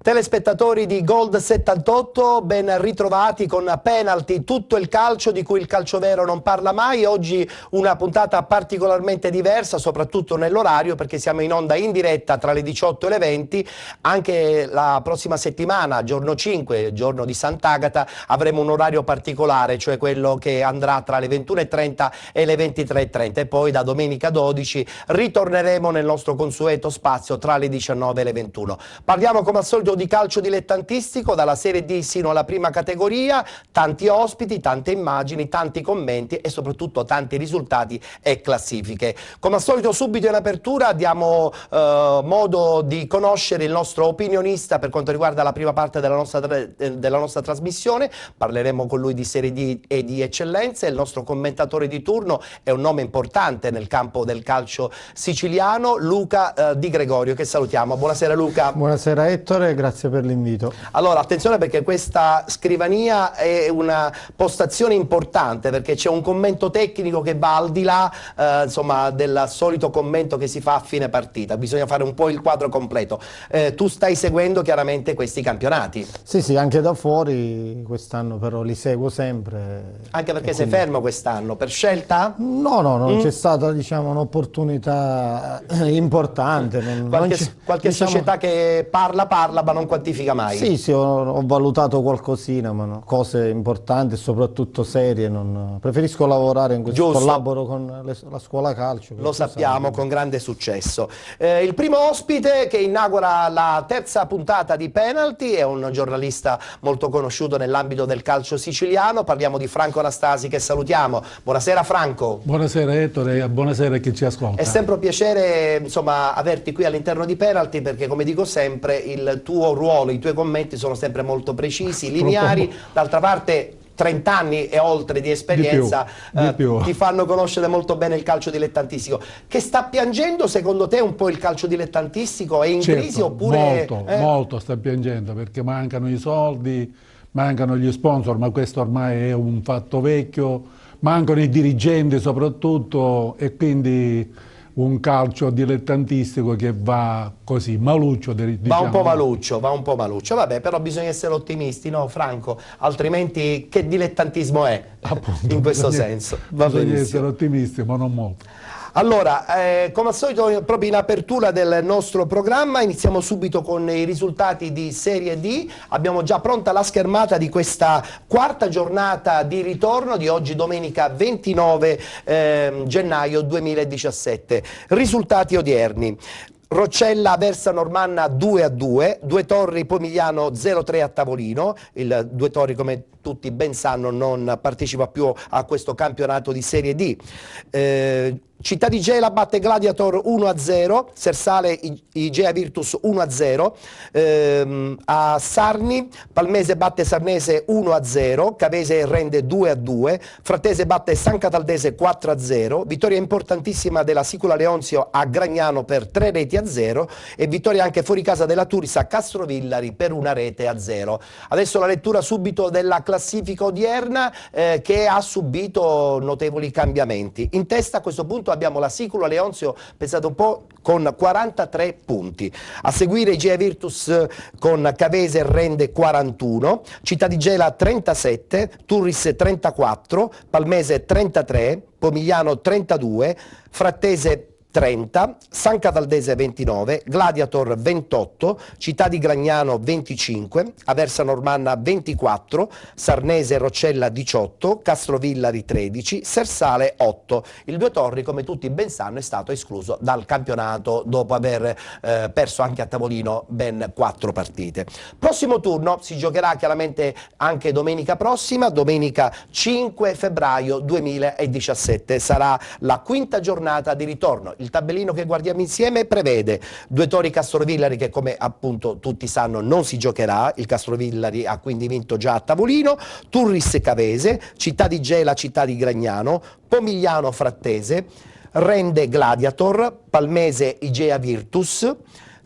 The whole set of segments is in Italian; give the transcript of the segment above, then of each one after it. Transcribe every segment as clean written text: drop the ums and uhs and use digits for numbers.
Telespettatori di Gold 78, ben ritrovati con Penalty, tutto il calcio di cui il calcio vero non parla mai. Oggi una puntata particolarmente diversa, soprattutto nell'orario, perché siamo in onda in diretta tra le 18 e le 20. Anche la prossima settimana, giorno 5, giorno di Sant'Agata, avremo un orario particolare, cioè quello che andrà tra le 21:30 e le 23:30, e poi da domenica 12 ritorneremo nel nostro consueto spazio tra le 19 e le 21. Parliamo come al solito di calcio dilettantistico, dalla Serie D sino alla prima categoria, tanti ospiti, tante immagini, tanti commenti e soprattutto tanti risultati e classifiche. Come al solito, subito in apertura diamo modo di conoscere il nostro opinionista per quanto riguarda la prima parte della nostra trasmissione. Parleremo con lui di Serie D e di eccellenze. Il nostro commentatore di turno è un nome importante nel campo del calcio siciliano, Luca Di Gregorio, che salutiamo. Buonasera Luca. Buonasera Ettore, grazie per l'invito. Allora, attenzione, perché questa scrivania è una postazione importante, perché c'è un commento tecnico che va al di là insomma, del solito commento che si fa a fine partita. Bisogna fare un po' il quadro completo. Tu stai seguendo chiaramente questi campionati. Sì, anche da fuori quest'anno però li seguo sempre. Anche perché sei fermo quest'anno, per scelta? No, non c'è stata, diciamo, un'opportunità importante. Qualche società che parla, ma non quantifica mai. Sì, ho valutato qualcosina, ma no, cose importanti e soprattutto serie. Preferisco lavorare in questo, collaboro con la scuola calcio. Lo sappiamo, con grande successo. Il primo ospite che inaugura la terza puntata di Penalty è un giornalista molto conosciuto nell'ambito del calcio siciliano. Parliamo di Franco Anastasi, che salutiamo. Buonasera Franco. Buonasera Ettore e buonasera a chi ci ascolta. È sempre un piacere, insomma, averti qui all'interno di Penalty, perché come dico sempre il tuo ruolo, i tuoi commenti sono sempre molto precisi, lineari. D'altra parte 30 anni e oltre di esperienza di più. Ti fanno conoscere molto bene il calcio dilettantistico. Che sta piangendo secondo te un po' il calcio dilettantistico? È in crisi oppure... Molto sta piangendo, perché mancano i soldi, mancano gli sponsor, ma questo ormai è un fatto vecchio, mancano i dirigenti soprattutto, e quindi un calcio dilettantistico che va così, maluccio, diciamo. Va un po' maluccio, vabbè, però bisogna essere ottimisti, no Franco? Altrimenti che dilettantismo è? Appunto, in questo senso? Bisogna essere ottimisti, ma non molto. Allora, come al solito, proprio in apertura del nostro programma, iniziamo subito con i risultati di Serie D. Abbiamo già pronta la schermata di questa quarta giornata di ritorno di oggi, domenica 29 gennaio 2017. Risultati odierni. Roccella Versa Normanna 2-2, Due Torri Pomigliano 0-3 a tavolino. Il Due Torri, come tutti ben sanno, non partecipa più a questo campionato di Serie D. Città di Gela batte Gladiator 1-0, Sersale Igea Virtus 1-0, a Sarni Palmese batte Sarnese 1-0, Cavese rende 2-2, Frattese batte San Cataldese 4-0, vittoria importantissima della Sicula Leonzio a Gragnano per 3-0 e vittoria anche fuori casa della Turris a Castrovillari per 1-0. Adesso la lettura subito della classifica odierna che ha subito notevoli cambiamenti. In testa a questo punto abbiamo la Sicula Leonzio, pensate un po', con 43 punti. A seguire Igea Virtus con Cavese rende 41, Città di Gela 37, Turris 34, Palmese 33, Pomigliano 32, Frattese 30, San Cataldese 29, Gladiator 28, Città di Gragnano 25, Aversa Normanna 24, Sarnese Roccella 18, Castrovillari 13, Sersale 8. Il Due Torri, come tutti ben sanno, è stato escluso dal campionato dopo aver perso anche a tavolino ben 4 partite. Prossimo turno si giocherà chiaramente anche domenica prossima, domenica 5 febbraio 2017. Sarà la quinta giornata di ritorno. Il tabellino che guardiamo insieme prevede Due Torri Castrovillari, che come appunto tutti sanno non si giocherà, il Castrovillari ha quindi vinto già a tavolino, Turris Cavese, Città di Gela Città di Gragnano, Pomigliano Frattese, Rende Gladiator, Palmese Igea Virtus,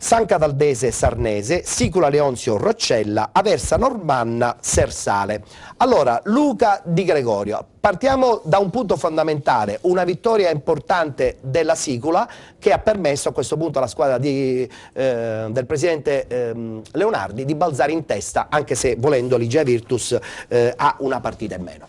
San Cataldese Sarnese, Sicula Leonzio Roccella, Aversa Normanna Sersale. Allora, Luca Di Gregorio, partiamo da un punto fondamentale, una vittoria importante della Sicula che ha permesso a questo punto alla squadra del presidente Leonardi di balzare in testa, anche se volendo l'Igea Virtus ha una partita in meno.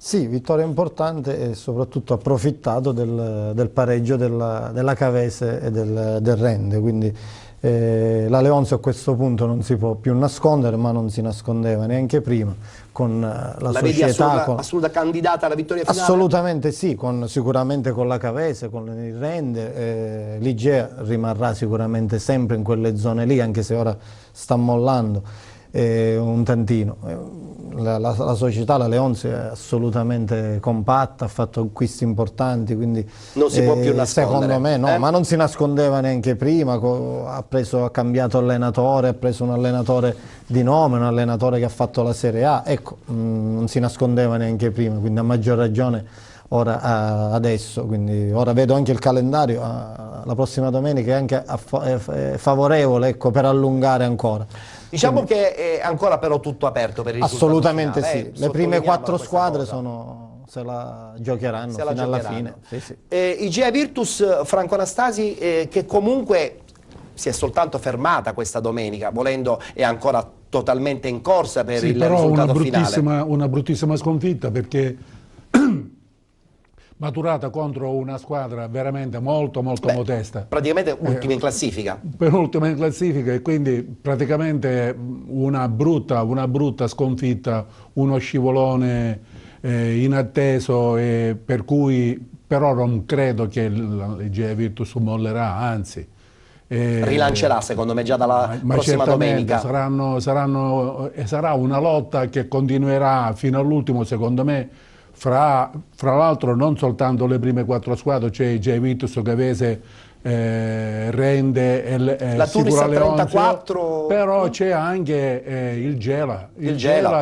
Sì, vittoria importante e soprattutto approfittato del pareggio della Cavese e del Rende, quindi la Leonzio a questo punto non si può più nascondere, ma non si nascondeva neanche prima con la società. Vedi assoluta candidata alla vittoria finale? Assolutamente sì, sicuramente con la Cavese, con il Rende, l'Igea rimarrà sicuramente sempre in quelle zone lì, anche se ora sta mollando un tantino. La società, la Leonzio, è assolutamente compatta, ha fatto acquisti importanti, quindi non si può più nascondere. Secondo me no, ma non si nascondeva neanche prima, ha cambiato allenatore, ha preso un allenatore di nome, un allenatore che ha fatto la Serie A, ecco, non si nascondeva neanche prima, quindi a maggior ragione ora adesso, quindi ora vedo anche il calendario, la prossima domenica è anche favorevole, ecco, per allungare ancora. Diciamo che è ancora però tutto aperto per il risultato assolutamente finale, sì, le prime 4 squadre se la giocheranno fino alla fine. Sì, sì. Igea Virtus, Franco Anastasi, che comunque si è soltanto fermata questa domenica, volendo è ancora totalmente in corsa per il risultato finale. Una bruttissima sconfitta, perché maturata contro una squadra veramente molto modesta. Praticamente ultima in classifica. Penultima in classifica, e quindi praticamente una brutta sconfitta, uno scivolone inatteso, per cui però non credo che l'Igea Virtus mollerà, anzi. Rilancerà secondo me già dalla prossima domenica. Sarà una lotta che continuerà fino all'ultimo, secondo me. Fra l'altro non soltanto le prime 4 squadre, cioè Igea Virtus, Cavese, Rende e la Turris a 34, però c'è anche il Gela,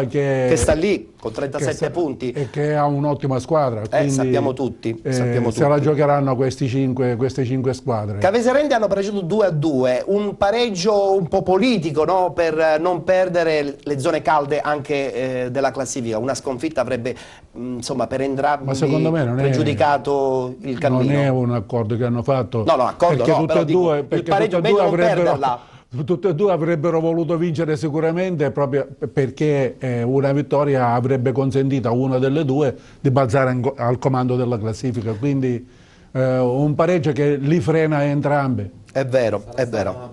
che sta lì con 37 punti e che ha un'ottima squadra, quindi, sappiamo tutti, se la giocheranno queste 5 squadre. Cavese e Rende hanno pareggiato 2-2, un pareggio un po' politico, no? Per non perdere le zone calde anche della classifica. Una sconfitta avrebbe insomma per entrambi pregiudicato il cammino. Non è un accordo che hanno fatto, no, accordo, perché no, tutte e due, il pareggio meglio non perderla. Tutte e due avrebbero voluto vincere sicuramente, proprio perché una vittoria avrebbe consentito a una delle due di balzare al comando della classifica, quindi un pareggio che li frena entrambe. È vero, è vero.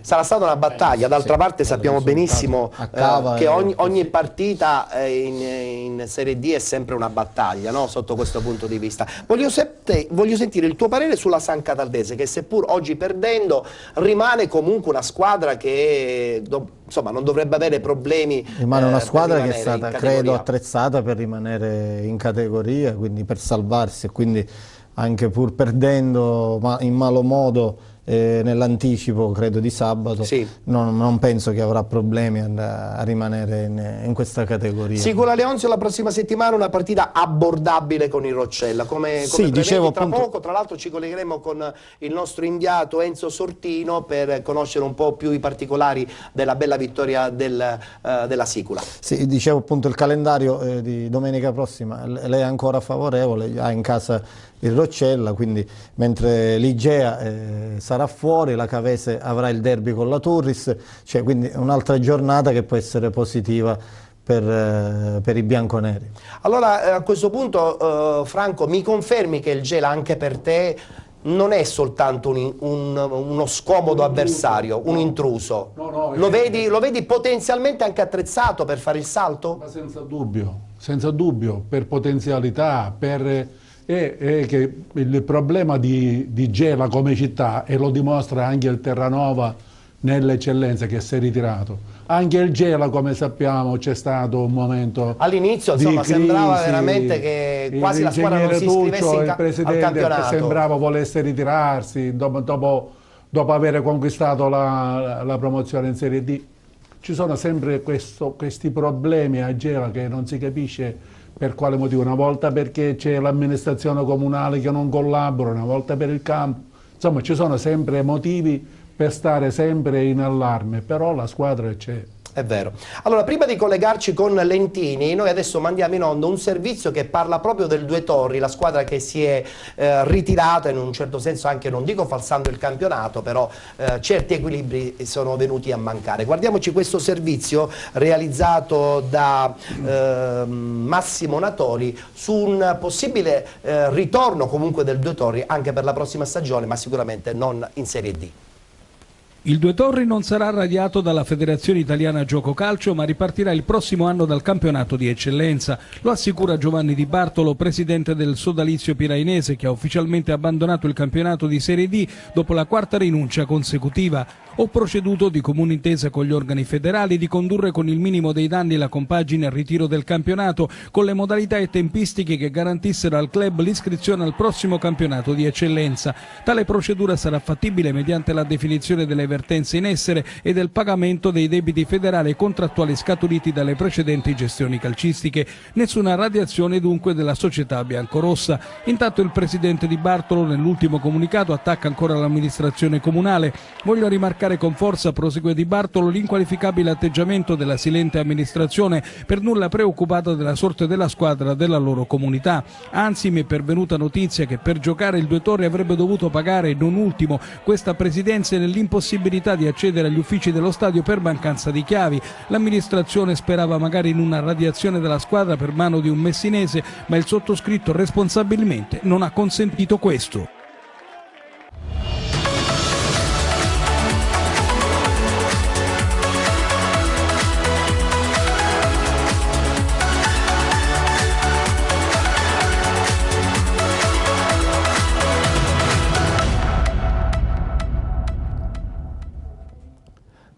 Sarà stata una battaglia, d'altra parte sappiamo benissimo che ogni partita in Serie D è sempre una battaglia, no? Sotto questo punto di vista. Voglio sentire il tuo parere sulla San Cataldese, che seppur oggi perdendo rimane comunque una squadra che insomma non dovrebbe avere problemi. Rimane una squadra che è stata, credo, attrezzata per rimanere in categoria, quindi per salvarsi, e quindi anche pur perdendo in malo modo nell'anticipo, credo, di sabato, sì, non penso che avrà problemi a rimanere in questa categoria. Sicula Leonzio la prossima settimana una partita abbordabile con il Roccella, come sì, dicevo, tra poco. Tra l'altro ci collegheremo con il nostro inviato Enzo Sortino per conoscere un po' più i particolari della bella vittoria della Sicula. Sì, dicevo appunto il calendario di domenica prossima, lei è ancora favorevole, ha in casa il Roccella, quindi mentre l'Igea sarà fuori, la Cavese avrà il derby con la Turris, cioè quindi un'altra giornata che può essere positiva per i bianconeri. Allora a questo punto Franco, mi confermi che il Gela anche per te non è soltanto uno scomodo avversario, un intruso? No, lo vedi potenzialmente anche attrezzato per fare il salto? Ma senza dubbio, per potenzialità, è che il problema di Gela come città, e lo dimostra anche il Terranova nell'eccellenza che si è ritirato. Anche il Gela, come sappiamo, c'è stato un momento all'inizio, insomma, crisi, sembrava veramente che quasi la squadra non si iscrivesse il presidente al campionato. Sembrava volesse ritirarsi dopo aver conquistato la promozione in Serie D. Ci sono sempre questi problemi a Gela che non si capisce per quale motivo, una volta perché c'è l'amministrazione comunale che non collabora, una volta per il campo, insomma ci sono sempre motivi per stare sempre in allarme, però la squadra c'è. È vero. Allora, prima di collegarci con Lentini, noi adesso mandiamo in onda un servizio che parla proprio del Due Torri, la squadra che si è ritirata in un certo senso, anche non dico falsando il campionato, però certi equilibri sono venuti a mancare. Guardiamoci questo servizio realizzato da Massimo Natori su un possibile ritorno comunque del Due Torri anche per la prossima stagione, ma sicuramente non in Serie D. Il Due Torri non sarà radiato dalla Federazione Italiana Gioco Calcio, ma ripartirà il prossimo anno dal campionato di eccellenza. Lo assicura Giovanni Di Bartolo, presidente del sodalizio pirainese, che ha ufficialmente abbandonato il campionato di Serie D dopo la quarta rinuncia consecutiva. Ho proceduto di comune intesa con gli organi federali di condurre con il minimo dei danni la compagine al ritiro del campionato, con le modalità e tempistiche che garantissero al club l'iscrizione al prossimo campionato di eccellenza. Tale procedura sarà fattibile mediante la definizione delle vertenze in essere e del pagamento dei debiti federali e contrattuali scaturiti dalle precedenti gestioni calcistiche. Nessuna radiazione dunque della società biancorossa. Intanto il presidente Di Bartolo nell'ultimo comunicato attacca ancora l'amministrazione comunale. Voglio rimarcare con forza, prosegue Di Bartolo, l'inqualificabile atteggiamento della silente amministrazione, per nulla preoccupata della sorte della squadra della loro comunità. Anzi, mi è pervenuta notizia che per giocare il Due Torri avrebbe dovuto pagare, non ultimo, questa presidenza nell'impossibilità di accedere agli uffici dello stadio per mancanza di chiavi. L'amministrazione sperava magari in una radiazione della squadra per mano di un messinese, ma il sottoscritto responsabilmente non ha consentito questo.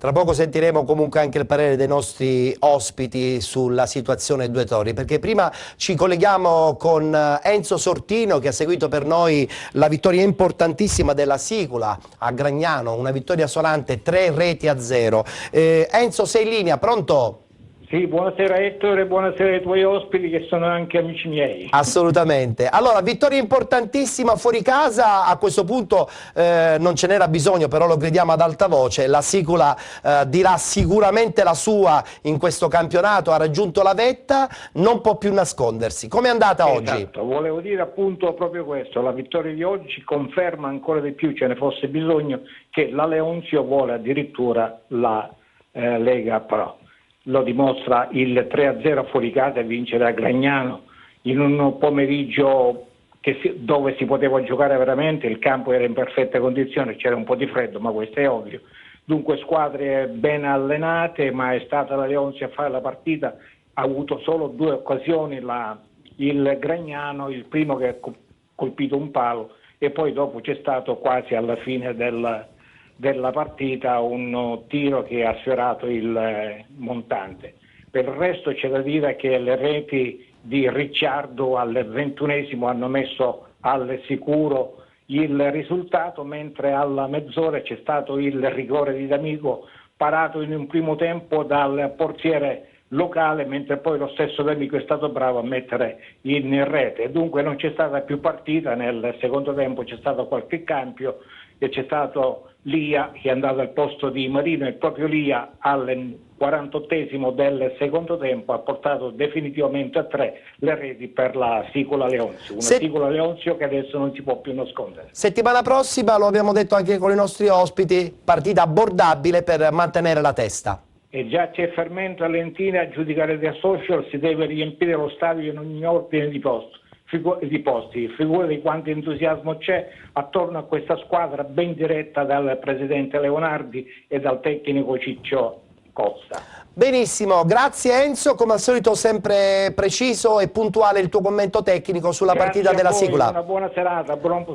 Tra poco sentiremo comunque anche il parere dei nostri ospiti sulla situazione Due Torri, perché prima ci colleghiamo con Enzo Sortino, che ha seguito per noi la vittoria importantissima della Sicula a Gragnano, una vittoria sonante, 3-0. Enzo, sei in linea, pronto? Sì, buonasera Ettore, buonasera ai tuoi ospiti che sono anche amici miei. Assolutamente. Allora, vittoria importantissima fuori casa, a questo punto non ce n'era bisogno, però lo gridiamo ad alta voce, la Sicula dirà sicuramente la sua in questo campionato, ha raggiunto la vetta, non può più nascondersi. Come è andata oggi? Esatto, volevo dire appunto proprio questo, la vittoria di oggi conferma ancora di più, ce ne fosse bisogno, che la Leonzio vuole addirittura la Lega Pro. Lo dimostra il 3-0 fuori casa e vincere a Gragnano in un pomeriggio dove si poteva giocare veramente, il campo era in perfette condizioni, c'era un po' di freddo, ma questo è ovvio. Dunque squadre ben allenate, ma è stata la Leonzio a fare la partita, ha avuto solo 2 occasioni, il Gragnano, il primo che ha colpito un palo e poi dopo c'è stato quasi alla fine della partita un tiro che ha sfiorato il montante. Per il resto c'è da dire che le reti di Ricciardo al 21esimo hanno messo al sicuro il risultato, mentre alla mezz'ora c'è stato il rigore di D'Amico parato in un primo tempo dal portiere locale, mentre poi lo stesso D'Amico è stato bravo a mettere in rete. Dunque non c'è stata più partita, nel secondo tempo c'è stato qualche cambio e c'è stato Lia che è andato al posto di Marino e proprio Lia al 48esimo del secondo tempo ha portato definitivamente a 3 le reti per la Sicula Leonzio, una Sicula Leonzio che adesso non si può più nascondere. Settimana prossima, lo abbiamo detto anche con i nostri ospiti, partita abbordabile per mantenere la testa. E già c'è fermento a Lentini, a giudicare da social si deve riempire lo stadio in ogni ordine di posti. Figura di quanto entusiasmo c'è attorno a questa squadra ben diretta dal presidente Leonardi e dal tecnico Ciccio Costa. Benissimo, grazie Enzo, come al solito sempre preciso e puntuale il tuo commento tecnico sulla partita della Sicula. Una buona serata, buon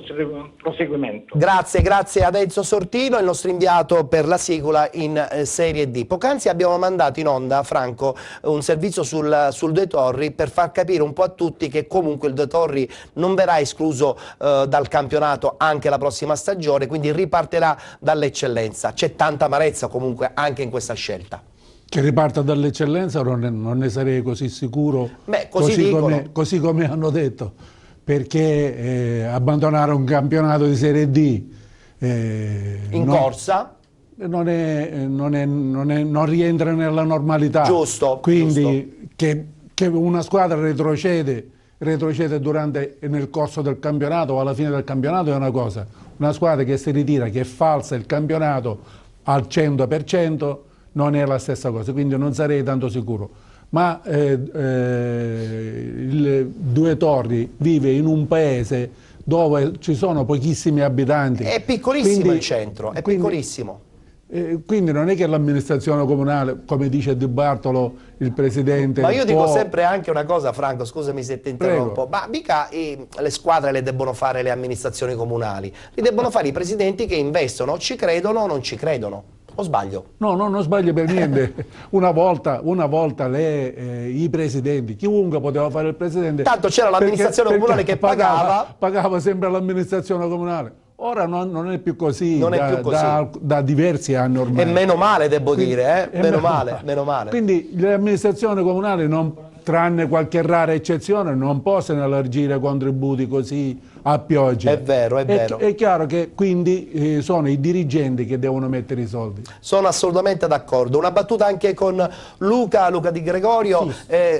proseguimento. Grazie ad Enzo Sortino, il nostro inviato per la Sicula in Serie D. Poc'anzi abbiamo mandato in onda, Franco, un servizio sul Due Torri per far capire un po' a tutti che comunque il Due Torri non verrà escluso dal campionato anche la prossima stagione, quindi ripartirà dall'eccellenza. C'è tanta amarezza comunque anche in questa scelta. Che riparta dall'eccellenza non ne sarei così sicuro. Beh, così come hanno detto, perché abbandonare un campionato di Serie D in corsa non rientra nella normalità. Giusto. Quindi che una squadra retrocede nel corso del campionato o alla fine del campionato è una cosa. Una squadra che si ritira, che falsa il campionato al 100% non è la stessa cosa, quindi non sarei tanto sicuro. Ma il Due Torri vive in un paese dove ci sono pochissimi abitanti. È piccolissimo il centro, è piccolissimo. Quindi non è che l'amministrazione comunale, come dice Di Bartolo, il presidente... Ma io dico sempre anche una cosa, Franco, scusami se ti interrompo, ma mica le squadre le debbono fare le amministrazioni comunali, li debbono fare i presidenti che investono, ci credono o non ci credono. O sbaglio? No, non sbaglio per niente. Una volta i presidenti, chiunque poteva fare il presidente. Tanto c'era l'amministrazione comunale che pagava sempre l'amministrazione comunale. Ora non è più così, non è più così. Da diversi anni ormai. E meno male, devo dire, meno male. Quindi l'amministrazione comunale, tranne qualche rara eccezione, non possono elargire contributi così a pioggia. È vero, è vero. È chiaro che quindi sono i dirigenti che devono mettere i soldi. Sono assolutamente d'accordo. Una battuta anche con Luca Di Gregorio,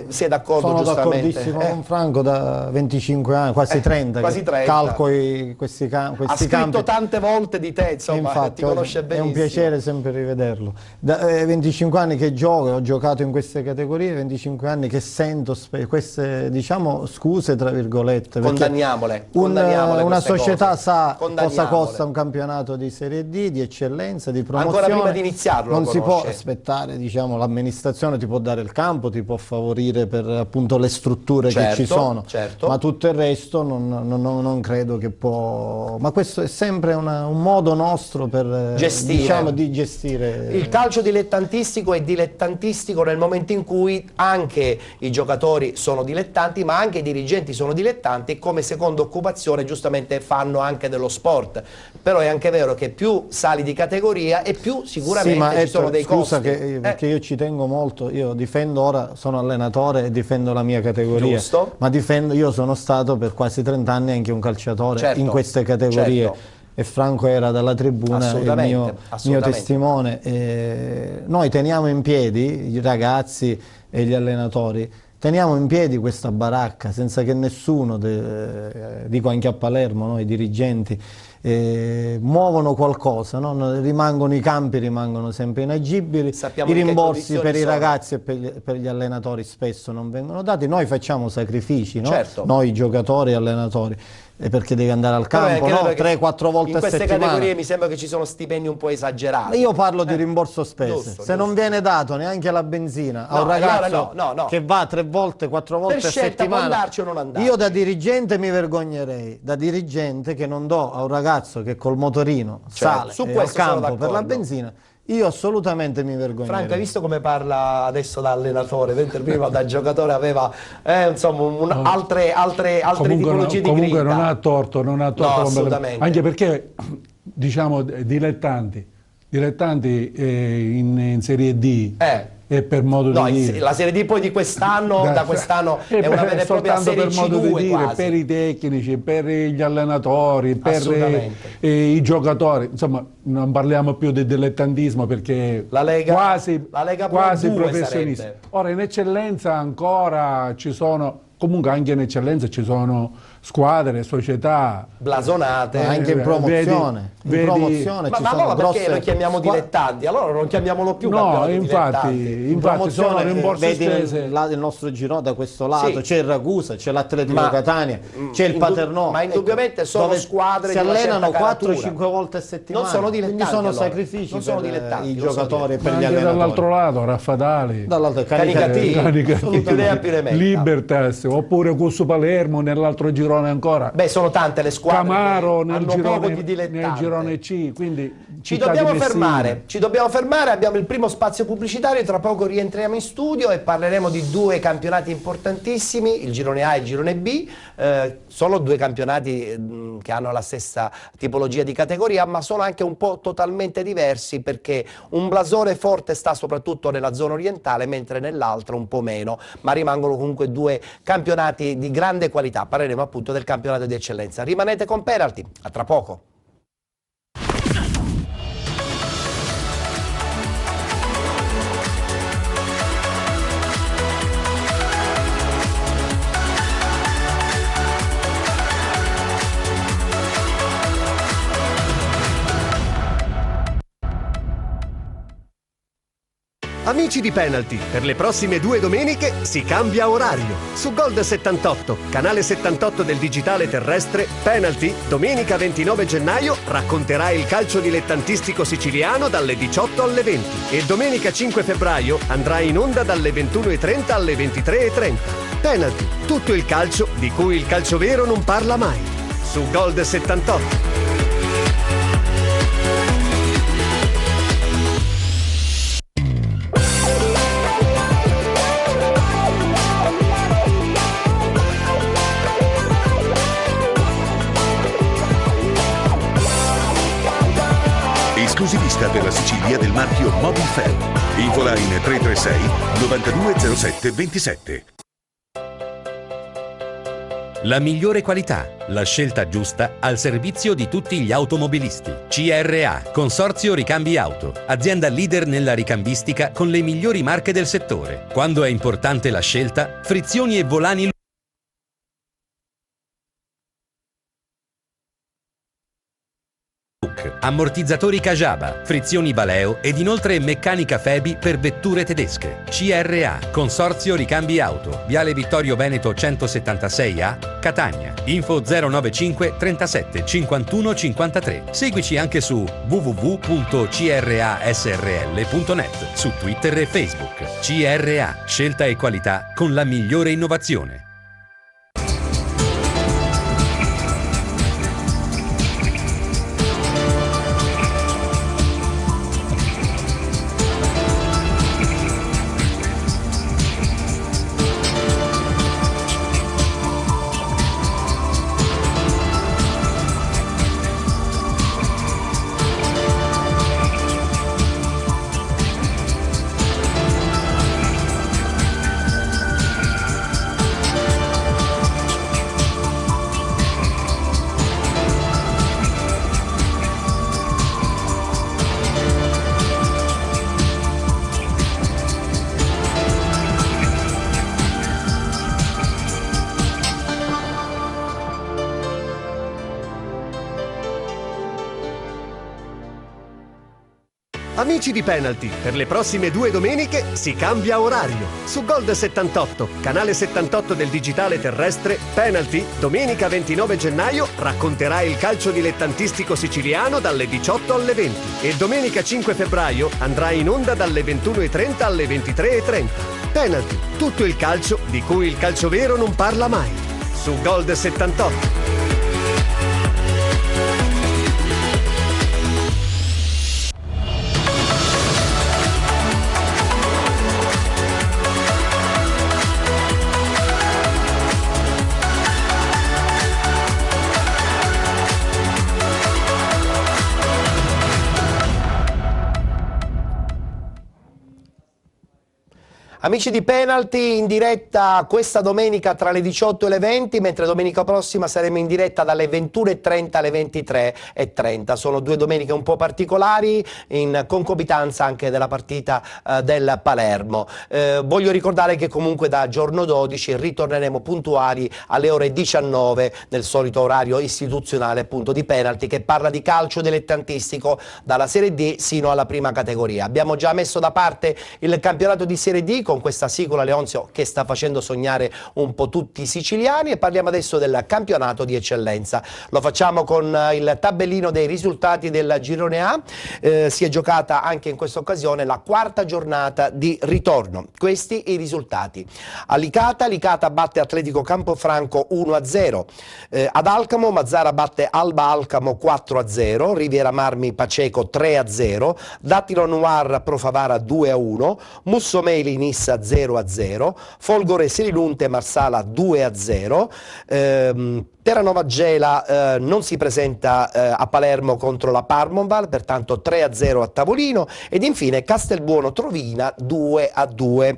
si è d'accordo giustamente? Sono d'accordissimo con Franco da 25 anni, quasi 30. Quasi 30. Calco questi campi. Ha scritto tante volte di te, insomma, infatti, ti conosce benissimo. È un piacere sempre rivederlo. Da 25 anni che gioco, ho giocato in queste categorie, 25 anni che sento queste, diciamo, scuse tra virgolette. Condanniamole. Una società sa cosa costa un campionato di Serie D, di eccellenza, di promozione. Ancora prima di iniziarlo non si può aspettare, diciamo, l'amministrazione ti può dare il campo, ti può favorire per appunto le strutture che ci sono, ma tutto il resto non credo che può. Ma questo è sempre un modo nostro per gestire. Diciamo, di gestire. Il calcio dilettantistico è dilettantistico nel momento in cui anche i giocatori sono dilettanti, ma anche i dirigenti sono dilettanti e come seconda occupazione giustamente fanno anche dello sport. Però è anche vero che più sali di categoria e più sicuramente ci sono dei costi. Perché io ci tengo molto, io difendo ora, sono allenatore e difendo la mia categoria. Giusto. Ma io sono stato per quasi 30 anni anche un calciatore in queste categorie. Certo. E Franco era dalla tribuna il mio testimone. Noi teniamo in piedi, i ragazzi e gli allenatori, teniamo in piedi questa baracca senza che nessuno, dico anche a Palermo, no, i dirigenti, muovono qualcosa, no? I campi rimangono sempre inagibili, i rimborsi per i ragazzi e per gli allenatori spesso non vengono dati, noi facciamo sacrifici, no? Certo. Noi giocatori e allenatori. Perché devi andare al campo, no? 3-4 volte a settimana. In queste categorie mi sembra che ci sono stipendi un po' esagerati. Io parlo di rimborso spese. Giusto. Non viene dato neanche la benzina a un ragazzo che va 3 volte, 4 volte per a settimana, può andarci o non andarci. Io da dirigente mi vergognerei, da dirigente che non do a un ragazzo che col motorino sale al campo per la benzina. Io assolutamente mi vergognerei. Franco, hai visto come parla adesso da allenatore, mentre prima da giocatore aveva insomma altre tipologie di grinta. Comunque non ha torto, No, assolutamente. Anche perché, diciamo, dilettanti in Serie D e per modo di dire. La Serie D poi di quest'anno, da quest'anno è una vera e propria Serie C2 quasi. Per i tecnici, per gli allenatori, per i giocatori, insomma non parliamo più di dilettantismo perché la Lega quasi professionisti. Sarebbe. Ora in eccellenza ancora ci sono, comunque anche in eccellenza ci sono squadre, società blasonate, anche in promozione. Ma allora perché lo chiamiamo dilettanti? Allora non chiamiamolo più. No, infatti sono rimborsi spese. Il nostro girone da questo lato c'è il Ragusa, c'è l'Atletico Catania, c'è il Paternò. Ma indubbiamente sono squadre si allenano 4-5 volte a settimana. Non sono dilettanti. Quindi sono sacrifici per i giocatori e per gli allenatori. Dall'altro lato Raffadali, Canicati, Libertas, oppure Cussu Palermo nell'altro girone ancora. Beh, sono tante le squadre. Camaro nel girone C, quindi ci dobbiamo fermare, abbiamo il primo spazio pubblicitario, tra poco rientriamo in studio e parleremo di 2 campionati importantissimi, il girone A e il girone B, sono 2 campionati che hanno la stessa tipologia di categoria, ma sono anche un po' totalmente diversi perché un blasone forte sta soprattutto nella zona orientale, mentre nell'altro un po' meno, ma rimangono comunque 2 campionati di grande qualità. Parleremo appunto del campionato di eccellenza. Rimanete con Penalty, a tra poco. Amici di Penalty, per le prossime 2 domeniche si cambia orario. Su Gold 78, canale 78 del digitale terrestre, Penalty, domenica 29 gennaio, racconterà il calcio dilettantistico siciliano dalle 18 alle 20. E domenica 5 febbraio andrà in onda dalle 21:30 alle 23:30. Penalty, tutto il calcio di cui il calcio vero non parla mai. Su Gold 78. Esclusivista per la Sicilia del marchio Mobilferm. Infoline 336 9207 27. La migliore qualità, la scelta giusta al servizio di tutti gli automobilisti. CRA, Consorzio Ricambi Auto, azienda leader nella ricambistica con le migliori marche del settore. Quando è importante la scelta, frizioni e volani ammortizzatori Kajaba, frizioni Baleo ed inoltre meccanica Febi per vetture tedesche. CRA, Consorzio Ricambi Auto, Viale Vittorio Veneto 176A, Catania. Info 095 37 51 53. Seguici anche su www.crasrl.net, su Twitter e Facebook. CRA, scelta e qualità con la migliore innovazione. Amici di Penalty, per le prossime 2 domeniche si cambia orario. Su Gold 78, canale 78 del digitale terrestre, Penalty, domenica 29 gennaio, racconterà il calcio dilettantistico siciliano dalle 18 alle 20. E domenica 5 febbraio andrà in onda dalle 21:30 alle 23:30. Penalty, tutto il calcio di cui il calcio vero non parla mai. Su Gold 78. Amici di Penalty, in diretta questa domenica tra le 18 e le 20, mentre domenica prossima saremo in diretta dalle 21:30 alle 23:30. Sono 2 domeniche un po' particolari, in concomitanza anche della partita del Palermo. Voglio ricordare che comunque da giorno 12 ritorneremo puntuali alle ore 19 nel solito orario istituzionale appunto di Penalty, che parla di calcio dilettantistico dalla Serie D sino alla prima categoria. Abbiamo già messo da parte il campionato di Serie D con questa sicola Leonzio che sta facendo sognare un po' tutti i siciliani, e parliamo adesso del campionato di eccellenza. Lo facciamo con il tabellino dei risultati del girone A. Si è giocata anche in questa occasione la 4ª giornata di ritorno. Questi i risultati: Licata batte Atletico Campofranco 1-0, ad Alcamo Mazzara batte Alba Alcamo 4-0, Riviera Marmi Paceco 3-0, Dattilo Noir Pro Favara 2-1, Mussomeli Nissa 0-0, Folgore Selinunte Marsala 2-0, Terranova Gela non si presenta a Palermo contro la Parmonval, pertanto 3-0 a tavolino, ed infine Castelbuono Trovina 2-2.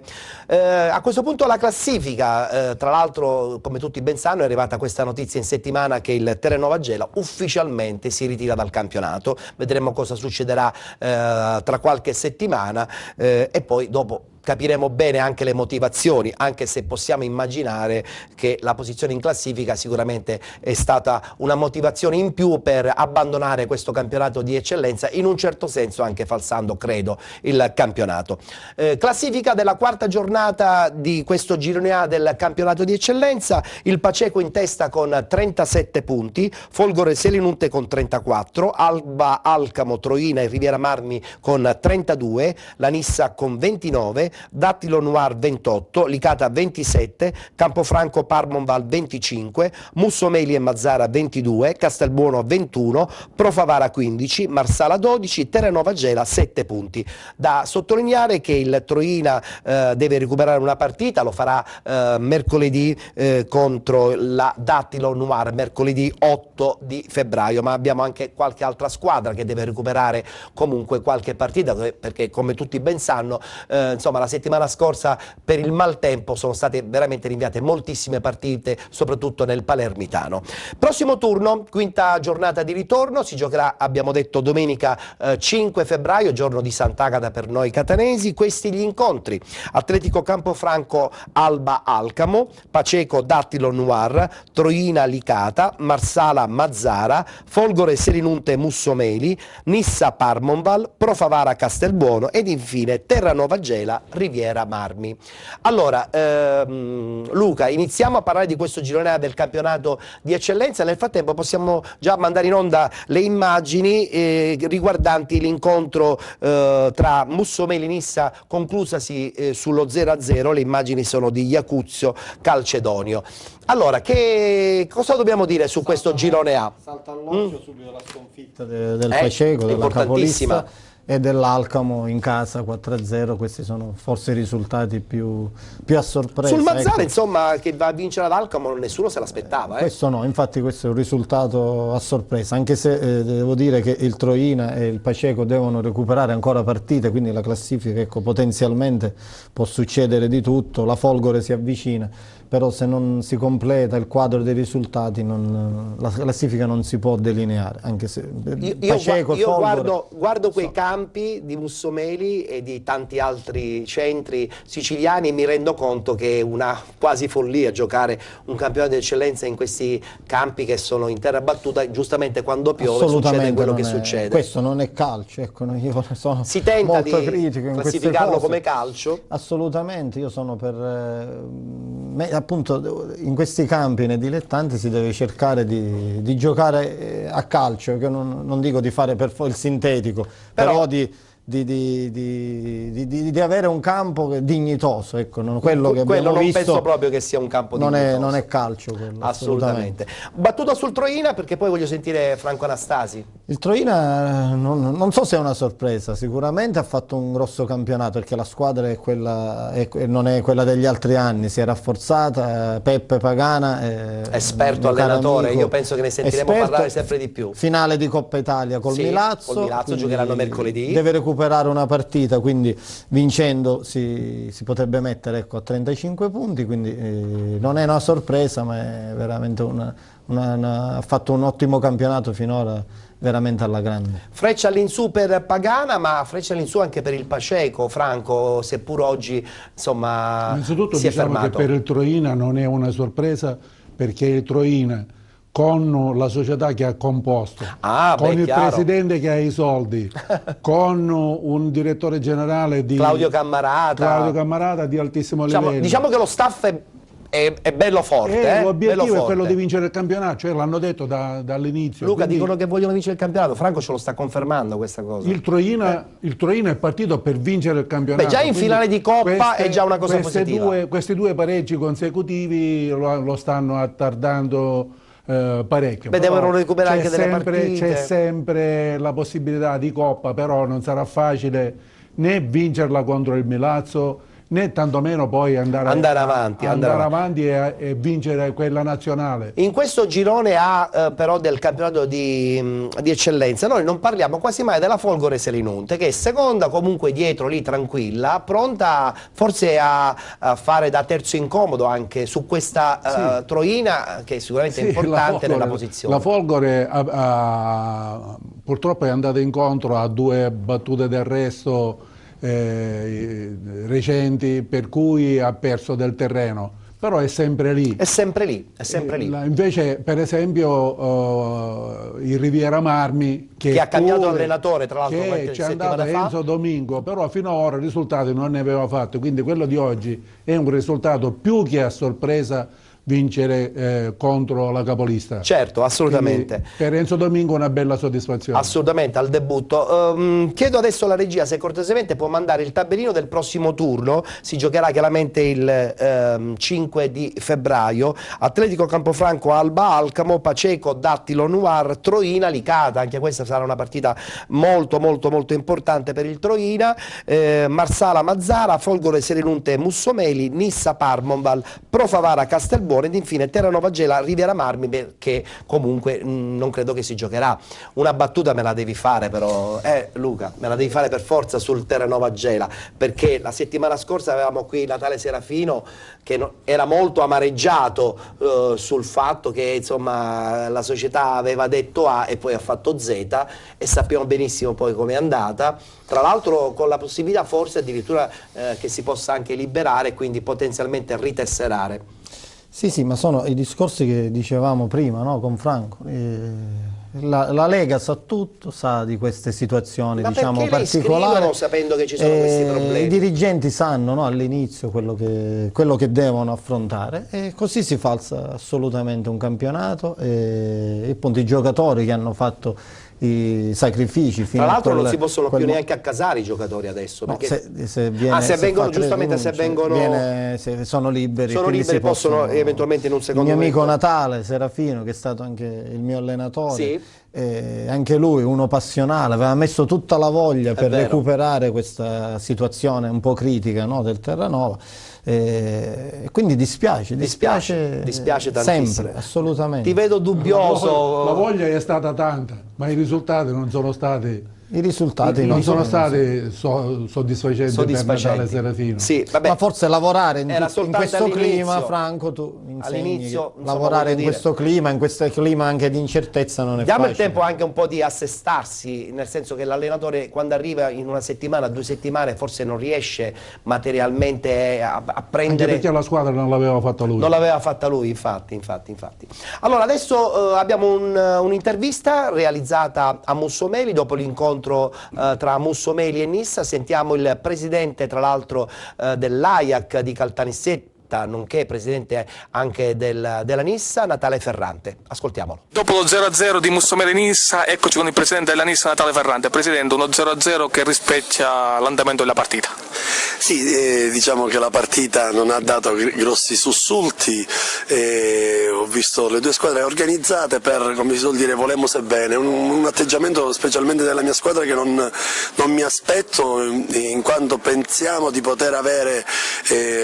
A questo punto la classifica, tra l'altro come tutti ben sanno è arrivata questa notizia in settimana che il Terranova Gela ufficialmente si ritira dal campionato. Vedremo cosa succederà tra qualche settimana e poi dopo capiremo bene anche le motivazioni, anche se possiamo immaginare che la posizione in classifica sicuramente sicuramente è stata una motivazione in più per abbandonare questo campionato di eccellenza, in un certo senso anche falsando, credo, il campionato. Classifica della quarta giornata di questo girone A del campionato di eccellenza: il Paceco in testa con 37 punti, Folgore Selinunte con 34, Alba Alcamo, Troina e Riviera Marmi con 32, la Nissa con 29, Dattilo Noir 28, Licata 27, Campofranco Parmonval 25, Mussomeli e Mazzara 22, Castelbuono 21, Profavara 15, Marsala 12, Terranova Gela 7 punti. Da sottolineare che il Troina deve recuperare una partita, lo farà mercoledì contro la Dattilo Noir, mercoledì 8 di febbraio, ma abbiamo anche qualche altra squadra che deve recuperare comunque qualche partita, perché come tutti ben sanno, insomma, la settimana scorsa per il maltempo sono state veramente rinviate moltissime partite, soprattutto nel palermitano. Prossimo turno, quinta giornata di ritorno, si giocherà, abbiamo detto, domenica 5 febbraio, giorno di Sant'Agata per noi catanesi. Questi gli incontri: Atletico Campofranco Alba Alcamo, Paceco Dattilo Noir, Troina Licata, Marsala Mazzara, Folgore Selinunte Mussomeli, Nissa Parmonval, Profavara Castelbuono ed infine Terranova Gela Riviera Marmi. Allora, Luca, iniziamo a parlare di questo girone A del campionato di eccellenza. Nel frattempo possiamo già mandare in onda le immagini riguardanti l'incontro tra Mussomeli e Nissa, conclusasi sullo 0-0. Le immagini sono di Iacuzio Calcedonio. Allora, cosa dobbiamo dire su questo girone A? Salta all'occhio subito la sconfitta del Paceco, della capolista, e dell'Alcamo in casa 4-0. Questi sono forse i risultati più a sorpresa. Sul Mazzara, ecco, insomma, che va a vincere ad Alcamo nessuno se l'aspettava. Questo no, infatti questo è un risultato a sorpresa, anche se devo dire che il Troina e il Paceco devono recuperare ancora partite, quindi la classifica, ecco, potenzialmente può succedere di tutto. La Folgore si avvicina, però se non si completa il quadro dei risultati la classifica non si può delineare, anche se Paceco, io Folgore, guardo quei campi di Mussomeli e di tanti altri centri siciliani e mi rendo conto che è una quasi follia giocare un campionato di eccellenza in questi campi che sono in terra battuta. Giustamente quando piove succede quello che succede. Questo non è calcio, ecco, io sono si tenta molto di critico in classificarlo come calcio? Assolutamente, io sono per appunto in questi campi nei dilettanti si deve cercare di giocare a calcio, che non dico di fare il sintetico, però di avere un campo dignitoso, ecco, quello che abbiamo non visto, penso proprio che sia un campo dignitoso. Non è calcio quello, assolutamente. Battuta sul Troina, perché poi voglio sentire Franco Anastasi. Il Troina non so se è una sorpresa, sicuramente ha fatto un grosso campionato, perché la squadra è quella, non è quella degli altri anni, si è rafforzata. Peppe Pagana, esperto allenatore, amico, io penso che ne sentiremo parlare sempre di più. Finale di Coppa Italia col Milazzo, giocheranno mercoledì. Deve recuperare una partita, quindi vincendo si potrebbe mettere, ecco, a 35 punti, quindi non è una sorpresa, ma è veramente ha fatto un ottimo campionato finora, veramente alla grande. Freccia all'insù per Pagana, ma freccia all'insù anche per il Paceco, Franco, seppur oggi, insomma, innanzitutto si è diciamo fermato. Che per il Troina non è una sorpresa, perché il Troina, con la società che ha composto, con il presidente che ha i soldi, con un direttore generale di Claudio Cammarata di altissimo livello. Diciamo che lo staff è bello forte. L'obiettivo è quello di vincere il campionato, cioè l'hanno detto dall'inizio. Luca, dicono che vogliono vincere il campionato, Franco ce lo sta confermando questa cosa. Il Troina è partito per vincere il campionato. Già in finale di Coppa è già una cosa positiva. Questi due pareggi consecutivi lo stanno attardando parecchio. Devono recuperare anche delle partite. C'è sempre la possibilità di Coppa, però non sarà facile né vincerla contro il Milazzo, né tantomeno poi andare avanti e vincere quella nazionale. In questo girone A però del campionato di eccellenza noi non parliamo quasi mai della Folgore Selinunte, che è seconda, comunque dietro lì tranquilla, pronta forse a fare da terzo incomodo anche su questa Troina, che sicuramente è importante nella posizione. La Folgore purtroppo è andata incontro a due battute d'arresto recenti, per cui ha perso del terreno, però è sempre lì. È sempre lì, è sempre lì. Invece, per esempio, il Riviera Marmi, che ha cambiato allenatore, tra l'altro, che c'è andato Enzo Domingo, però fino ad ora risultati non ne aveva fatto, quindi quello di oggi è un risultato più che a sorpresa vincere contro la capolista. Certo, assolutamente. Quindi per Enzo Domingo una bella soddisfazione. Assolutamente, al debutto. Chiedo adesso alla regia se cortesemente può mandare il tabellino del prossimo turno. Si giocherà chiaramente il 5 di febbraio. Atletico Campofranco, Alba Alcamo, Paceco, Dattilo Noir, Troina, Licata. Anche questa sarà una partita molto importante per il Troina. Marsala Mazzara, Folgore Serenunte Mussomeli, Nissa Parmonval, Profavara Castelbuono ed infine Terranova Gela Riviera Marmi, perché comunque non credo che si giocherà. Una battuta me la devi fare però, Luca, me la devi fare per forza sul Terranova Gela, perché la settimana scorsa avevamo qui Natale Serafino che era molto amareggiato sul fatto che insomma la società aveva detto A e poi ha fatto Z, e sappiamo benissimo poi com'è andata, tra l'altro con la possibilità forse addirittura che si possa anche liberare e quindi potenzialmente ritesserare. Sì, ma sono i discorsi che dicevamo prima, no, con Franco. La Lega sa tutto, sa di queste situazioni, ma diciamo, perché particolari. Sapendo che ci sono questi problemi? I dirigenti sanno, no, all'inizio quello che devono affrontare, e così si falsa assolutamente un campionato, e appunto i giocatori che hanno fatto i sacrifici fino tra l'altro non si quel, possono più neanche accasare i giocatori adesso, no, perché se vengono giustamente denunce, se sono liberi, possono eventualmente in un secondo il mio amico momento. Natale Serafino, che è stato anche il mio allenatore, sì. Anche lui uno passionale, aveva messo tutta la voglia per recuperare questa situazione un po' critica, no, del Terranova. Quindi dispiace tantissimo. Sempre, assolutamente. Ti vedo dubbioso. La voglia è stata tanta, ma i risultati non sono stati. I risultati non sono stati soddisfacenti per Natale Serafino. Sì, vabbè, ma forse lavorare in questo clima, Franco, tu insegni che lavorare in questo clima anche di incertezza non è facile. Diamo il tempo anche un po' di assestarsi, nel senso che l'allenatore quando arriva in una settimana, 2 settimane, forse non riesce materialmente a prendere... Anche perché la squadra non l'aveva fatta lui. Non l'aveva fatta lui, infatti. Allora, adesso abbiamo un'intervista realizzata a Mussomeli dopo l'incontro tra Mussomeli e Nissa. Sentiamo il presidente, tra l'altro, dell'Ajax di Caltanissetta, nonché presidente anche della Nissa, Natale Ferrante. Ascoltiamolo. Dopo lo 0-0 di Mussomeli Nissa, eccoci con il presidente della Nissa, Natale Ferrante. Presidente, uno 0-0 che rispecchia l'andamento della partita. Sì, diciamo che la partita non ha dato grossi sussulti, ho visto le 2 squadre organizzate per, come si suol dire, volemos e bene, un atteggiamento specialmente della mia squadra che non mi aspetto, in quanto pensiamo di poter avere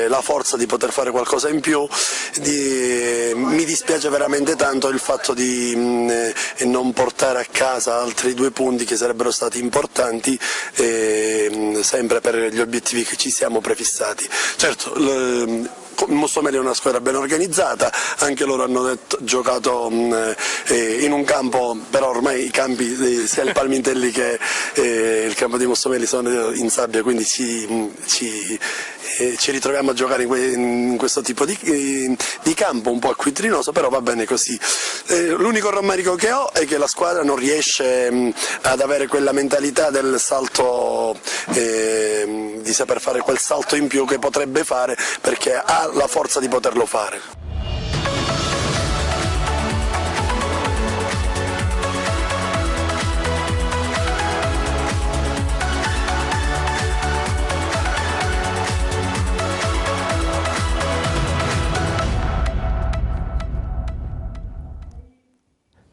la forza di poter fare qualcosa in più. Mi dispiace veramente tanto il fatto di non portare a casa altri 2 punti che sarebbero stati importanti, sempre per gli obiettivi che ci siamo prefissati. Certo, Mussomeli è una squadra ben organizzata, anche loro hanno giocato in un campo, però ormai i campi sia il Palmintelli che il campo di Mussomeli sono in sabbia, quindi ci ritroviamo a giocare in questo tipo di campo un po' acquitrinoso, però va bene così. L'unico rammarico che ho è che la squadra non riesce ad avere quella mentalità del salto, di saper fare quel salto in più che potrebbe fare, perché ha la forza di poterlo fare.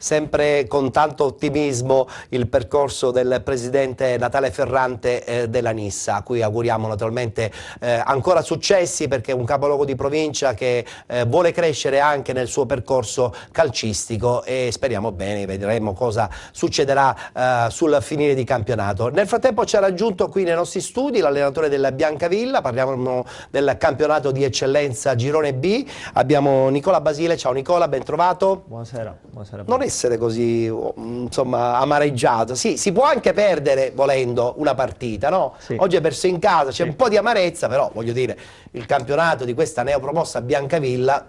Sempre con tanto ottimismo il percorso del presidente Natale Ferrante della Nissa, a cui auguriamo naturalmente ancora successi, perché è un capoluogo di provincia che vuole crescere anche nel suo percorso calcistico, e speriamo bene, vedremo cosa succederà sul finire di campionato. Nel frattempo ci ha raggiunto qui nei nostri studi l'allenatore della Biancavilla, parliamo del campionato di eccellenza Girone B, abbiamo Nicola Basile. Ciao Nicola, ben trovato. Buonasera. Non è essere così, insomma, amareggiato. Sì, si può anche perdere volendo una partita, no? Sì. Oggi hai perso in casa, c'è Sì. un po' di amarezza, però voglio dire, il campionato di questa neopromossa Biancavilla,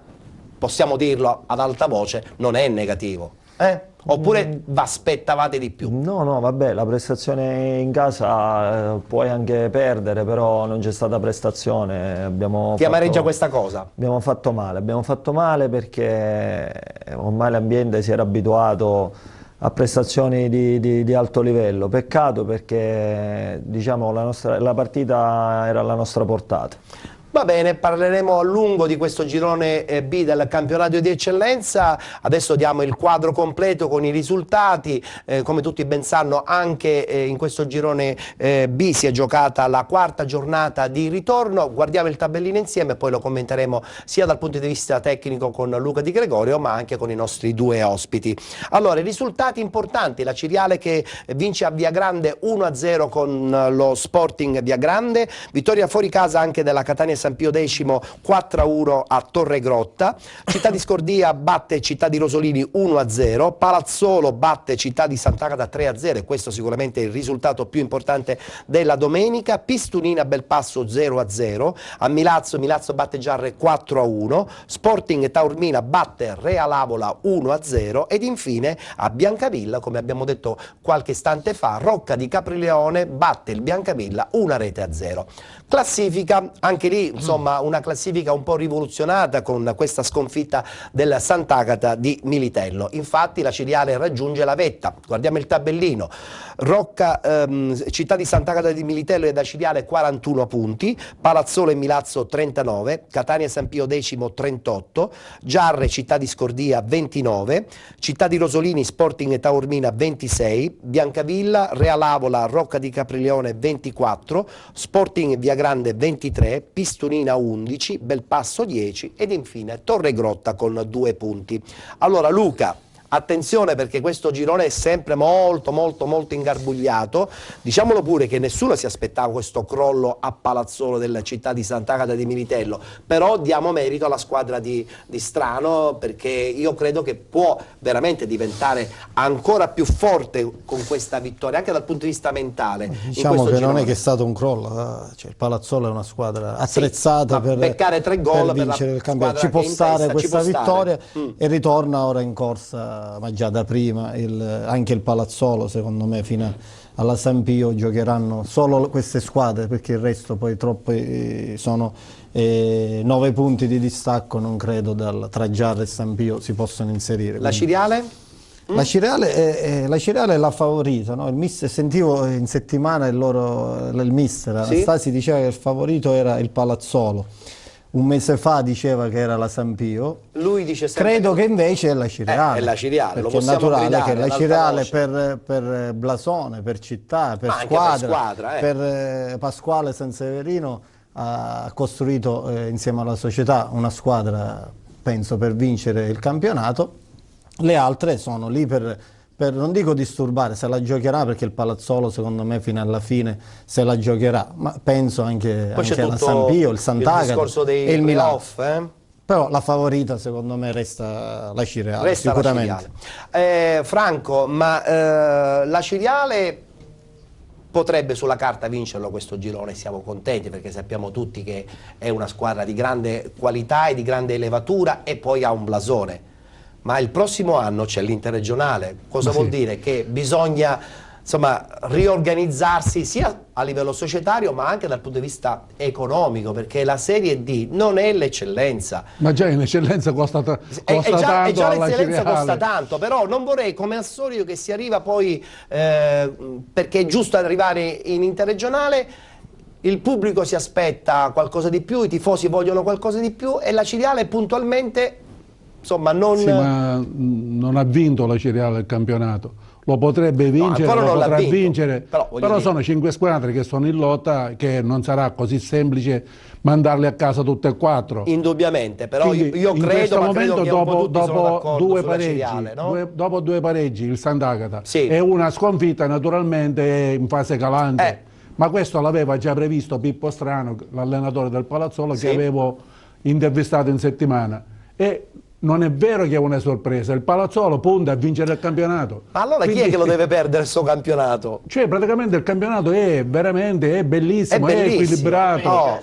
possiamo dirlo ad alta voce, non è negativo. Oppure aspettavate di più? No, no, vabbè, la prestazione in casa puoi anche perdere, però non c'è stata prestazione. Ti amareggia questa cosa? Abbiamo fatto male perché ormai l'ambiente si era abituato a prestazioni di alto livello. Peccato perché, diciamo, la partita era alla nostra portata. Va bene, parleremo a lungo di questo girone B del campionato di eccellenza. Adesso diamo il quadro completo con i risultati. Come tutti ben sanno, anche in questo girone B si è giocata la quarta giornata di ritorno. Guardiamo il tabellino insieme e poi lo commenteremo sia dal punto di vista tecnico con Luca Di Gregorio, ma anche con i nostri due ospiti. Allora, i risultati importanti: la Ciriale che vince a Viagrande 1-0 con lo Sporting Viagrande, vittoria fuori casa anche della Catania San Pio X 4-1 a Torregrotta, Città di Scordia batte Città di Rosolini 1-0, Palazzolo batte Città di Sant'Agata 3-0 e questo sicuramente è il risultato più importante della domenica, Pistunina Belpasso 0-0, a Milazzo batte Giarre 4-1, Sporting Taormina batte Real Avola 1-0 ed infine a Biancavilla, come abbiamo detto qualche istante fa, Rocca di Caprileone batte il Biancavilla 1-0. Classifica, anche lì insomma una classifica un po' rivoluzionata con questa sconfitta del Sant'Agata di Militello. Infatti la Ciriale raggiunge la vetta, guardiamo il tabellino, Città di Sant'Agata di Militello e da Ciriale 41 punti, Palazzolo e Milazzo 39, Catania San Pio X 38, Giarre Città di Scordia 29, Città di Rosolini Sporting Taormina 26, Biancavilla, Real Avola, Rocca di Caprileone 24, Sporting Viagrande 23, Pistunina 11, Belpasso 10 ed infine Torregrotta con 2 punti. Allora Luca, attenzione perché questo girone è sempre molto ingarbugliato, diciamolo pure che nessuno si aspettava questo crollo a Palazzolo della Città di Sant'Agata di Militello, però diamo merito alla squadra di Strano perché io credo che può veramente diventare ancora più forte con questa vittoria, anche dal punto di vista mentale. Diciamo che non è che è stato un crollo, cioè, il Palazzolo è una squadra attrezzata per beccare 3 gol per vincere il campionato, ci può stare questa vittoria e ritorna ora in corsa, ma già da prima anche il Palazzolo secondo me fino alla San Pio giocheranno solo queste squadre perché il resto poi troppi sono 9 punti di distacco, non credo tra Giarre e San Pio si possano inserire. La Ciriale? La Ciriale è la favorita, no? Sentivo in settimana il mister Anastasi diceva che il favorito era il Palazzolo. Un mese fa diceva che era la San Pio, lui dice credo che invece è la Ciriale, è la Ciriale, perché è naturale che la Ciriale per blasone, per città, per squadra, per Pasquale Sanseverino ha costruito insieme alla società una squadra, penso, per vincere il campionato. Le altre sono lì per non dico disturbare, se la giocherà perché il Palazzolo secondo me fino alla fine se la giocherà, ma penso anche alla San Pio, il Sant'Agata e il Milazzo. Però la favorita secondo me resta la Ciriale, sicuramente. La Ciriale. Franco, ma la Ciriale potrebbe sulla carta vincerlo questo girone, siamo contenti perché sappiamo tutti che è una squadra di grande qualità e di grande elevatura e poi ha un blasone. Ma il prossimo anno c'è l'interregionale, cosa vuol dire? Che bisogna insomma riorganizzarsi sia a livello societario ma anche dal punto di vista economico, perché la Serie D non è l'eccellenza. Ma già l'eccellenza costa tanto. Già l'eccellenza costa tanto, però non vorrei come al solito che si arriva poi, perché è giusto arrivare in interregionale, il pubblico si aspetta qualcosa di più, i tifosi vogliono qualcosa di più e la Ciriale puntualmente insomma non... Sì, ma non ha vinto la Ciriale il campionato, lo potrebbe vincere, lo potrà vincere, però sono 5 squadre che sono in lotta, che non sarà così semplice mandarle a casa tutte e 4. Indubbiamente, però quindi, io credo, momento, che dopo 2 pareggi, Ciriale, no? dopo 2 pareggi il Sant'Agata e una sconfitta naturalmente in fase calante, ma questo l'aveva già previsto Pippo Strano, l'allenatore del Palazzolo, che avevo intervistato in settimana. E non è vero che è una sorpresa, il Palazzolo punta a vincere il campionato. Ma allora chi è che lo deve perdere questo campionato? Cioè praticamente il campionato è veramente bellissimo, è equilibrato. Oh.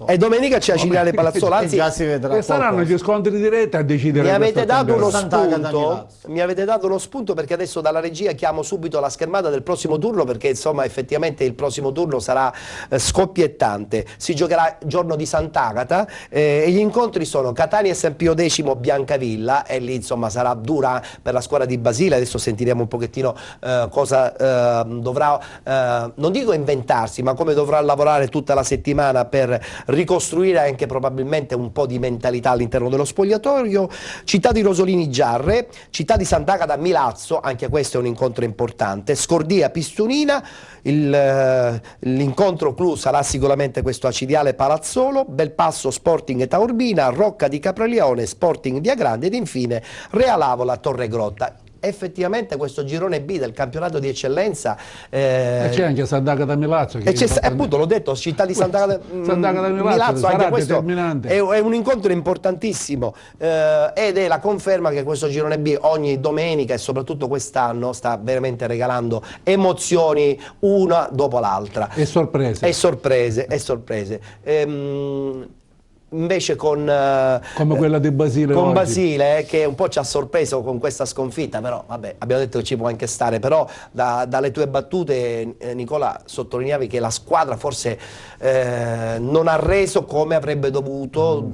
E domenica c'è Acireale Palazzolo, anzi e saranno gli scontri diretti a decidere. mi avete dato uno Sant'Agata spunto, mi avete dato uno spunto, perché adesso dalla regia chiamo subito la schermata del prossimo turno, perché insomma effettivamente il prossimo turno sarà scoppiettante. Si giocherà giorno di Sant'Agata e gli incontri sono Catania e San Pio X Biancavilla, e lì insomma sarà dura per la squadra di Basile. Adesso sentiremo un pochettino cosa dovrà, non dico inventarsi, ma come dovrà lavorare tutta la settimana per ricostruire anche probabilmente un po' di mentalità all'interno dello spogliatoio. Città di Rosolini Giarre, Città di Sant'Agata Milazzo, anche questo è un incontro importante, Scordia Pistunina, l'incontro clou sarà sicuramente questo Acireale Palazzolo, Belpasso Sporting e Taurbina, Rocca di Capraleone Sporting Via Grande ed infine Realavola Torregrotta. Effettivamente questo girone B del campionato di eccellenza c'è anche Sant'Agata Milazzo e c'è, appunto l'ho detto, Città di Sant'Agata Milazzo, anche questo è un incontro importantissimo ed è la conferma che questo girone B ogni domenica e soprattutto quest'anno sta veramente regalando emozioni una dopo l'altra e sorprese invece come quella di Basile con oggi. Basile che un po' ci ha sorpreso con questa sconfitta, però vabbè, abbiamo detto che ci può anche stare, però dalle tue battute Nicola sottolineavi che la squadra forse non ha reso come avrebbe dovuto.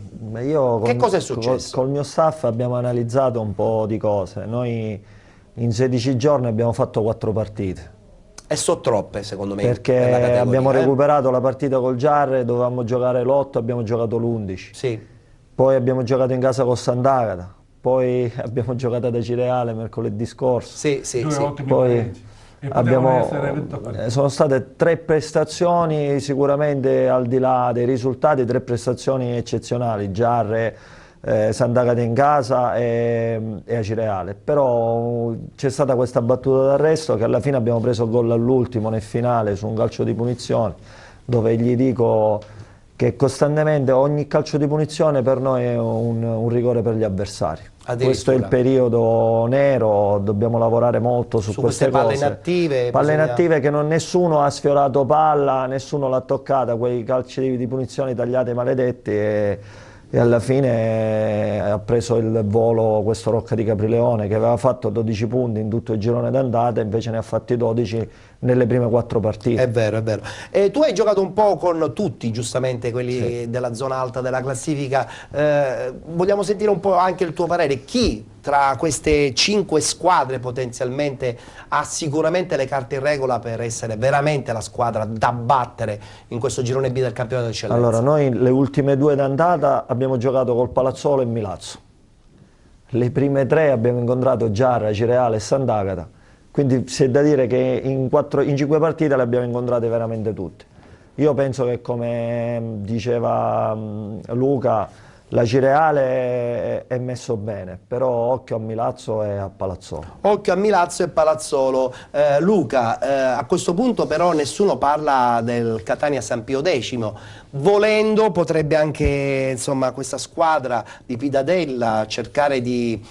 Che cosa è successo? Col mio staff abbiamo analizzato un po' di cose. Noi in 16 giorni abbiamo fatto 4 partite. E so troppe secondo me. Perché abbiamo recuperato la partita col Giarre, dovevamo giocare l'8, abbiamo giocato l'11. Sì. Poi abbiamo giocato in casa con Sant'Agata, poi abbiamo giocato ad Acireale mercoledì scorso. Poi sono state 3 prestazioni sicuramente al di là dei risultati, 3 prestazioni eccezionali, Giarre, Sant'Agata in casa e Acireale, però c'è stata questa battuta d'arresto che alla fine abbiamo preso il gol all'ultimo nel finale su un calcio di punizione, dove gli dico che costantemente ogni calcio di punizione per noi è un rigore per gli avversari. Questo è il periodo nero, dobbiamo lavorare molto su queste palle cose. inattive. Palle inattive che nessuno ha sfiorato palla, nessuno l'ha toccata, quei calci di punizione tagliati maledetti e alla fine ha preso il volo questo Rocca di Caprileone che aveva fatto 12 punti in tutto il girone d'andata, invece ne ha fatti 12 nelle prime 4 partite. È vero, è vero. E tu hai giocato un po' con tutti, giustamente, quelli della zona alta della classifica. Vogliamo sentire un po' anche il tuo parere. Chi tra queste 5 squadre potenzialmente ha sicuramente le carte in regola per essere veramente la squadra da battere in questo girone B del campionato di eccellenza? Allora, noi le ultime 2 d'andata abbiamo giocato col Palazzolo e Milazzo. Le prime 3 abbiamo incontrato Giarre, Acireale e Sant'Agata. Quindi c'è da dire che in 5 partite le abbiamo incontrate veramente tutte. Io penso che, come diceva Luca, l'Acireale è messo bene, però occhio a Milazzo e a Palazzolo. Occhio a Milazzo e Palazzolo. Luca, a questo punto però nessuno parla del Catania San Pio X. Volendo potrebbe anche, insomma, questa squadra di Pidadella cercare di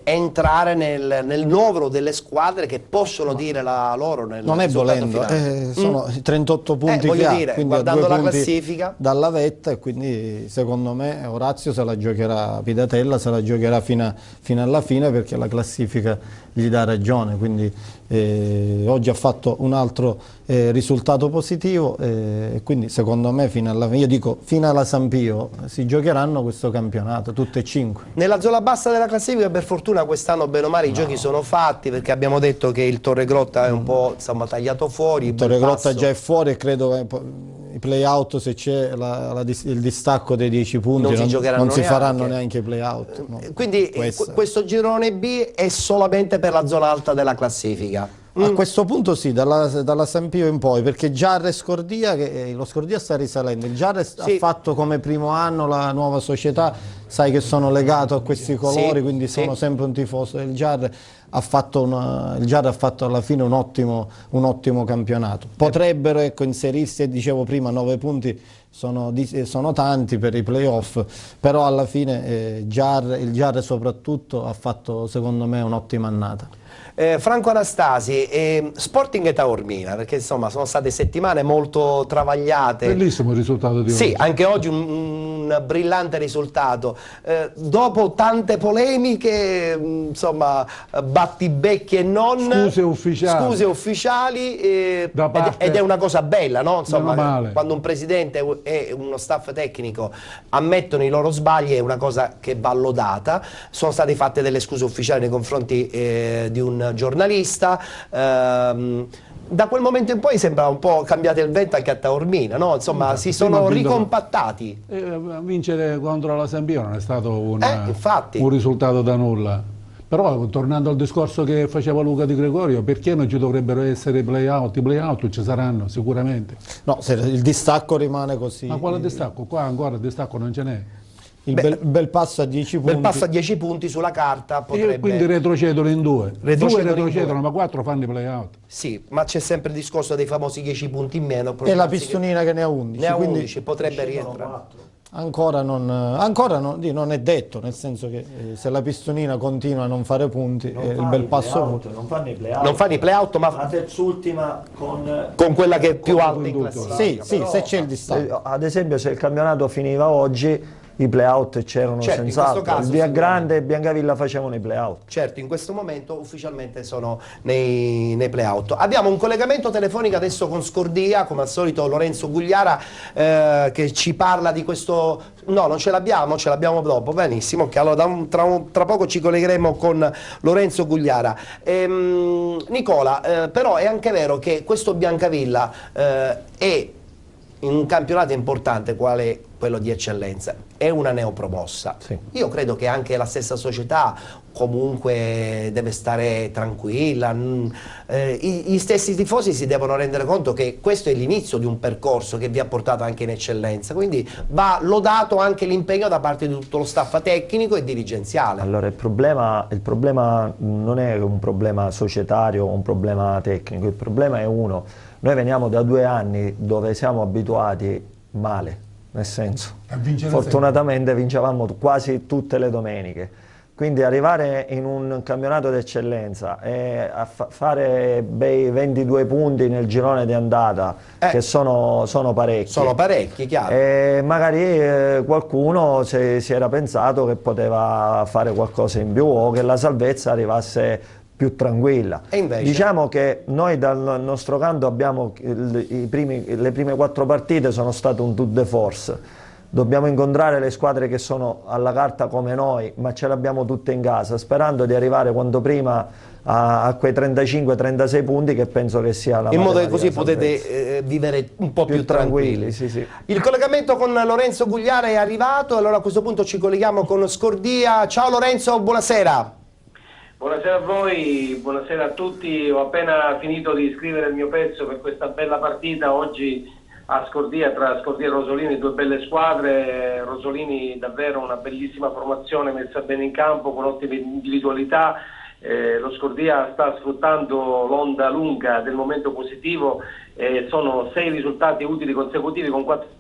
entrare nel novero delle squadre che possono dire la loro nel non è volendo, sono i 38 punti che ha, quindi guardando la classifica dalla vetta, e quindi secondo me Orazio se la giocherà, Pidatella se la giocherà fino alla fine, perché la classifica gli dà ragione, quindi oggi ha fatto un altro risultato positivo, e quindi secondo me fino alla fine, io dico fino alla San Pio si giocheranno questo campionato, tutte e 5. Nella zona bassa della classifica per fortuna quest'anno bene o male i giochi sono fatti, perché abbiamo detto che il Torregrotta è un po' insomma tagliato fuori. Il Torregrotta già è fuori e credo che i play-out, se c'è il distacco dei 10 punti, non si faranno neanche i play-out. Quindi questo girone B è solamente per la zona alta della classifica. A questo punto sì, dalla San Pio in poi, perché Giarra e Scordia, lo Scordia sta risalendo, il Giarra ha fatto come primo anno la nuova società, sai che sono legato a questi colori, quindi sono sempre un tifoso del Giarra. Il Giarra ha fatto alla fine un ottimo campionato. Potrebbero inserirsi, dicevo prima, 9 punti sono tanti per i playoff, però alla fine il Giarra soprattutto ha fatto secondo me un'ottima annata. Franco Anastasi, Sporting e Taormina, perché insomma sono state settimane molto travagliate. Bellissimo il risultato di oggi. Sì, anche oggi un brillante risultato. Dopo tante polemiche, insomma, battibecchi e non, scuse ufficiali ed è una cosa bella, no? Insomma, quando un presidente e uno staff tecnico ammettono i loro sbagli è una cosa che va lodata. Sono state fatte delle scuse ufficiali nei confronti di un giornalista. Da quel momento in poi sembra un po' cambiato il vento anche a Taormina, no? Insomma, si sono ricompattati. Vincere contro la San Pio non è stato un risultato da nulla. Però, tornando al discorso che faceva Luca Di Gregorio, perché non ci dovrebbero essere play-out? I play-out ci saranno sicuramente. No, se il distacco rimane così. Ma quale distacco? Qua ancora il distacco non ce n'è. Il bel passo a 10 punti. Bel passo a 10 punti sulla carta potrebbe... E quindi retrocedono in due. Retrocedono, ma 4 fanno i play-out. Sì, ma c'è sempre il discorso dei famosi 10 punti in meno. E la Pistonina che ne ha 11. Ne ha 11, potrebbe rientrare. Ancora non è detto, nel senso che se la Pistonina continua a non fare punti, il bel passo non fanno i play-out. Non fanno i play-out, ma la terzultima con quella che è più alta in classifica. Sì, se c'è il distacco. Ad esempio, se il campionato finiva oggi, i play-out c'erano senz'altro. Il Via Grande e Biancavilla facevano i play-out. Certo, in questo momento ufficialmente sono nei play-out. Abbiamo un collegamento telefonico adesso con Scordia, come al solito Lorenzo Gugliara, che ci parla di questo... No, non ce l'abbiamo dopo, benissimo. Okay, allora tra poco ci collegheremo con Lorenzo Gugliara. Nicola, però è anche vero che questo Biancavilla è in un campionato importante quale quello di eccellenza, è una neopromossa. Sì. Io credo che anche la stessa società comunque deve stare tranquilla, gli stessi tifosi si devono rendere conto che questo è l'inizio di un percorso che vi ha portato anche in eccellenza, quindi va lodato anche l'impegno da parte di tutto lo staff tecnico e dirigenziale. Allora il problema non è un problema societario o un problema tecnico, il problema è uno: noi veniamo da 2 anni dove siamo abituati male, nel senso, fortunatamente vincevamo quasi tutte le domeniche, quindi arrivare in un campionato d'eccellenza e a fare bei 22 punti nel girone di andata, che sono parecchi. Sono parecchi, chiaro. E magari qualcuno si era pensato che poteva fare qualcosa in più o che la salvezza arrivasse più tranquilla. E invece? Diciamo che noi dal nostro canto abbiamo le prime 4 partite sono state un tour de force. Dobbiamo incontrare le squadre che sono alla carta come noi, ma ce l'abbiamo tutte in casa, sperando di arrivare quanto prima a quei 35-36 punti, che penso che sia la... In modo che così potete vivere un po' più tranquilli. Sì. Il collegamento con Lorenzo Gugliara è arrivato, allora a questo punto ci colleghiamo con Scordia. Ciao Lorenzo, buonasera. Buonasera a voi, buonasera a tutti. Ho appena finito di scrivere il mio pezzo per questa bella partita oggi a Scordia, tra Scordia e Rosolini, 2 belle squadre. Rosolini davvero una bellissima formazione messa bene in campo con ottime individualità. Lo Scordia sta sfruttando l'onda lunga del momento positivo, sono 6 risultati utili consecutivi con 4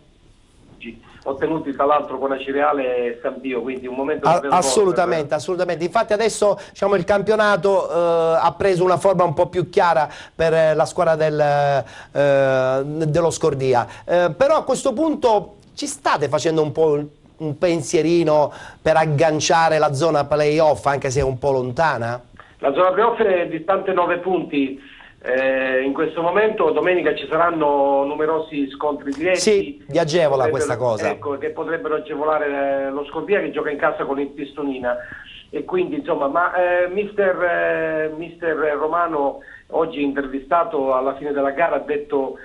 ottenuti tra l'altro con Acireale e San Pio, quindi un momento assolutamente. Infatti adesso diciamo, il campionato ha preso una forma un po' più chiara per la squadra dello Scordia, però a questo punto ci state facendo un po' un pensierino per agganciare la zona playoff, anche se è un po' lontana? La zona playoff è distante 9 punti. In questo momento domenica ci saranno numerosi scontri diretti. Sì, vi agevola questa cosa. Ecco, che potrebbero agevolare lo Scordia, che gioca in casa con il Pistonina. E quindi insomma, mister Romano, oggi intervistato alla fine della gara, ha detto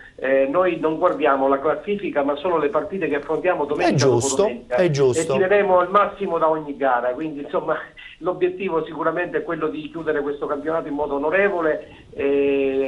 noi non guardiamo la classifica, ma solo le partite che affrontiamo domenica. È giusto. E tireremo il massimo da ogni gara, quindi insomma L'obiettivo sicuramente è quello di chiudere questo campionato in modo onorevole,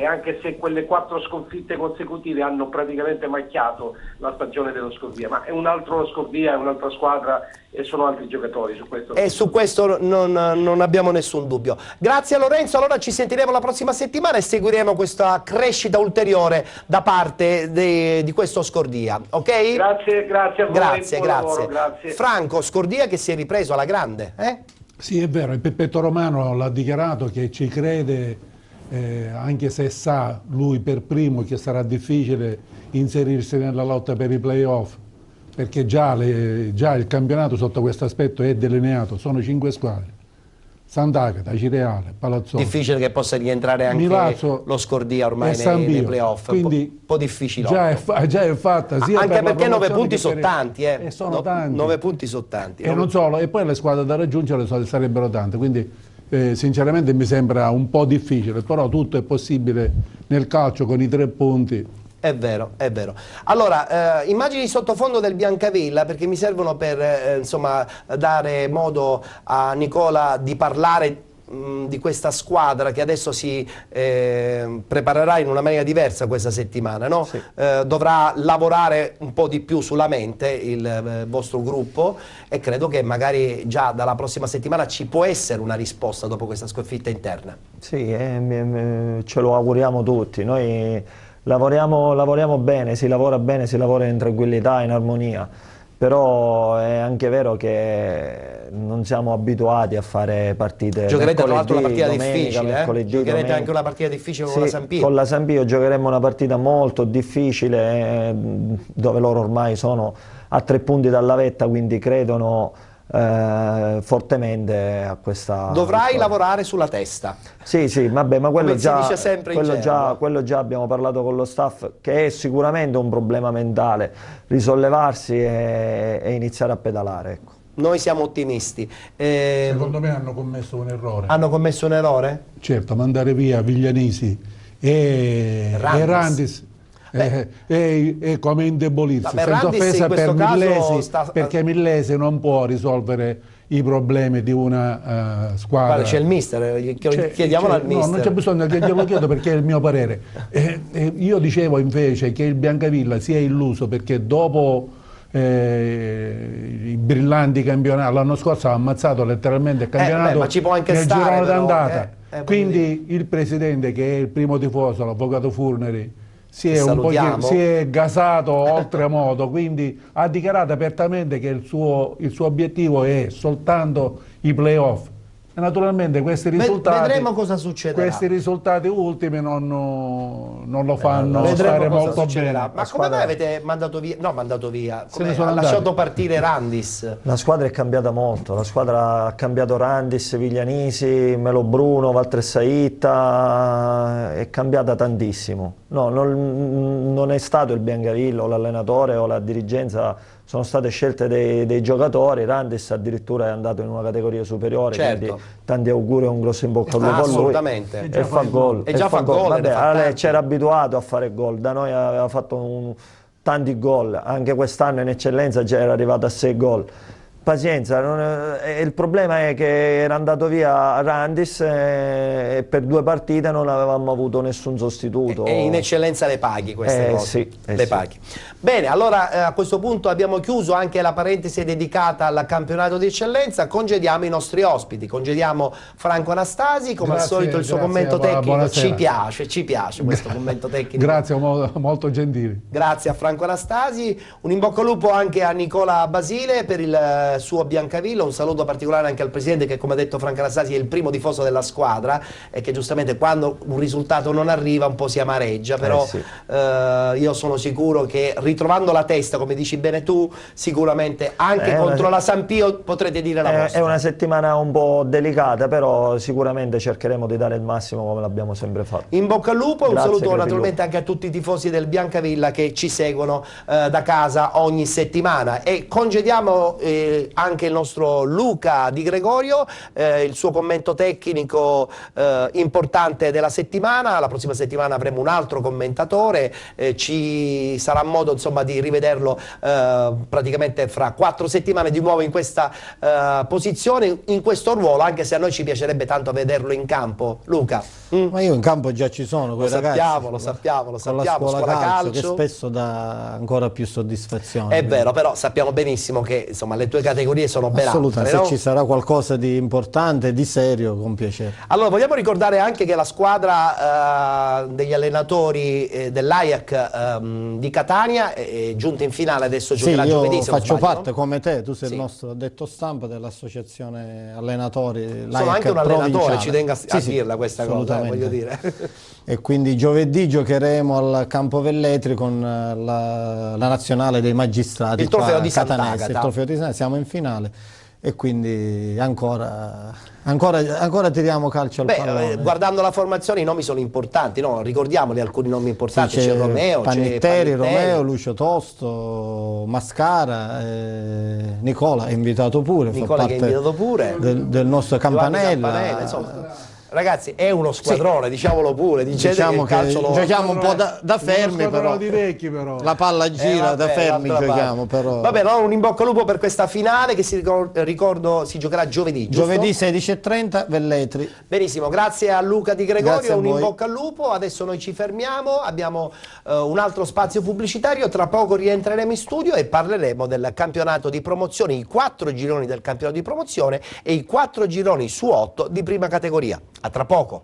anche se quelle 4 sconfitte consecutive hanno praticamente macchiato la stagione dello Scordia, ma è un altro Scordia, è un'altra squadra e sono altri giocatori su questo. E su questo non abbiamo nessun dubbio. Grazie a Lorenzo, allora ci sentiremo la prossima settimana e seguiremo questa crescita ulteriore da parte di questo Scordia, ok? Grazie a voi. Grazie. Lavoro, grazie. Franco, Scordia che si è ripreso alla grande, eh? Sì, è vero, il Peppetto Romano l'ha dichiarato che ci crede, anche se sa lui per primo che sarà difficile inserirsi nella lotta per i playoff, perché già il campionato sotto questo aspetto è delineato, sono 5 squadre: Sant'Agata, Cireale, Palazzolo. Difficile che possa rientrare anche Milazzo lo Scordia ormai nei playoff, quindi un po' difficile. Già è fatta, sia anche per perché 9 punti sono sono tanti, sono tanti. 9 punti sono tanti. E non solo, e poi le squadre da raggiungere sarebbero tante, quindi sinceramente mi sembra un po' difficile, però tutto è possibile nel calcio con i 3 punti. È vero, è vero. Allora, immagini di sottofondo del Biancavilla, perché mi servono per insomma, dare modo a Nicola di parlare di questa squadra che adesso si preparerà in una maniera diversa questa settimana, no? Sì. Dovrà lavorare un po' di più sulla mente il vostro gruppo e credo che magari già dalla prossima settimana ci può essere una risposta dopo questa sconfitta interna. Sì, ce lo auguriamo tutti. Noi lavoriamo bene, si lavora in tranquillità, in armonia, però è anche vero che non siamo abituati a fare partite. Giocherete tra l'altro una partita domenica, difficile, mercoledì, giocherete domenica. anche una partita difficile Sì, con la Sampio. Con la Sampio giocheremo una partita molto difficile, dove loro ormai sono a 3 punti dalla vetta, quindi credono fortemente a questa. Dovrai vittoria. lavorare sulla testa. Sì, vabbè, ma quello Come si dice sempre in gergo. quello già abbiamo parlato con lo staff, che è sicuramente un problema mentale, risollevarsi e iniziare a pedalare, ecco. Noi siamo ottimisti. Secondo me hanno commesso un errore. Hanno commesso un errore? Certo, mandare via Viglianesi e Randis. E come indebolirsi, senza offesa per Millesi, perché Millesi non può risolvere i problemi di una squadra. C'è il mister, chiediamolo al mister. No, non c'è bisogno che glielo chiedo perché è il mio parere. Io dicevo invece che il Biancavilla si è illuso perché dopo i brillanti campionati, l'anno scorso ha ammazzato letteralmente il campionato ma ci può anche nel stare, girone però, d'andata. Quindi il presidente, che è il primo tifoso, l'avvocato Furneri, si è gasato oltremodo, quindi ha dichiarato apertamente che il suo obiettivo è soltanto i playoff. E naturalmente questi risultati, vedremo cosa succederà. Questi risultati ultimi non lo fanno stare molto bene. Ma come mai avete mandato via? No, mandato via. Se ne Come sono ha andati. lasciato partire Randis? La squadra è cambiata molto, la squadra ha cambiato Randis, Viglianesi, Melo Bruno, Walter Saitta, è cambiata tantissimo. No, non è stato il Biancavilla o l'allenatore o la dirigenza, sono state scelte dei giocatori. Randis addirittura è andato in una categoria superiore, certo. Quindi tanti auguri e un grosso in bocca al lupo a lui. Assolutamente. E fa gol. E già fa gol. Vabbè, c'era abituato a fare gol, da noi aveva fatto tanti gol, anche quest'anno in eccellenza già era arrivato a 6 gol. Pazienza, il problema è che era andato via Randis e per 2 partite non avevamo avuto nessun sostituto. E in eccellenza le paghi queste cose. Sì, le paghi. Bene, allora a questo punto abbiamo chiuso anche la parentesi dedicata al campionato di eccellenza, congediamo i nostri ospiti, congediamo Franco Anastasi, come al solito il suo commento tecnico ci piace questo commento tecnico. Grazie, molto gentili. Grazie a Franco Anastasi, un in bocca al lupo anche a Nicola Basile per il suo Biancavilla, un saluto particolare anche al presidente che, come ha detto Franco Anastasi, è il primo tifoso della squadra e che giustamente quando un risultato non arriva un po' si amareggia, però io sono sicuro che ritrovando la testa, come dici bene tu, sicuramente anche contro la Sampio potrete dire la vostra. È una settimana un po' delicata, però sicuramente cercheremo di dare il massimo come l'abbiamo sempre fatto. In bocca al lupo, un saluto Crepilupo. naturalmente anche a tutti i tifosi del Biancavilla che ci seguono da casa ogni settimana e congediamo anche il nostro Luca Di Gregorio, il suo commento tecnico importante della settimana. La prossima settimana avremo un altro commentatore, ci sarà modo insomma di rivederlo praticamente fra 4 settimane di nuovo in questa posizione, in questo ruolo, anche se a noi ci piacerebbe tanto vederlo in campo. Luca? Ma io in campo già ci sono, lo sappiamo, lo sappiamo, con la scuola calcio, che spesso dà ancora più soddisfazione. È vero, però sappiamo benissimo che insomma le tue categorie sono ben altre, se no? ci sarà qualcosa di importante, di serio, con piacere. Allora vogliamo ricordare anche che la squadra degli allenatori dell'Ajax di Catania è giunta in finale, adesso giocherà giovedì. Io faccio parte, no? come te, tu sei il nostro addetto stampa dell'associazione allenatori. Sono anche un allenatore, ci tengo a dirla questa cosa, voglio dire. E quindi giovedì giocheremo al Campo Velletri con la nazionale dei magistrati, il trofeo di Catanese, il trofeo di Sant'Agata, siamo in finale e quindi ancora tiriamo calcio al pallone. Guardando la formazione i nomi sono importanti, no? Ricordiamoli alcuni nomi importanti, c'è Romeo, Pannitteri, Romeo, Lucio Tosto, Mascara, Nicola è invitato pure, Nicola che è invitato pure, del nostro Campanella, insomma. Ragazzi, è uno squadrone, diciamolo pure. Diciamo che calcio giochiamo un po' da fermi, però. Di vecchi, però la palla gira, da fermi giochiamo, però. Vabbè, no, un in bocca al lupo per questa finale che ricordo si giocherà giovedì, giusto? Giovedì 16:30, Velletri. Benissimo, grazie a Luca Di Gregorio, un in bocca al lupo. Adesso noi ci fermiamo, abbiamo un altro spazio pubblicitario, tra poco rientreremo in studio e parleremo del campionato di promozione, i 4 gironi del campionato di promozione e i 4 gironi su 8 di prima categoria. A tra poco.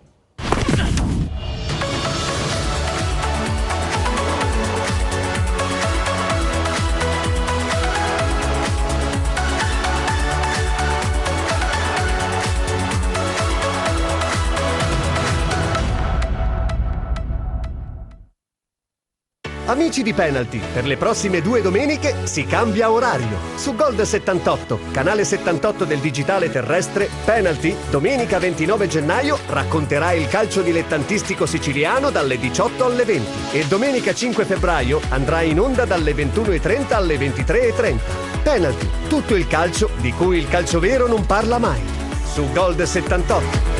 Amici di Penalty, per le prossime 2 domeniche si cambia orario. Su Gold 78, canale 78 del digitale terrestre, Penalty, domenica 29 gennaio, racconterà il calcio dilettantistico siciliano dalle 18 alle 20 e domenica 5 febbraio andrà in onda dalle 21:30 alle 23:30. Penalty, tutto il calcio di cui il calcio vero non parla mai. Su Gold 78.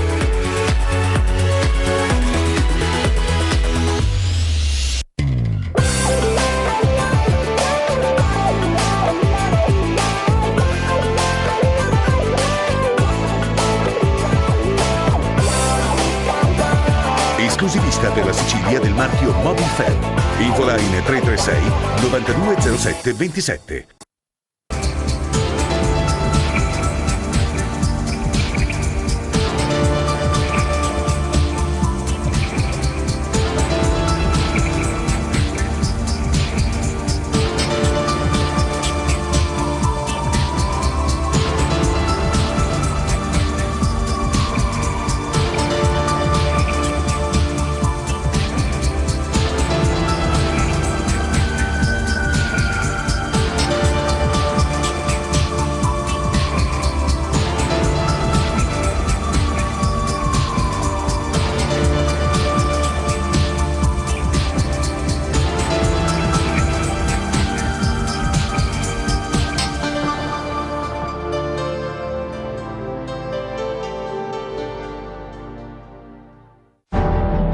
Esclusivista per la Sicilia del marchio Mobilfed. Infoline 336 9207 27.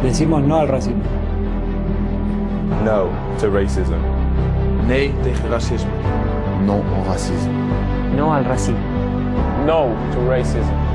Decimos no al racismo. No to racism. Nee tegen racisme. Non au racisme. No al racismo. No to racism.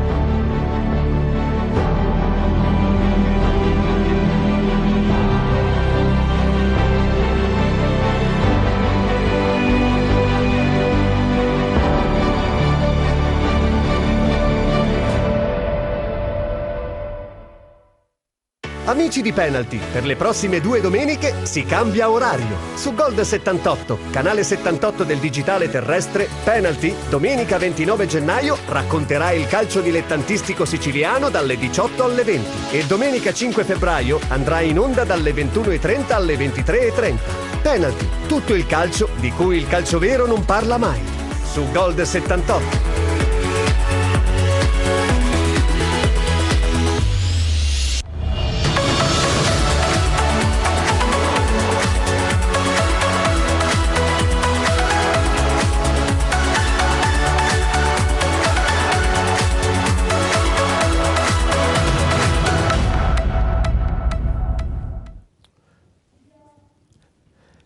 Amici di Penalty, per le prossime 2 domeniche si cambia orario. Su Gold 78, canale 78 del digitale terrestre, Penalty, domenica 29 gennaio, racconterà il calcio dilettantistico siciliano dalle 18 alle 20 e domenica 5 febbraio andrà in onda dalle 21:30 alle 23:30. Penalty, tutto il calcio di cui il calcio vero non parla mai. Su Gold 78.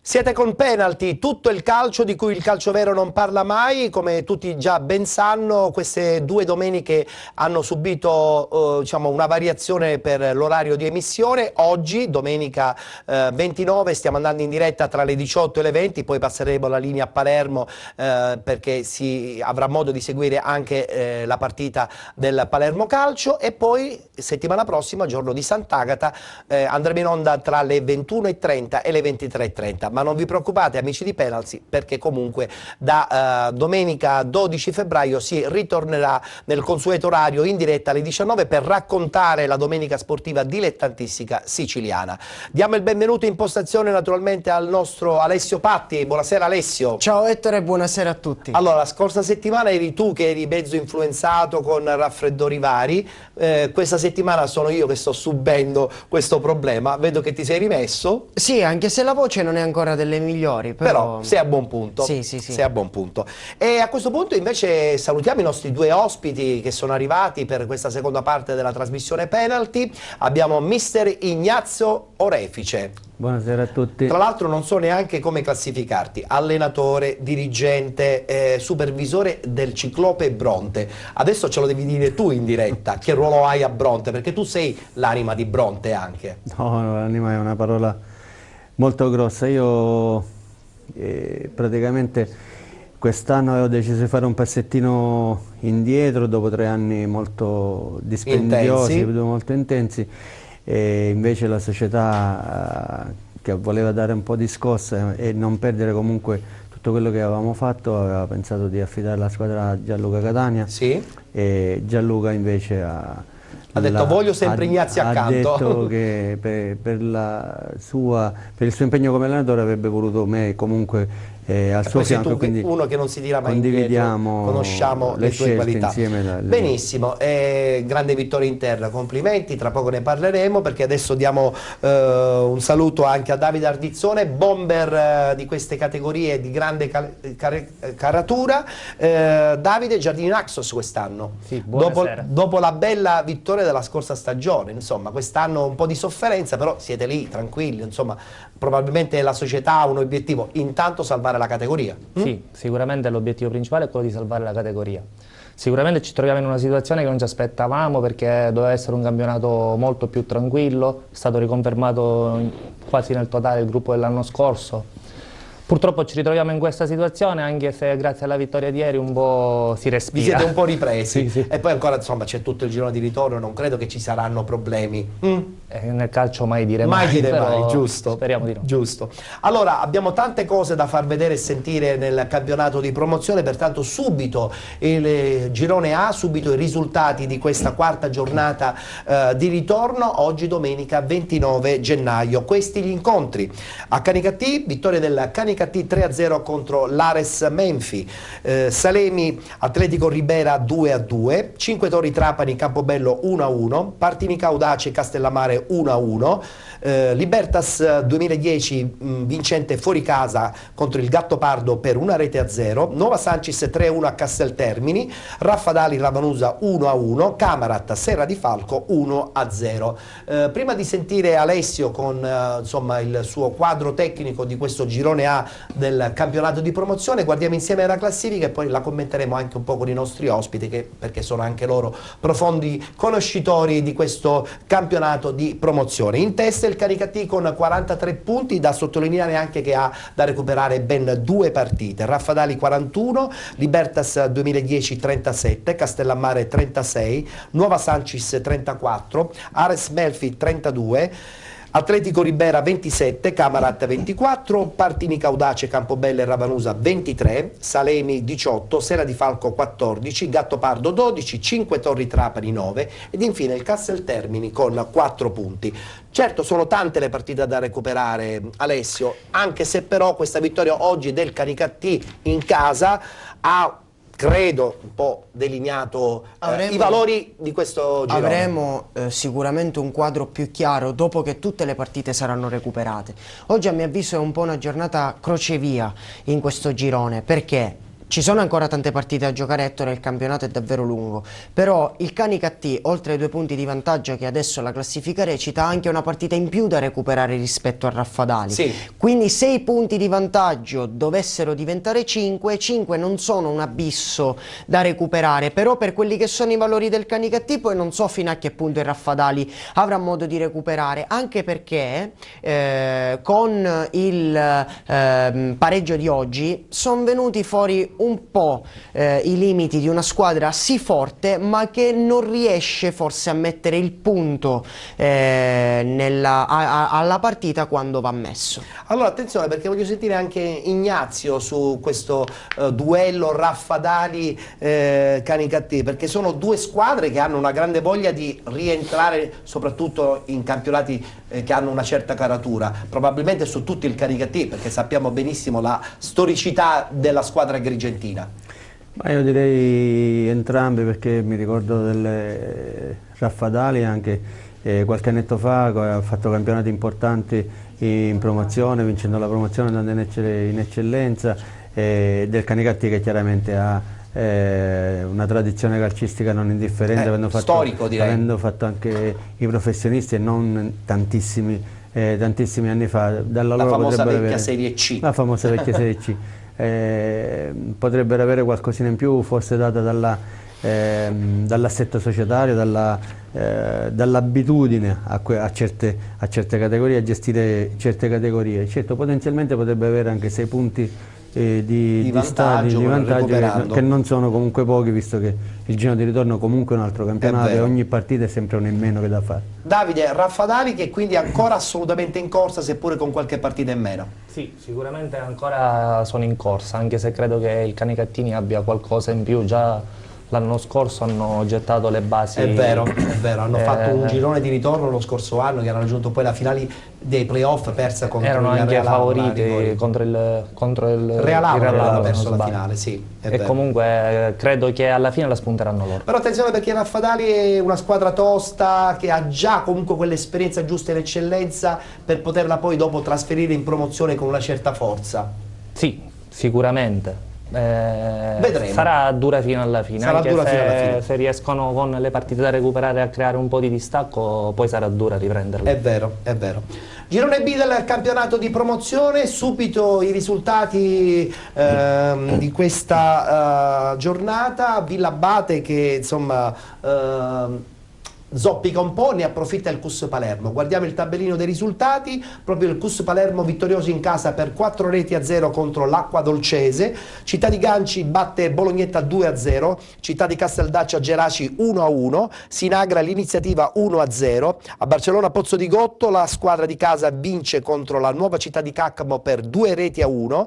Siete con Penalty, tutto il calcio di cui il calcio vero non parla mai. Come tutti già ben sanno, queste due domeniche hanno subito diciamo una variazione per l'orario di emissione. Oggi, domenica 29, stiamo andando in diretta tra le 18 e le 20, poi passeremo la linea a Palermo perché si avrà modo di seguire anche la partita del Palermo Calcio, e poi settimana prossima, giorno di Sant'Agata, andremo in onda tra le 21:30 e le 23:30. Ma non vi preoccupate, amici di Penalty, perché comunque da domenica 12 febbraio si ritornerà nel consueto orario in diretta alle 19 per raccontare la domenica sportiva dilettantistica siciliana. Diamo il benvenuto in postazione naturalmente al nostro Alessio Patti. Buonasera Alessio. Ciao Ettore e buonasera a tutti. Allora, la scorsa settimana eri tu che eri mezzo influenzato con raffreddori vari, questa settimana sono io che sto subendo questo problema. Vedo che ti sei rimesso. Sì, anche se la voce non è ancora delle migliori, però sei a buon punto. Sì. Sei a buon punto. E a questo punto invece salutiamo i nostri due ospiti che sono arrivati per questa seconda parte della trasmissione Penalty. Abbiamo mister Ignazio Orefice. Buonasera a tutti. Tra l'altro non so neanche come classificarti: allenatore, dirigente, supervisore del Ciclope Bronte. Adesso ce lo devi dire tu in diretta, che ruolo hai a Bronte, perché tu sei l'anima di Bronte anche. No, l'anima è una parola molto grossa. Io praticamente quest'anno ho deciso di fare un passettino indietro dopo 3 anni molto dispendiosi, molto intensi, e invece la società che voleva dare un po' di scossa e non perdere comunque tutto quello che avevamo fatto aveva pensato di affidare la squadra a Gianluca Catania. Sì. E Gianluca invece ha detto voglio sempre Ignazio accanto. Ha detto che per il suo impegno come allenatore avrebbe voluto me comunque al suo fianco, quindi uno che non si tira mai condividiamo indietro, conosciamo le tue qualità insieme. Benissimo, grande vittoria interna, complimenti, tra poco ne parleremo, perché adesso diamo un saluto anche a Davide Ardizzone, bomber di queste categorie di grande caratura. Davide, Giardini Naxos quest'anno, sì, dopo la bella vittoria della scorsa stagione, insomma quest'anno un po' di sofferenza, però siete lì tranquilli, insomma probabilmente la società ha un obiettivo: intanto salvare la categoria. Sì, sicuramente l'obiettivo principale è quello di salvare la categoria. Sicuramente ci troviamo in una situazione che non ci aspettavamo, perché doveva essere un campionato molto più tranquillo, è stato riconfermato quasi nel totale il gruppo dell'anno scorso. Purtroppo ci ritroviamo in questa situazione, anche se grazie alla vittoria di ieri un po' si respira. Vi siete un po' ripresi, sì. E poi ancora insomma c'è tutto il girone di ritorno, non credo che ci saranno problemi. Nel calcio mai dire mai. Mai dire mai, giusto. Speriamo di no. Giusto. Allora, abbiamo tante cose da far vedere e sentire nel campionato di promozione, pertanto subito il girone A, subito i risultati di questa quarta giornata di ritorno, oggi domenica 29 gennaio. Questi gli incontri: a Canicattì, vittoria del Canicattì 3-0 contro l'Ares Menfi, Salemi Atletico Ribera 2-2, 5 Torri Trapani Campobello 1-1, Partini Audace Castellammare 1-1, Libertas 2010 vincente fuori casa contro il Gattopardo per 1-0, Nuova Sancis 3-1 a Casteltermini, Raffadali Ravanusa 1-1, Camarat Serra di Falco 1-0. Prima di sentire Alessio con insomma il suo quadro tecnico di questo girone A del campionato di promozione, guardiamo insieme la classifica e poi la commenteremo anche un po' con i nostri ospiti, perché sono anche loro profondi conoscitori di questo campionato di promozione. In testa il Canicattì con 43 punti, da sottolineare anche che ha da recuperare ben 2 partite. Raffadali 41, Libertas 2010 37, Castellammare 36, Nuova Sancis 34, Ares Melfi 32, Atletico Ribera 27, Camarat 24, Partini Audace Campobello e Ravanusa 23, Salemi 18, Serra di Falco 14, Gattopardo 12, 5 Torri Trapani 9 ed infine il Casteltermini con 4 punti. Certo, sono tante le partite da recuperare, Alessio, anche se però questa vittoria oggi del Canicattì in casa ha, credo, un po' delineato i valori di questo girone. Avremo sicuramente un quadro più chiaro dopo che tutte le partite saranno recuperate. Oggi a mio avviso è un po' una giornata crocevia in questo girone, perché Ci sono ancora tante partite da giocare, Ettore, il campionato è davvero lungo, però il Canicattì, oltre ai 2 punti di vantaggio che adesso la classifica recita, ha anche una partita in più da recuperare rispetto a Raffadali. Sì. Quindi se i punti di vantaggio dovessero diventare 5 non sono un abisso da recuperare, però per quelli che sono i valori del Canicattì poi non so fino a che punto il Raffadali avrà modo di recuperare, anche perché con il pareggio di oggi sono venuti fuori un po' i limiti di una squadra sì forte ma che non riesce forse a mettere il punto alla partita quando va messo. Allora attenzione, perché voglio sentire anche Ignazio su questo duello Raffadali-Canicattì, perché sono 2 squadre che hanno una grande voglia di rientrare soprattutto in campionati che hanno una certa caratura, probabilmente su tutti il Canicattì, perché sappiamo benissimo la storicità della squadra agrigentina. Ma io direi entrambi, perché mi ricordo del Raffadali anche qualche annetto fa ha fatto campionati importanti in promozione, vincendo la promozione, andando in eccellenza, del Canicattì che chiaramente ha una tradizione calcistica non indifferente, storico, direi. Avendo fatto anche i professionisti e non tantissimi anni fa. La famosa vecchia Serie C. La famosa vecchia Serie C. Potrebbero avere qualcosina in più, forse data dall'assetto societario, dall'abitudine a certe categorie, a gestire certe categorie. Certo, potenzialmente potrebbe avere anche 6 punti di vantaggio che non sono comunque pochi, visto che il giro di ritorno comunque è un altro campionato e ogni partita è sempre un in meno che da fare. Davide, Raffadali che quindi è ancora assolutamente in corsa, seppure con qualche partita in meno. Sì, sicuramente ancora sono in corsa, anche se credo che il Canicattini abbia qualcosa in più. Già l'anno scorso hanno gettato le basi. È vero, hanno fatto un girone di ritorno lo scorso anno, che hanno raggiunto poi la finale dei playoff, persa contro erano il anche Real favoriti contro il Real hanno perso la finale, sì. E comunque credo che alla fine la spunteranno loro. Però attenzione, perché Raffadali è una squadra tosta che ha già comunque quell'esperienza giusta e l'eccellenza per poterla poi dopo trasferire in promozione con una certa forza. Sì, sicuramente. Vedremo. Sarà dura fino alla fine, sarà anche dura fino alla fine. Se riescono con le partite da recuperare a creare un po' di distacco, poi sarà dura riprenderle. È vero, è vero. Girone B del campionato di promozione, subito i risultati di questa giornata. Villabate che insomma zoppica un po', ne approfitta il CUS Palermo. Guardiamo il tabellino dei risultati, proprio il CUS Palermo vittorioso in casa per 4-0 contro l'Acqua Dolcese. Città di Ganci batte Bolognetta 2-0, Città di Casteldaccia Geraci 1-1, Sinagra l'Iniziativa 1-0, a Barcellona Pozzo di Gotto la squadra di casa vince contro la Nuova Città di Caccamo per 2-1,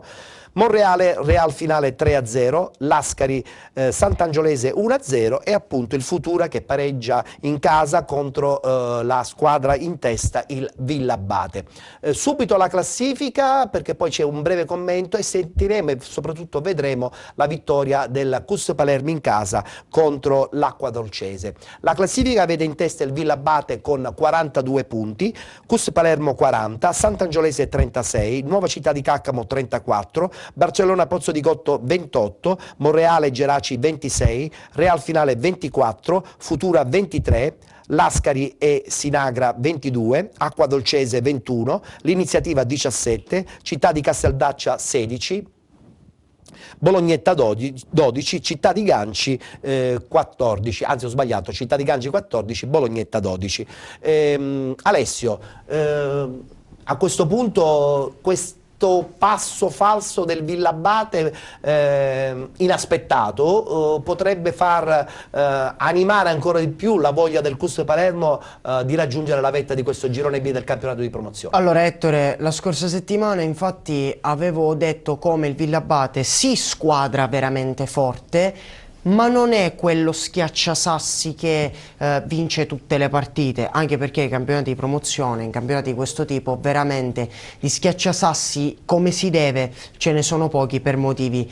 Monreale Real Finale 3-0, Lascari Sant'Angiolese 1-0 e appunto il Futura che pareggia in casa contro la squadra in testa, il Villabate. Subito la classifica, perché poi c'è un breve commento e sentiremo e soprattutto vedremo la vittoria del CUS Palermo in casa contro l'Acqua Dolcese. La classifica vede in testa il Villabate con 42 punti, CUS Palermo 40, Sant'Angiolese 36, Nuova Città di Caccamo 34, Barcellona Pozzo di Gotto 28, Monreale Geraci 26, Real Finale 24, Futura 23, Lascari e Sinagra 22, Acqua Dolcese 21, l'Iniziativa 17, Città di Casteldaccia 16, Bolognetta 12, Città di Ganci 14, anzi ho sbagliato, Città di Ganci 14, Bolognetta 12. Alessio, a questo punto questo passo falso del Villabate inaspettato potrebbe far animare ancora di più la voglia del CUS Palermo di raggiungere la vetta di questo girone B del campionato di promozione. Allora Ettore, la scorsa settimana infatti avevo detto come il Villabate sì squadra veramente forte, ma non è quello schiacciasassi che vince tutte le partite, anche perché i campionati di promozione, in campionati di questo tipo, veramente di schiacciasassi come si deve ce ne sono pochi per motivi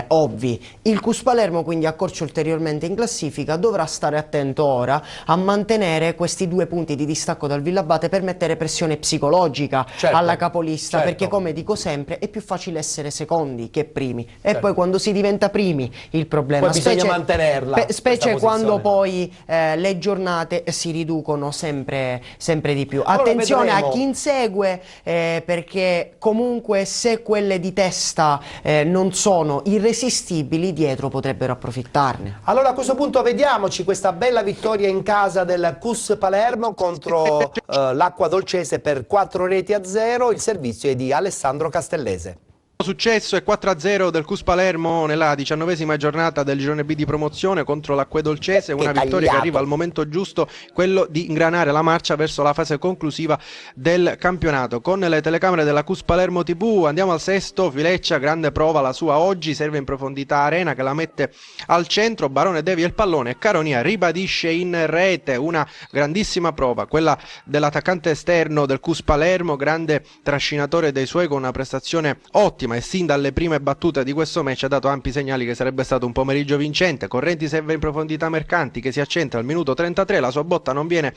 ovvi. Il Cus Palermo quindi accorcia ulteriormente in classifica, dovrà stare attento ora a mantenere questi 2 punti di distacco dal Villabate per mettere pressione psicologica alla capolista, perché come dico sempre è più facile essere secondi che primi, e poi quando si diventa primi il problema poi bisogna mantenerla, specie quando poi le giornate si riducono sempre di più. Attenzione a chi insegue, perché comunque se quelle di testa non sono irresistibili, dietro potrebbero approfittarne. Allora a questo punto vediamoci questa bella vittoria in casa del Cus Palermo contro l'Acqua Dolcese per 4-0. Il servizio è di Alessandro Castellese. Successo è 4-0 del Cus Palermo nella 19ª giornata del girone B di promozione contro l'Acqua Dolcese, una vittoria che arriva al momento giusto, quello di ingranare la marcia verso la fase conclusiva del campionato. Con le telecamere della Cus Palermo TV andiamo al sesto, Fileccia, grande prova la sua oggi, serve in profondità Arena che la mette al centro, Barone devia il pallone e Caronia ribadisce in rete, una grandissima prova, quella dell'attaccante esterno del Cus Palermo, grande trascinatore dei suoi con una prestazione ottima e sin dalle prime battute di questo match ha dato ampi segnali che sarebbe stato un pomeriggio vincente. Correnti serve in profondità Mercanti che si accentra al minuto 33, la sua botta non viene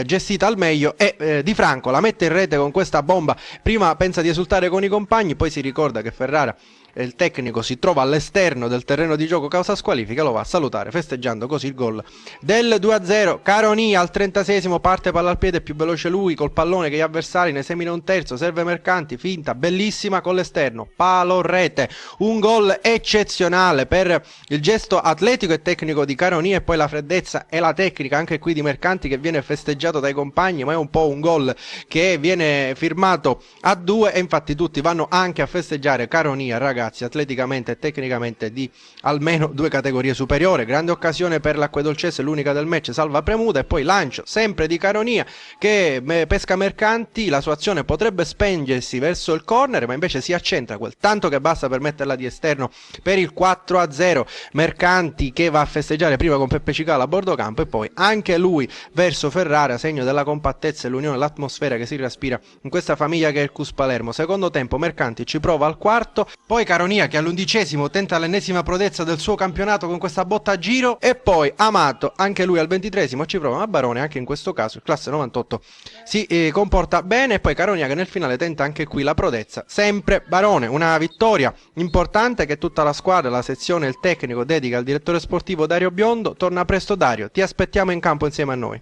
gestita al meglio e Di Franco la mette in rete con questa bomba, prima pensa di esultare con i compagni, poi si ricorda che Ferrara, il tecnico, si trova all'esterno del terreno di gioco causa squalifica, lo va a salutare festeggiando così il gol del 2-0. Caronia al 36esimo parte palla al piede, più veloce lui col pallone che gli avversari, ne semina un terzo, serve Mercanti, finta bellissima con l'esterno, palo rete, un gol eccezionale per il gesto atletico e tecnico di Caronia e poi la freddezza e la tecnica anche qui di Mercanti che viene festeggiato dai compagni, ma è un po' un gol che viene firmato a 2 e infatti tutti vanno anche a festeggiare Caronia, ragazzi, atleticamente e tecnicamente di almeno 2 categorie superiore. Grande occasione per l'Acqua Dolcese, l'unica del match, salva premuta e poi lancio sempre di Caronia che pesca Mercanti, la sua azione potrebbe spengersi verso il corner ma invece si accentra quel tanto che basta per metterla di esterno per il 4-0. Mercanti che va a festeggiare prima con Peppe Cicala a bordo campo e poi anche lui verso Ferrara, segno della compattezza e l'unione, l'atmosfera che si respira in questa famiglia che è il Cus Palermo. Secondo tempo Mercanti ci prova al quarto, poi Caronia che all'11esimo tenta l'ennesima prodezza del suo campionato con questa botta a giro e poi Amato anche lui al 23esimo ci prova, ma Barone anche in questo caso il classe 98 si comporta bene e poi Caronia che nel finale tenta anche qui la prodezza, sempre Barone. Una vittoria importante che tutta la squadra, la sezione e il tecnico dedica al direttore sportivo Dario Biondo. Torna presto Dario, ti aspettiamo in campo insieme a noi.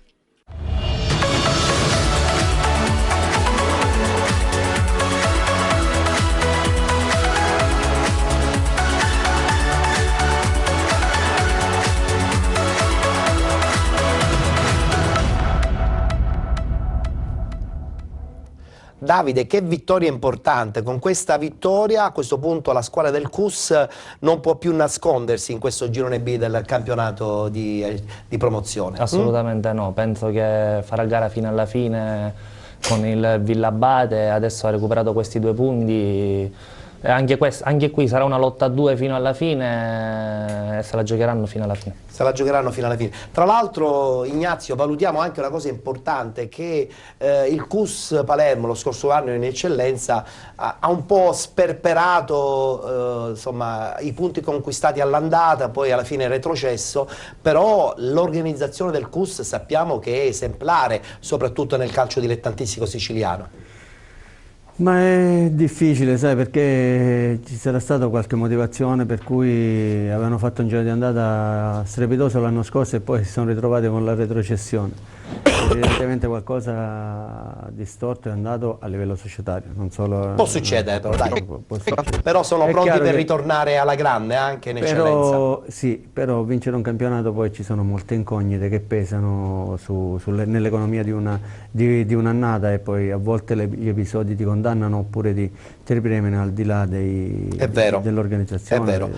Davide, che vittoria importante, con questa vittoria a questo punto la squadra del Cus non può più nascondersi in questo girone B del campionato di promozione. Assolutamente no, penso che farà gara fino alla fine con il Villabate, adesso ha recuperato questi 2 punti. Anche qui sarà una lotta a 2 fino alla fine e se la giocheranno fino alla fine. Se la giocheranno fino alla fine. Tra l'altro, Ignazio, valutiamo anche una cosa importante, che il Cus Palermo lo scorso anno in eccellenza ha un po' sperperato insomma, i punti conquistati all'andata, poi alla fine retrocesso, però l'organizzazione del Cus sappiamo che è esemplare, soprattutto nel calcio dilettantistico siciliano. Ma è difficile, sai, perché ci sarà stata qualche motivazione per cui avevano fatto un giro di andata strepitoso l'anno scorso e poi si sono ritrovati con la retrocessione. Evidentemente qualcosa di storto è andato a livello societario, non solo... Può succedere, però dai. Però sono pronti per ritornare alla grande anche in eccellenza. Sì, però vincere un campionato poi ci sono molte incognite che pesano nell'economia di un'annata e poi a volte gli episodi ti condannano oppure ti reprimono al di là dell'organizzazione. È vero.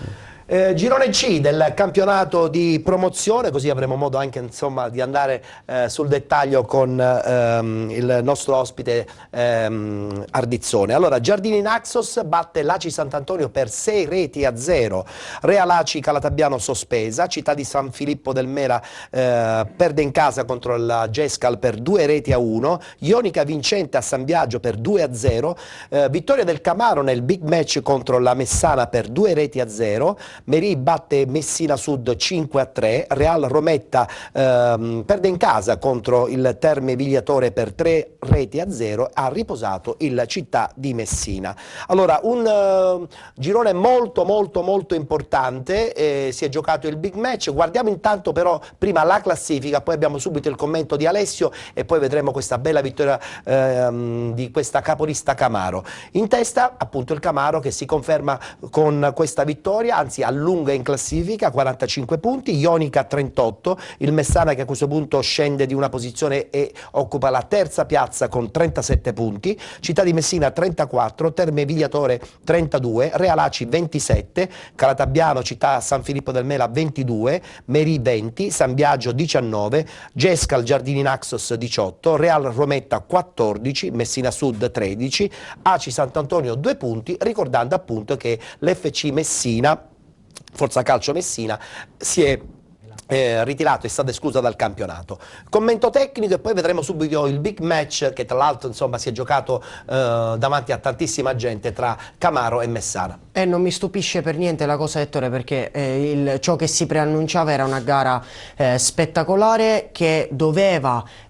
Girone C del campionato di promozione, così avremo modo anche insomma di andare sul dettaglio con il nostro ospite Ardizzone. Allora, Giardini Naxos batte l'Aci Sant'Antonio per 6-0, Real Aci Calatabiano sospesa, Città di San Filippo del Mela perde in casa contro il Gescal per 2-1, Ionica vincente a San Biagio per 2-0, vittoria del Camaro nel big match contro la Messana per 2-0, Merì batte Messina Sud 5-3, Real Rometta perde in casa contro il Terme Vigliatore per 3-0, ha riposato il Città di Messina. Allora, un girone molto importante, si è giocato il big match. Guardiamo intanto però prima la classifica, poi abbiamo subito il commento di Alessio e poi vedremo questa bella vittoria di questa capolista Camaro. In testa appunto il Camaro che si conferma con questa vittoria, anzi allunga in classifica, 45 punti, Ionica 38, il Messana che a questo punto scende di una posizione e occupa la terza piazza con 37 punti, Città di Messina 34, Terme Vigliatore 32, Real Aci 27, Calatabiano Città San Filippo del Mela 22, Merì 20, San Biagio 19, Gescal Giardini Naxos 18, Real Rometta 14, Messina Sud 13, Aci Sant'Antonio 2 punti, ricordando appunto che l'FC Messina, Forza Calcio Messina, si è ritirato, è stata esclusa dal campionato. Commento tecnico e poi vedremo subito il big match che tra l'altro insomma si è giocato davanti a tantissima gente tra Camaro e Messana. E non mi stupisce per niente la cosa, Ettore, perché ciò che si preannunciava era una gara spettacolare che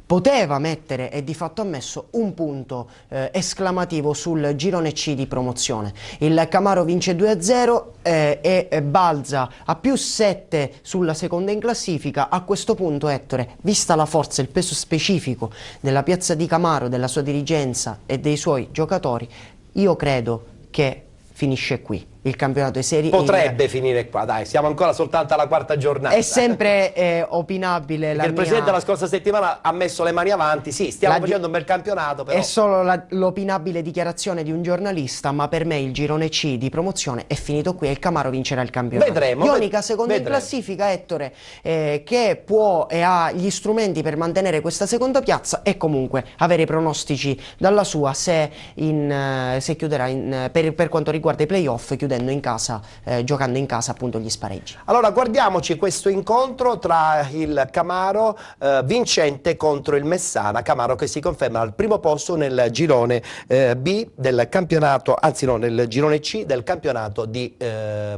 poteva mettere, e di fatto ha messo, un punto esclamativo sul girone C di promozione. Il Camaro vince 2-0 e balza a +7 sulla seconda in classifica. A questo punto, Ettore, vista la forza e il peso specifico della piazza di Camaro, della sua dirigenza e dei suoi giocatori, io credo che finisce qui. Il campionato è serio. Potrebbe finire qua, dai, siamo ancora soltanto alla quarta giornata. È sempre opinabile il Presidente la scorsa settimana ha messo le mani avanti, sì, stiamo facendo un bel campionato, però... È solo l'opinabile dichiarazione di un giornalista, ma per me il girone C di promozione è finito qui e il Camaro vincerà il campionato. Vedremo. Ionica seconda in classifica, Ettore, che può e ha gli strumenti per mantenere questa seconda piazza e comunque avere i pronostici dalla sua se chiuderà per quanto riguarda i playoff, chiudendo in casa, giocando in casa appunto gli spareggi. Allora guardiamoci questo incontro tra il Camaro vincente contro il Messana, Camaro che si conferma al primo posto nel girone B del campionato, anzi no, nel girone C del campionato di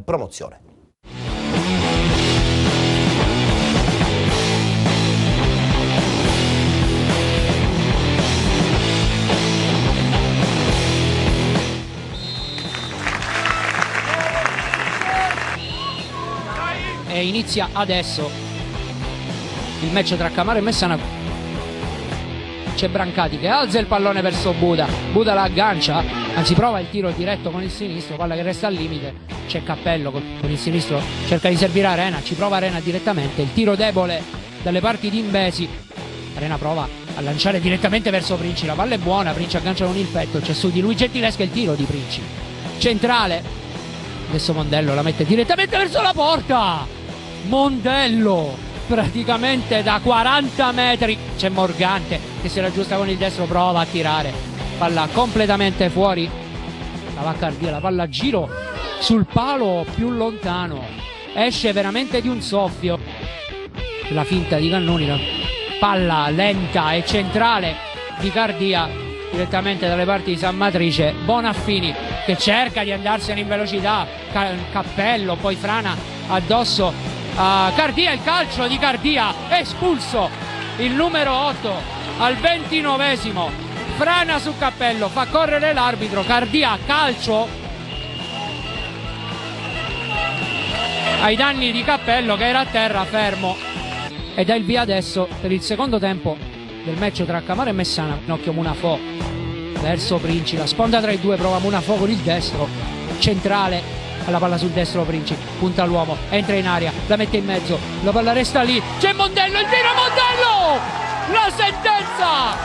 promozione. E inizia adesso il match tra Camaro e Messana. C'è Brancati che alza il pallone verso Buda la aggancia, anzi prova il tiro diretto con il sinistro, palla che resta al limite. C'è Cappello con il sinistro, cerca di servire Arena, ci prova Arena direttamente, il tiro debole dalle parti di Imbesi. Arena prova a lanciare direttamente verso Princi, la palla è buona, Princi aggancia con il petto, c'è su di lui Gentilesca, il tiro di Princi centrale, adesso Mondello la mette direttamente verso la porta. Mondello praticamente da 40 metri, c'è Morgante che se la giusta con il destro, prova a tirare, palla completamente fuori, la va Cardia, la palla a giro sul palo più lontano, esce veramente di un soffio, la finta di Cannoni, la palla lenta e centrale di Cardia direttamente dalle parti di San Matrice. Bonaffini che cerca di andarsene in velocità, Cappello, poi Frana addosso a Cardia, il calcio di Cardia, espulso il numero 8 al 29esimo, Frana su Cappello, fa correre l'arbitro, Cardia calcio ai danni di Cappello che era a terra fermo, e dà il via adesso per il secondo tempo del match tra Camaro e Messana. Pinocchio Munafò verso Princi, la sponda tra i due, prova Munafò con il destro, centrale, alla palla sul destro Princi, punta l'uomo, entra in aria, la mette in mezzo, la palla resta lì, c'è Mondello, il tiro Mondello! La sentenza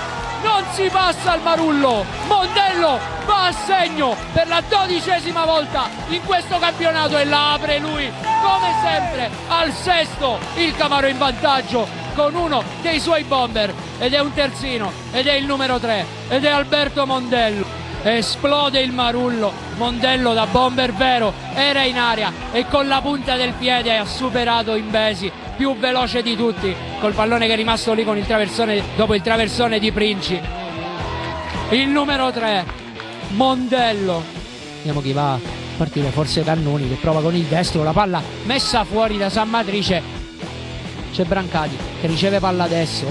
non si passa al Marullo, Mondello va a segno per la 12ª volta in questo campionato e la apre lui come sempre al 6º, il Camaro in vantaggio con uno dei suoi bomber ed è un terzino ed è il numero 3 ed è Alberto Mondello. Esplode il Marullo, Mondello da bomber vero era in aria e con la punta del piede ha superato Imbesi, più veloce di tutti, col pallone che è rimasto lì con il traversone, dopo il traversone di Princi. Il numero 3, Mondello. Vediamo chi va a partire, forse Cannoni che prova con il destro, la palla messa fuori da San Matrice. C'è Brancati che riceve palla adesso,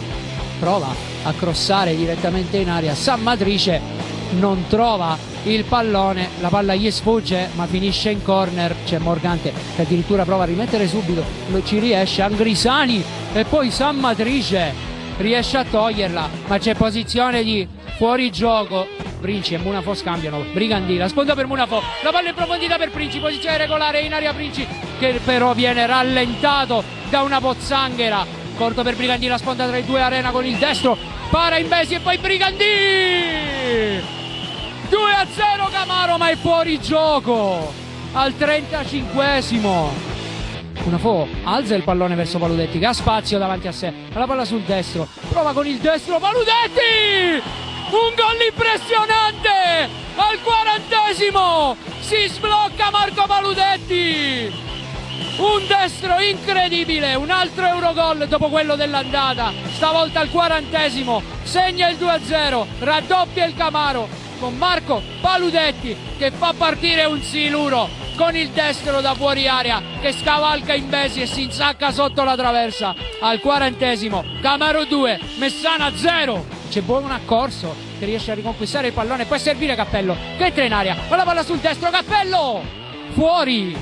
prova a crossare direttamente in aria, San Matrice non trova il pallone, la palla gli sfugge ma finisce in corner. C'è Morgante che addirittura prova a rimettere subito, ci riesce Angrisani e poi San Matrice riesce a toglierla, ma c'è posizione di fuorigioco. Princi e Munafo scambiano, Brigandì, la sponda per Munafo, la palla in profondità per Princi, posizione regolare in aria Princi che però viene rallentato da una pozzanghera. Corto per Brigandì, la sponda tra i due, Arena con il destro, para Imbesi e poi Brigandì! 2-0 Camaro, ma è fuori gioco al 35esimo. Munafo alza il pallone verso Paludetti che ha spazio davanti a sé, la palla sul destro, prova con il destro Paludetti, un gol impressionante al 40esimo, si sblocca Marco Paludetti, un destro incredibile, un altro Eurogol dopo quello dell'andata, stavolta al 40esimo, segna il 2-0, raddoppia il Camaro con Marco Paludetti che fa partire un siluro con il destro da fuori area che scavalca Imbesi e si insacca sotto la traversa al 40esimo. Camaro 2, Messana 0. C'è buon accorso che riesce a riconquistare il pallone e poi servire Cappello che entra in aria con la palla sul destro, Cappello fuori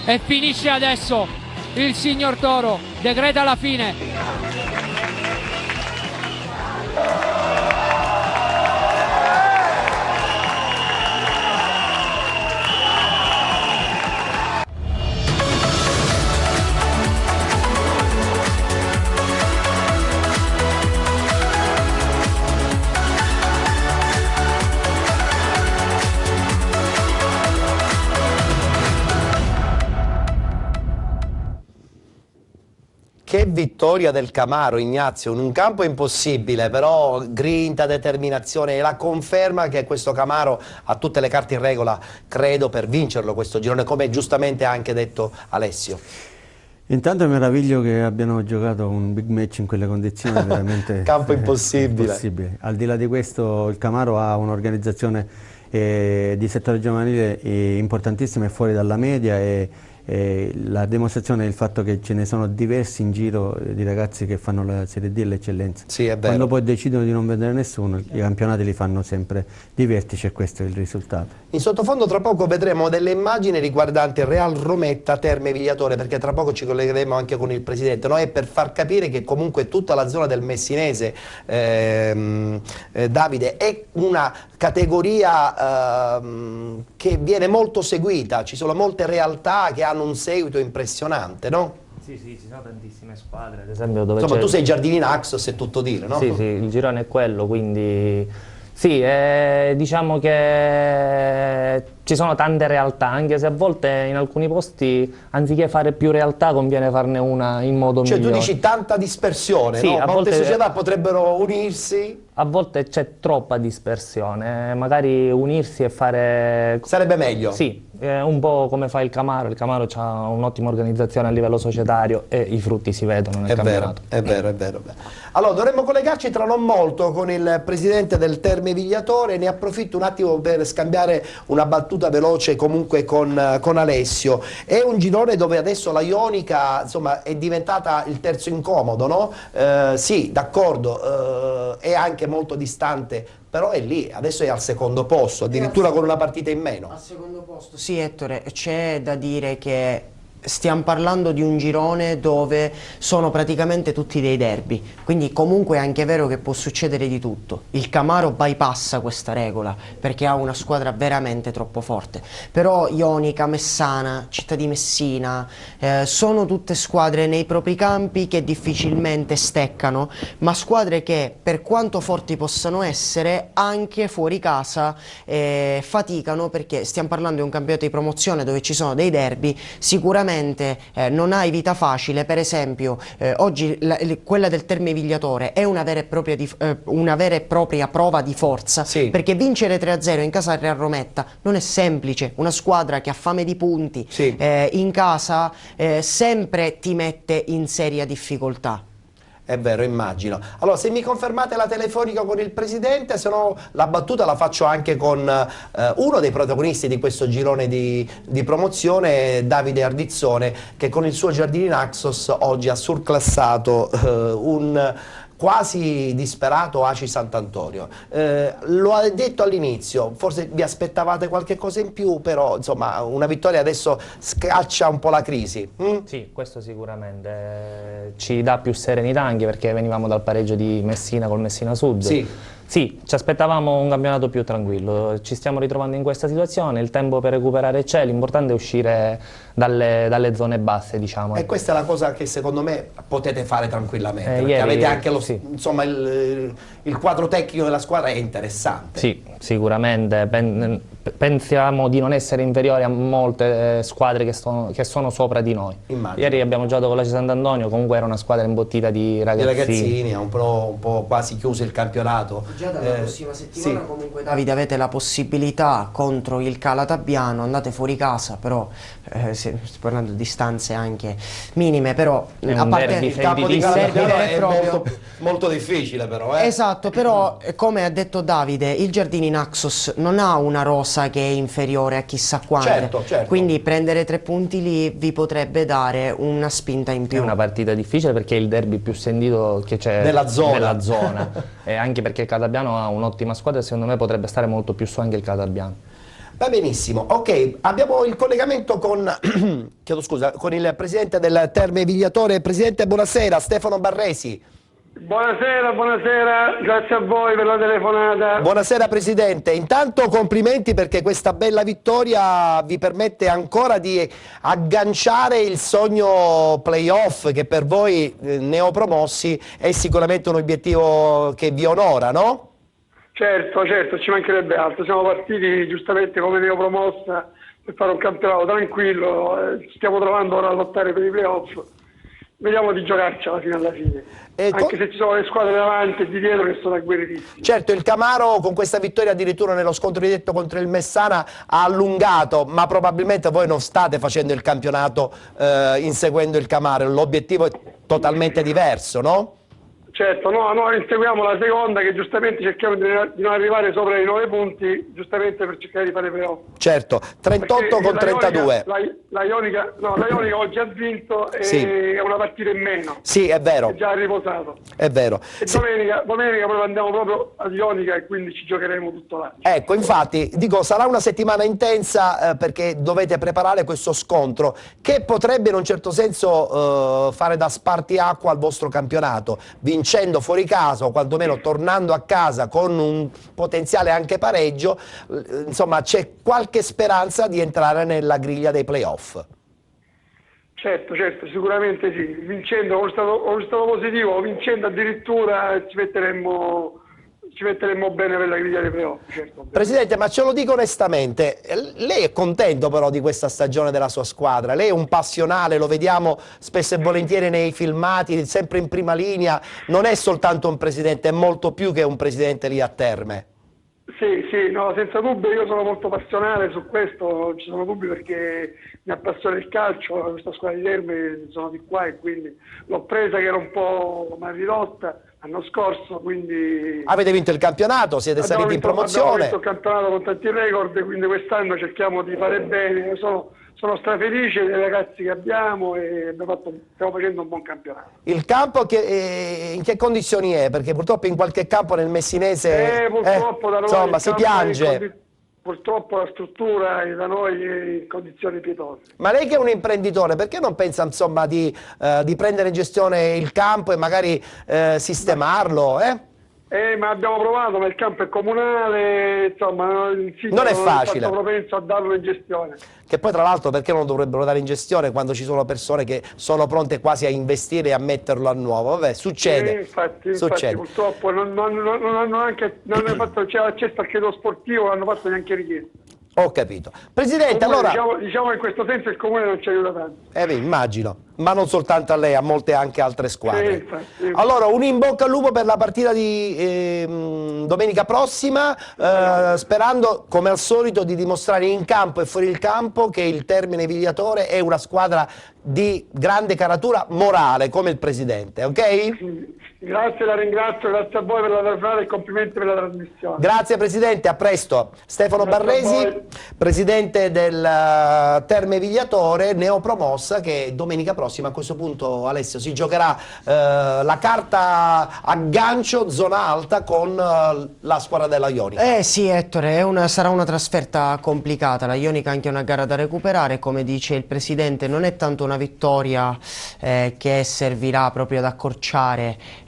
e finisce adesso il signor Toro, decreta la fine. Che vittoria del Camaro, Ignazio, in un campo impossibile, però grinta, determinazione e la conferma che questo Camaro ha tutte le carte in regola, credo, per vincerlo questo girone, come giustamente ha anche detto Alessio. Intanto è meraviglio che abbiano giocato un big match in quelle condizioni, veramente campo impossibile. Al di là di questo il Camaro ha un'organizzazione di settore giovanile importantissima e fuori dalla media e la dimostrazione è il fatto che ce ne sono diversi in giro di ragazzi che fanno la Serie D e l'eccellenza. Sì, è vero. Quando poi decidono di non vedere nessuno, i campionati li fanno sempre di vertice e questo è il risultato. In sottofondo tra poco vedremo delle immagini riguardanti Real Rometta, Terme Vigliatore, perché tra poco ci collegheremo anche con il presidente, no? È per far capire che comunque tutta la zona del Messinese, Davide, è una categoria che viene molto seguita, ci sono molte realtà che hanno un seguito impressionante, no? Sì, ci sono tantissime squadre, ad esempio dove insomma tu sei Giardini Naxos, è tutto dire, no? Sì, il girone è quello, quindi sì, diciamo che ci sono tante realtà, anche se a volte in alcuni posti anziché fare più realtà conviene farne una in modo migliore. Cioè tu dici tanta dispersione, sì, no? Molte società potrebbero unirsi. A volte c'è troppa dispersione, magari unirsi e fare... Sarebbe meglio? Sì, un po' come fa il Camaro ha un'ottima organizzazione a livello societario e i frutti si vedono nel campionato. È vero. Allora dovremmo collegarci tra non molto con il presidente del Terme Vigliatore, ne approfitto un attimo per scambiare una battuta veloce comunque con Alessio. È un girone dove adesso la Ionica insomma è diventata il terzo incomodo, no? Sì, d'accordo, è anche molto distante, però è lì, adesso è al secondo posto, addirittura con una partita in meno. Al secondo posto, sì Ettore, c'è da dire che stiamo parlando di un girone dove sono praticamente tutti dei derby, quindi comunque è anche vero che può succedere di tutto. Il Camaro bypassa questa regola perché ha una squadra veramente troppo forte, però Ionica, Messana, Città di Messina sono tutte squadre nei propri campi che difficilmente steccano, ma squadre che, per quanto forti possano essere, anche fuori casa faticano, perché stiamo parlando di un campionato di promozione dove ci sono dei derby. Sicuramente non hai vita facile. Per esempio oggi quella del Terme Vigliatore è una vera e propria prova di forza, perché vincere 3-0 in casa al Real Rometta non è semplice. Una squadra che ha fame di punti in casa sempre ti mette in seria difficoltà. È vero, immagino. Allora, se mi confermate la telefonica con il Presidente, se no la battuta la faccio anche con uno dei protagonisti di questo girone di promozione, Davide Ardizzone, che con il suo Giardini Naxos oggi ha surclassato un quasi disperato Aci Sant'Antonio. Lo ha detto all'inizio, forse vi aspettavate qualche cosa in più, però insomma una vittoria adesso scaccia un po' la crisi. Sì, questo sicuramente ci dà più serenità, anche perché venivamo dal pareggio di Messina col Messina Sud. Sì, ci aspettavamo un campionato più tranquillo, ci stiamo ritrovando in questa situazione, il tempo per recuperare c'è, l'importante è uscire dalle zone basse, diciamo. E questa è la cosa che secondo me potete fare tranquillamente, perché ieri, avete anche insomma, il quadro tecnico della squadra è interessante. Sì, sicuramente, pensiamo di non essere inferiori a molte squadre che sono sopra di noi. Immagino. Ieri abbiamo giocato con l'Aci Sant'Antonio, comunque era una squadra imbottita di ragazzini. Ha un po' quasi chiuso il campionato. Già dalla prossima settimana comunque, Davide, avete la possibilità contro il Calatabbiano, andate fuori casa, però stiamo parlando di distanze anche minime, però a parte il campo di Calatabbiano è molto difficile però. Esatto, però come ha detto Davide, il Giardini Naxos non ha una rosa che è inferiore a chissà quante, certo. Quindi prendere 3 punti lì vi potrebbe dare una spinta in più. È una partita difficile perché è il derby più sentito che c'è nella zona. E anche perché il Calatabbiano ha un'ottima squadra e secondo me potrebbe stare molto più su anche il Calatabbiano. Va benissimo, ok, abbiamo il collegamento con, chiedo scusa, con il presidente del Terme Vigliatore. Presidente, buonasera, Stefano Barresi. Buonasera, grazie a voi per la telefonata. Buonasera Presidente, intanto complimenti perché questa bella vittoria vi permette ancora di agganciare il sogno playoff, che per voi neopromossi è sicuramente un obiettivo che vi onora, no? Certo, ci mancherebbe altro, siamo partiti giustamente come neopromossa per fare un campionato tranquillo, stiamo trovando ora a lottare per i playoff. Vediamo di giocarcela fino alla fine, anche se ci sono le squadre davanti e di dietro che sono agguerritissime. Certo, il Camaro con questa vittoria addirittura nello scontro diretto contro il Messana ha allungato, ma probabilmente voi non state facendo il campionato inseguendo il Camaro, l'obiettivo è totalmente diverso, no? Certo, noi inseguiamo la seconda, che giustamente cerchiamo di non arrivare sopra i 9 punti, giustamente per cercare di fare playoff. Certo, 38 con 32. La Ionica oggi ha vinto e è una partita in meno. Sì, è vero. È già riposato. È vero. E domenica proprio andiamo proprio a Ionica e quindi ci giocheremo tutto l'anno. Ecco, infatti, dico, sarà una settimana intensa perché dovete preparare questo scontro che potrebbe in un certo senso fare da spartiacqua al vostro campionato, vincendo fuori casa o quantomeno tornando a casa con un potenziale anche pareggio, insomma c'è qualche speranza di entrare nella griglia dei playoff. Certo, sicuramente sì, vincendo con un stato positivo, vincendo addirittura ci metteremmo bene per la griglia dei playoff. Certo. Presidente, ma ce lo dico onestamente, lei è contento però di questa stagione della sua squadra? Lei è un passionale, lo vediamo spesso e volentieri nei filmati, sempre in prima linea, non è soltanto un presidente, è molto più che un presidente lì a Terme. Sì, no, senza dubbio io sono molto passionale su questo, non ci sono dubbi perché mi appassiona il calcio, questa squadra di Terme sono di qua e quindi l'ho presa che era un po' mal ridotta l'anno scorso, quindi... Avete vinto il campionattato, siete saliti in promozione. Abbiamo vinto il campionato con tanti record, quindi quest'anno cerchiamo di fare bene, sono strafelice dei ragazzi che abbiamo e stiamo facendo un buon campionato. Il campo in che condizioni è? Perché purtroppo in qualche campo nel messinese purtroppo da noi insomma si piange. purtroppo la struttura è da noi in condizioni pietose. Ma lei che è un imprenditore, perché non pensa insomma di prendere in gestione il campo e magari sistemarlo? Ma abbiamo provato, ma il campo è comunale, insomma, il sito non è facile. Non propenso a darlo in gestione. Che poi tra l'altro perché non dovrebbero dare in gestione quando ci sono persone che sono pronte quasi a investire e a metterlo a nuovo? Vabbè, succede. Infatti, succede. Purtroppo non hanno fatto, c'è l'accesso al credo sportivo, non hanno fatto neanche richiesta. Ho capito. Presidente, allora... Diciamo in questo senso il Comune non ci aiuta tanto. Immagino, ma non soltanto a lei, a molte anche altre squadre. Infatti. Allora, un in bocca al lupo per la partita di domenica prossima, sperando come al solito di dimostrare in campo e fuori il campo che il Termine Vigliatore è una squadra di grande caratura morale, come il Presidente, ok? Grazie, la ringrazio, grazie a voi per la trasmissione e complimenti per la trasmissione. Grazie Presidente, a presto. Stefano Barresi, Presidente del Terme Vigliatore, neopromossa, che domenica prossima a questo punto, Alessio, si giocherà la carta a gancio zona alta con la squadra della Ionica. Sì Ettore, sarà una trasferta complicata, la Ionica ha anche una gara da recuperare, come dice il Presidente non è tanto una vittoria che servirà proprio ad accorciare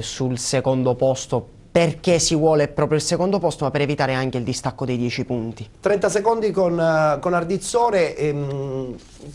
sul secondo posto, perché si vuole proprio il secondo posto, ma per evitare anche il distacco dei 10 punti. 30 secondi con Ardizzone,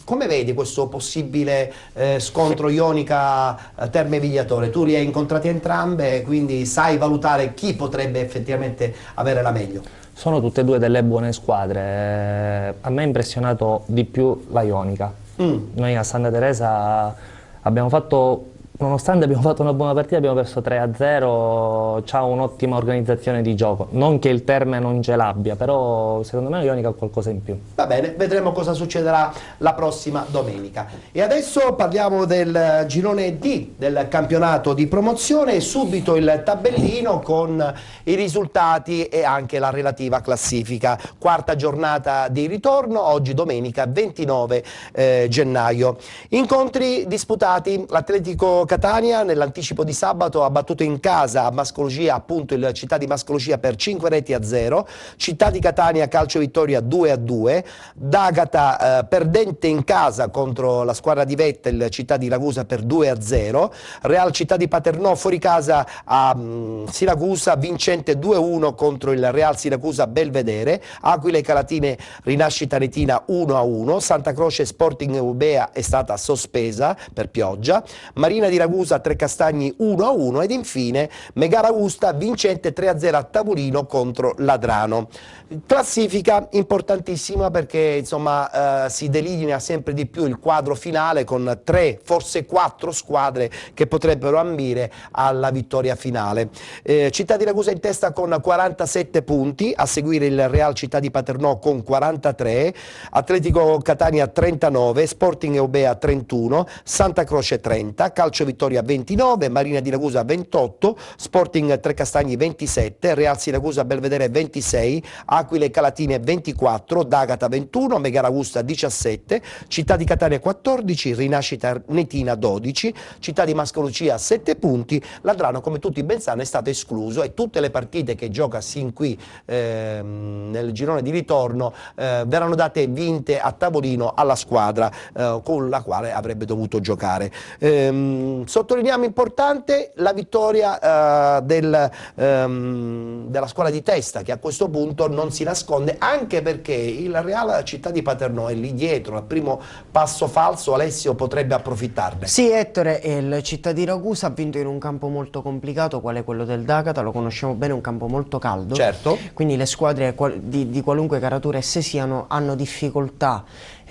come vedi questo possibile scontro Ionica-Terme Vigliatore? Tu li hai incontrati entrambe, quindi sai valutare chi potrebbe effettivamente avere la meglio. Sono tutte e due delle buone squadre, a me ha impressionato di più la Ionica. Noi a Santa Teresa abbiamo fatto, nonostante abbiamo fatto una buona partita, abbiamo perso 3-0, c'ha un'ottima organizzazione di gioco. Non che il Terme non ce l'abbia, però secondo me la Ionica ha qualcosa in più. Va bene, vedremo cosa succederà la prossima domenica. E adesso parliamo del girone D del campionato di promozione, subito il tabellino con i risultati e anche la relativa classifica. Quarta giornata di ritorno, oggi domenica 29 gennaio. Incontri disputati, l'Atletico Catania nell'anticipo di sabato ha battuto in casa a Mascolucia, appunto il Città di Mascolucia, per 5-0, Città di Catania calcio vittoria 2-2, D'Agata perdente in casa contro la squadra di Vettel, Città di Ragusa, per 2-0, Real Città di Paternò fuori casa a Siracusa, vincente 2-1 contro il Real Siracusa Belvedere, Aquile Calatine Rinascita Retina 1-1, Santa Croce Sporting Eubea è stata sospesa per pioggia, Marina di Ragusa Trecastagni 1-1 ed infine Megara Augusta vincente 3-0 a tavolino contro Ladrano. Classifica importantissima perché insomma si delinea sempre di più il quadro finale con 3, forse 4 squadre che potrebbero ambire alla vittoria finale. Città di Ragusa in testa con 47 punti, a seguire il Real Città di Paternò con 43, Atletico Catania 39, Sporting Eubea 31, Santa Croce 30, Calcio Vittoria 29, Marina di Ragusa 28, Sporting Trecastagni 27, Real Siracusa Belvedere 26, Aquile Calatine 24, D'Agata 21, Megara Augusta 17, Città di Catania 14, Rinascita Netina 12, Città di Mascolucia 7 punti, Ladrano come tutti ben sanno è stato escluso e tutte le partite che gioca sin qui nel girone di ritorno verranno date vinte a tavolino alla squadra con la quale avrebbe dovuto giocare. Sottolineiamo importante la vittoria della squadra di testa, che a questo punto non si nasconde, anche perché il Real Città di Paternò è lì dietro, al primo passo falso Alessio potrebbe approfittarne. Sì Ettore, il Città di Ragusa ha vinto in un campo molto complicato quale quello del D'Agata, lo conosciamo bene, un campo molto caldo, certo, quindi le squadre di qualunque caratura esse siano hanno difficoltà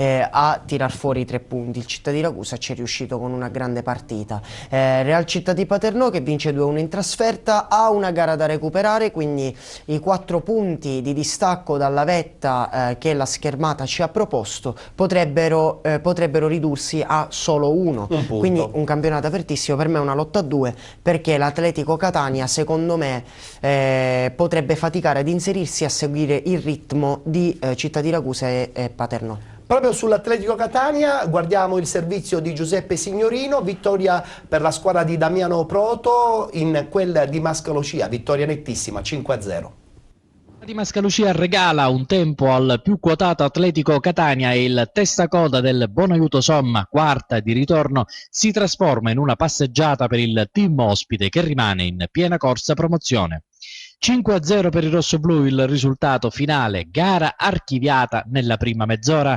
a tirar fuori i 3 punti. Il Città di Ragusa ci è riuscito con una grande partita. Real Città di Paternò, che vince 2-1 in trasferta, ha una gara da recuperare, quindi i 4 punti di distacco dalla vetta che la schermata ci ha proposto potrebbero ridursi a solo 1, quindi un campionato apertissimo. Per me è una lotta a 2, perché l'Atletico Catania secondo me potrebbe faticare ad inserirsi a seguire il ritmo di Città di Ragusa e Paternò. Proprio sull'Atletico Catania guardiamo il servizio di Giuseppe Signorino, vittoria per la squadra di Damiano Proto in quella di Mascolucia, vittoria nettissima 5-0. di Mascalucia regala un tempo al più quotato Atletico Catania e il testacoda del Bonaiuto Somma, quarta di ritorno, si trasforma in una passeggiata per il team ospite che rimane in piena corsa promozione. 5-0 per i rossoblù il risultato finale, gara archiviata nella prima mezz'ora.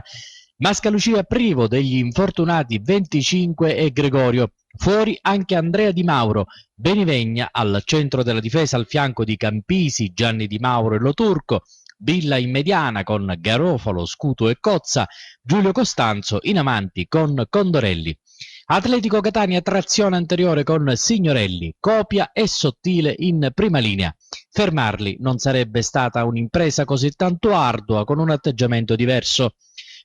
Mascalucia privo degli infortunati 25 e Gregorio, fuori anche Andrea Di Mauro, Benivegna al centro della difesa al fianco di Campisi, Gianni Di Mauro e Loturco, Billa in mediana con Garofalo, Scuto e Cozza, Giulio Costanzo in avanti con Condorelli. Atletico Catania trazione anteriore con Signorelli, Copia e Sottile in prima linea. Fermarli non sarebbe stata un'impresa così tanto ardua con un atteggiamento diverso,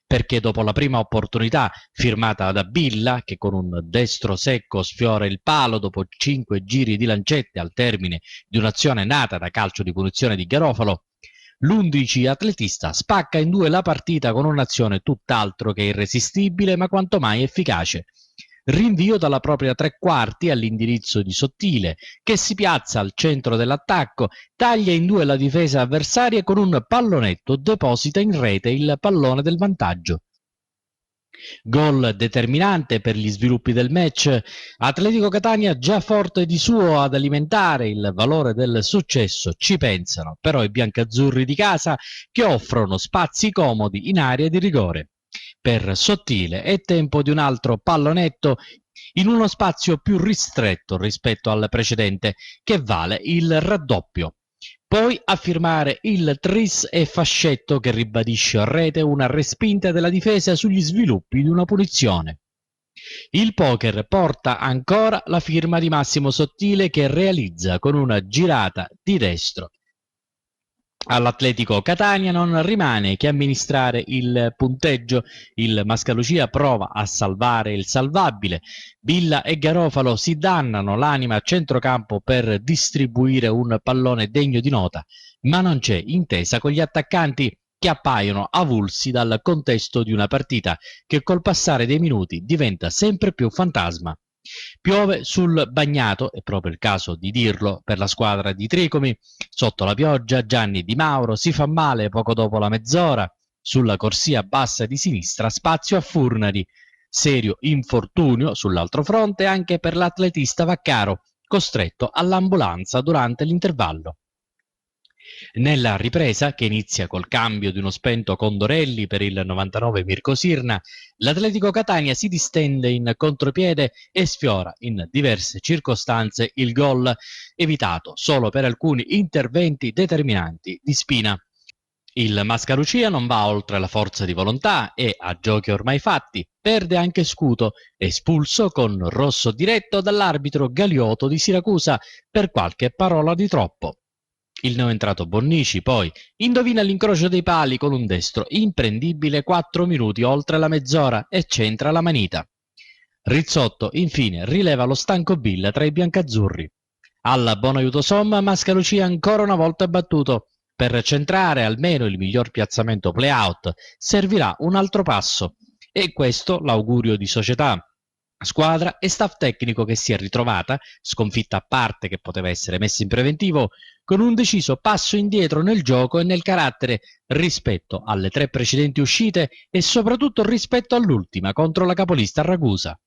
perché dopo la prima opportunità firmata da Billa, che con un destro secco sfiora il palo dopo 5 giri di lancette al termine di un'azione nata da calcio di punizione di Garofalo, l'11 atletista spacca in due la partita con un'azione tutt'altro che irresistibile ma quanto mai efficace. Rinvio dalla propria tre quarti all'indirizzo di Sottile, che si piazza al centro dell'attacco, taglia in due la difesa avversaria e con un pallonetto deposita in rete il pallone del vantaggio. Gol determinante per gli sviluppi del match. Atletico Catania già forte di suo ad alimentare il valore del successo, ci pensano però i biancazzurri di casa che offrono spazi comodi in area di rigore. Per Sottile è tempo di un altro pallonetto in uno spazio più ristretto rispetto al precedente, che vale il raddoppio. Poi a firmare il tris e Fascetto che ribadisce a rete una respinta della difesa sugli sviluppi di una punizione. Il poker porta ancora la firma di Massimo Sottile che realizza con una girata di destro. All'Atletico Catania non rimane che amministrare il punteggio. Il Mascalucia prova a salvare il salvabile. Billa e Garofalo si dannano l'anima a centrocampo per distribuire un pallone degno di nota, ma non c'è intesa con gli attaccanti che appaiono avulsi dal contesto di una partita che col passare dei minuti diventa sempre più fantasma. Piove sul bagnato, è proprio il caso di dirlo, per la squadra di Tricomi. Sotto la pioggia Gianni Di Mauro si fa male poco dopo la mezz'ora. Sulla corsia bassa di sinistra spazio a Furnari. Serio infortunio sull'altro fronte anche per l'atletista Vaccaro, costretto all'ambulanza durante l'intervallo. Nella ripresa, che inizia col cambio di uno spento Condorelli per il 99 Mirko Sirna, l'Atletico Catania si distende in contropiede e sfiora in diverse circostanze il gol, evitato solo per alcuni interventi determinanti di Spina. Il Mascalucia non va oltre la forza di volontà e, a giochi ormai fatti, perde anche Scuto, espulso con rosso diretto dall'arbitro Galiotto di Siracusa per qualche parola di troppo. Il neoentrato Bonnici poi indovina l'incrocio dei pali con un destro imprendibile 4 minuti oltre la mezz'ora e centra la manita. Rizzotto infine rileva lo stanco Billa tra i biancazzurri. Alla Bonaiuto Somma Mascalucia ancora una volta battuto. Per centrare almeno il miglior piazzamento play-out servirà un altro passo e questo l'augurio di società, squadra e staff tecnico che si è ritrovata, sconfitta a parte che poteva essere messa in preventivo, con un deciso passo indietro nel gioco e nel carattere rispetto alle 3 precedenti uscite e soprattutto rispetto all'ultima contro la capolista Ragusa.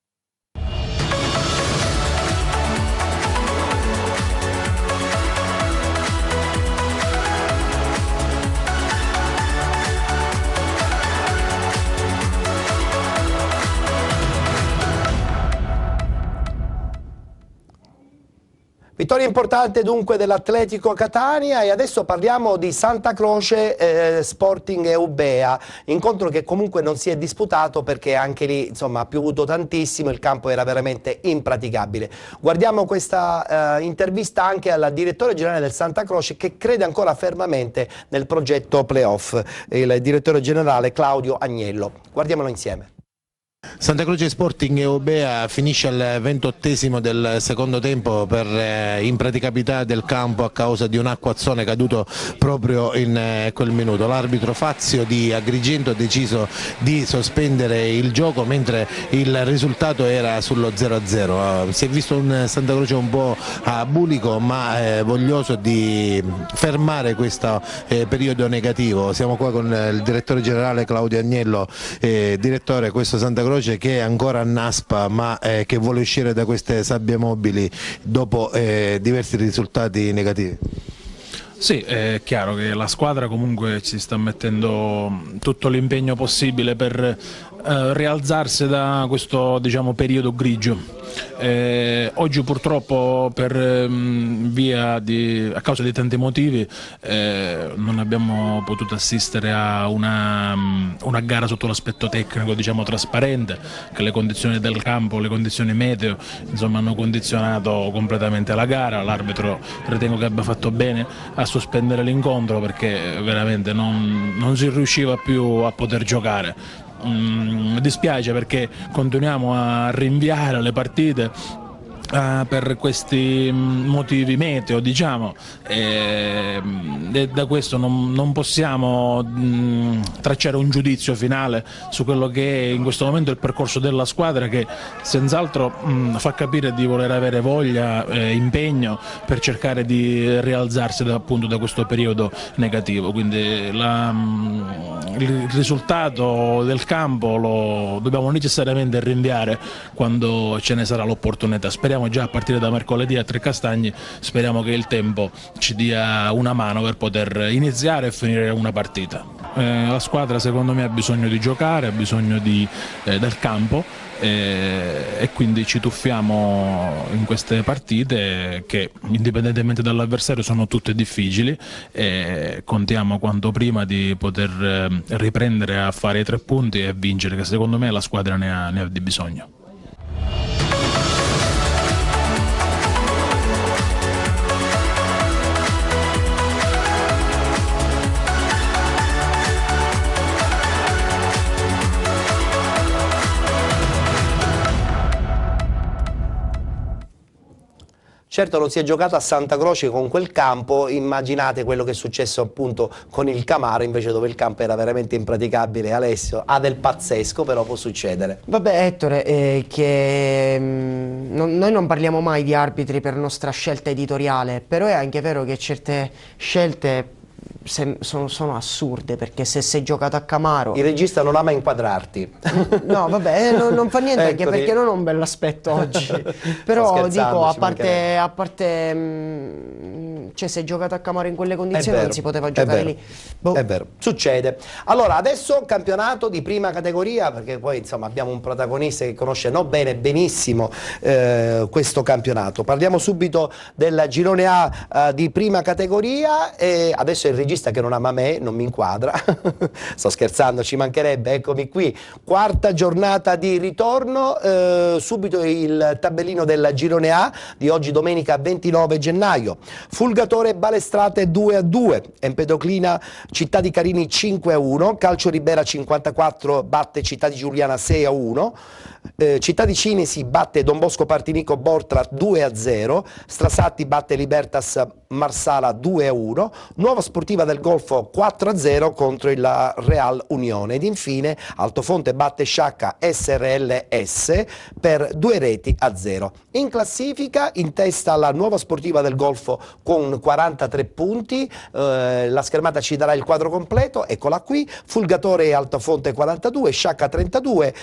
Vittoria importante dunque dell'Atletico Catania e adesso parliamo di Santa Croce Sporting Eubea, incontro che comunque non si è disputato perché anche lì insomma ha piovuto tantissimo, il campo era veramente impraticabile. Guardiamo questa intervista anche al direttore generale del Santa Croce che crede ancora fermamente nel progetto playoff, il direttore generale Claudio Agnello. Guardiamolo insieme. Santa Croce Sporting Eubea finisce al 28esimo del secondo tempo per impraticabilità del campo a causa di un acquazzone caduto proprio in quel minuto. L'arbitro Fazio di Agrigento ha deciso di sospendere il gioco mentre il risultato era sullo 0-0. Si è visto un Santa Croce un po' bulico ma voglioso di fermare questo periodo negativo. Siamo qua con il direttore generale Claudio Agnello. Direttore, questo Santa Croce che è ancora annaspa ma che vuole uscire da queste sabbie mobili dopo diversi risultati negativi. Sì, è chiaro che la squadra comunque ci sta mettendo tutto l'impegno possibile per rialzarsi da questo, diciamo, periodo grigio. Oggi purtroppo a causa di tanti motivi non abbiamo potuto assistere a una gara sotto l'aspetto tecnico, diciamo, trasparente, che le condizioni del campo, le condizioni meteo, insomma, hanno condizionato completamente la gara. L'arbitro ritengo che abbia fatto bene a sospendere l'incontro perché veramente non si riusciva più a poter giocare. Dispiace perché continuiamo a rinviare le partite per questi motivi meteo, diciamo, e da questo non possiamo tracciare un giudizio finale su quello che è in questo momento il percorso della squadra, che senz'altro fa capire di voler avere voglia e impegno per cercare di rialzarsi appunto da questo periodo negativo. Quindi il risultato del campo lo dobbiamo necessariamente rinviare quando ce ne sarà l'opportunità. Speriamo già a partire da mercoledì a Trecastagni, speriamo che il tempo ci dia una mano per poter iniziare e finire una partita. La squadra secondo me ha bisogno di giocare, ha bisogno del campo e quindi ci tuffiamo in queste partite che indipendentemente dall'avversario sono tutte difficili e contiamo quanto prima di poter riprendere a fare i 3 punti e vincere, che secondo me la squadra ne ha di bisogno. Certo non si è giocato a Santa Croce con quel campo, immaginate quello che è successo appunto con il Camaro, invece dove il campo era veramente impraticabile. Alessio, ha del pazzesco, però può succedere. Vabbè Ettore, che noi non parliamo mai di arbitri per nostra scelta editoriale, però è anche vero che certe scelte sono assurde, perché se sei giocato a Camaro... Il regista non ama inquadrarti. No vabbè, non fa niente, anche perché non ho un bell'aspetto oggi. Però dico, a parte cioè, se hai giocato a Camaro in quelle condizioni non si poteva giocare lì. È vero, succede. Allora adesso campionato di prima categoria, perché poi insomma abbiamo un protagonista che conosce benissimo questo campionato. Parliamo subito del girone A di prima categoria e adesso il regista che non ama me non mi inquadra. Sto scherzando, ci mancherebbe. Eccomi qui, quarta giornata di ritorno. Subito il tabellino del girone A di oggi, domenica 29 gennaio. Fulgatore Balestrate 2-2, Empedoclina Città di Carini 5-1, Calcio Ribera 54 batte Città di Giuliana 6-1, Città di Cinisi batte Don Bosco Partinico Bortra 2-0, Strasatti batte Libertas Marsala 2-1, Nuova Sportiva del Golfo 4-0 contro il Real Unione ed infine Altofonte batte Sciacca SRLS per 2-0. In classifica in testa la Nuova Sportiva del Golfo con 43 punti, la schermata ci darà il quadro completo, eccola qui, Fulgatore e Altofonte 42, Sciacca 32,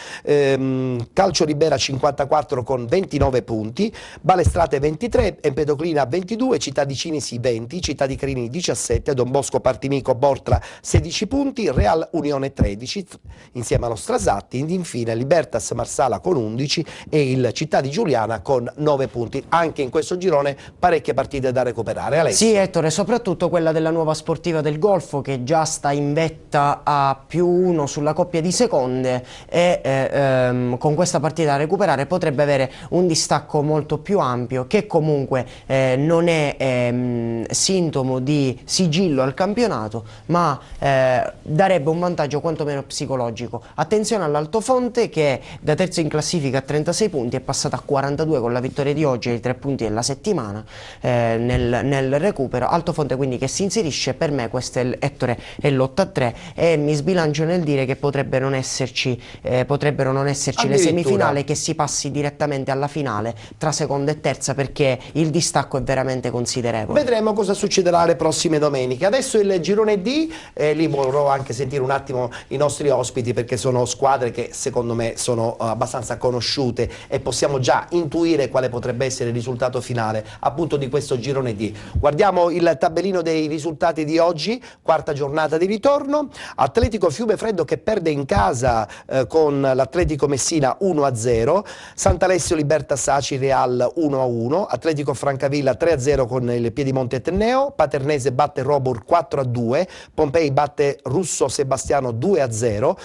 Calcio Ribera 54 con 29 punti, Balestrate 23, Empedoclina 22, Città di Cinisi 20, Città di Carini 17, Don Bosco Partinico Bortra 16 punti, Real Unione 13 insieme allo Strasatti, ed infine Libertas Marsala con 11 e il Città di Giuliana con 9 punti. Anche in questo girone parecchie partite da recuperare. recuperare. Alessio. Sì, Ettore, soprattutto quella della Nuova Sportiva del Golfo, che già sta in vetta a +1 sulla coppia di seconde, e con questa partita da recuperare potrebbe avere un distacco molto più ampio, che comunque non è sintomo di sigillo al campionato, ma darebbe un vantaggio quantomeno psicologico. Attenzione all'Altofonte, che da terzo in classifica a 36 punti è passata a 42 con la vittoria di oggi e i 3 punti della settimana nel recupero. Altofonte quindi che si inserisce, per me questo è Ettore è l'8-3, e mi sbilancio nel dire che potrebbero non esserci le semifinali, che si passi direttamente alla finale tra seconda e terza, perché il distacco è veramente considerevole. Vedremo cosa succederà le prossime domeniche. Adesso il girone D, lì vorrò anche sentire un attimo i nostri ospiti, perché sono squadre che secondo me sono abbastanza conosciute e possiamo già intuire quale potrebbe essere il risultato finale appunto di questo girone D. Guardiamo il tabellino dei risultati di oggi, quarta giornata di ritorno. Atletico Fiumefreddo che perde in casa con l'Atletico Messina 1-0, Sant'Alessio Libertas Acireal 1-1, Atletico Francavilla 3-0 con il Piedimonte Etneo, Paternese batte Robur 4-2, Pompei batte Russo Sebastiano 2-0,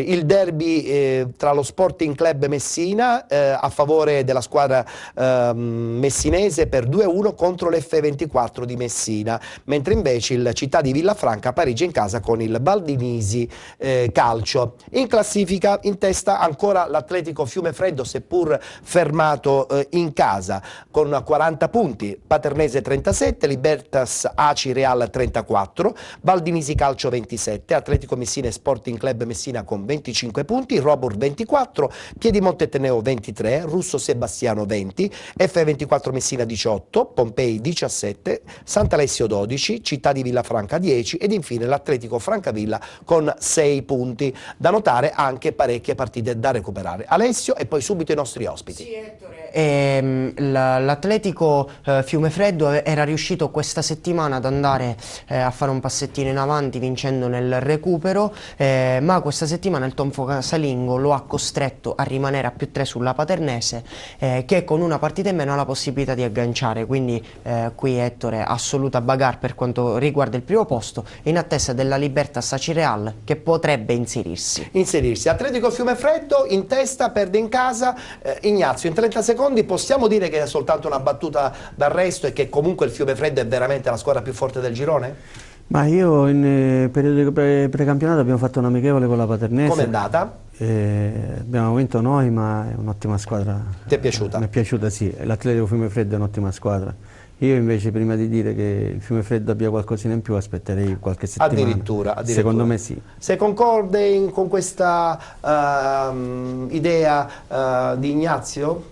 il derby tra lo Sporting Club Messina a favore della squadra messinese per 2-1 contro l'F24 di Messina, mentre invece il Città di Villafranca pareggia in casa con il Baldinisi Calcio. In classifica in testa ancora l'Atletico Fiumefreddo, seppur fermato in casa, con 40 punti, Paternese 37, Libertas Acireal 34, Baldinisi Calcio 27, Atletico Messina e Sporting Club Messina con 25 punti, Robur 24, Piedimonte Etneo 23, Russo Sebastiano 20, F24 Messina 18, Pompei 17, Sant'Alessio 12, Città di Villafranca 10 ed infine l'Atletico Francavilla con 6 punti. Da notare anche parecchie partite da recuperare. Alessio e poi subito i nostri ospiti. Sì, l'Atletico Fiumefreddo era riuscito questa settimana ad andare a fare un passettino in avanti vincendo nel recupero, ma questa settimana il Tonfo Casalingo lo ha costretto a rimanere a +3 sulla Paternese, che con una partita in meno ha la possibilità di agganciare, quindi qui Ettore assoluta bagarre per quanto riguarda il primo posto, in attesa della Libertas Acireal che potrebbe inserirsi. Atletico Fiumefreddo in testa, perde in casa. Ignazio, in 30 secondi possiamo dire che è soltanto una battuta d'arresto e che comunque il Fiumefreddo è veramente la squadra più forte del girone? Ma io in periodo precampionato abbiamo fatto un amichevole con la Paternese. Com'è andata? Abbiamo vinto noi, ma è un'ottima squadra. Ti è piaciuta? Mi è piaciuta, sì. L'Atletico Fiumefreddo è un'ottima squadra. Io invece, prima di dire che il Fiumefreddo abbia qualcosina in più, aspetterei qualche settimana. Addirittura. Secondo me sì. Sei concorde con questa idea di Ignazio?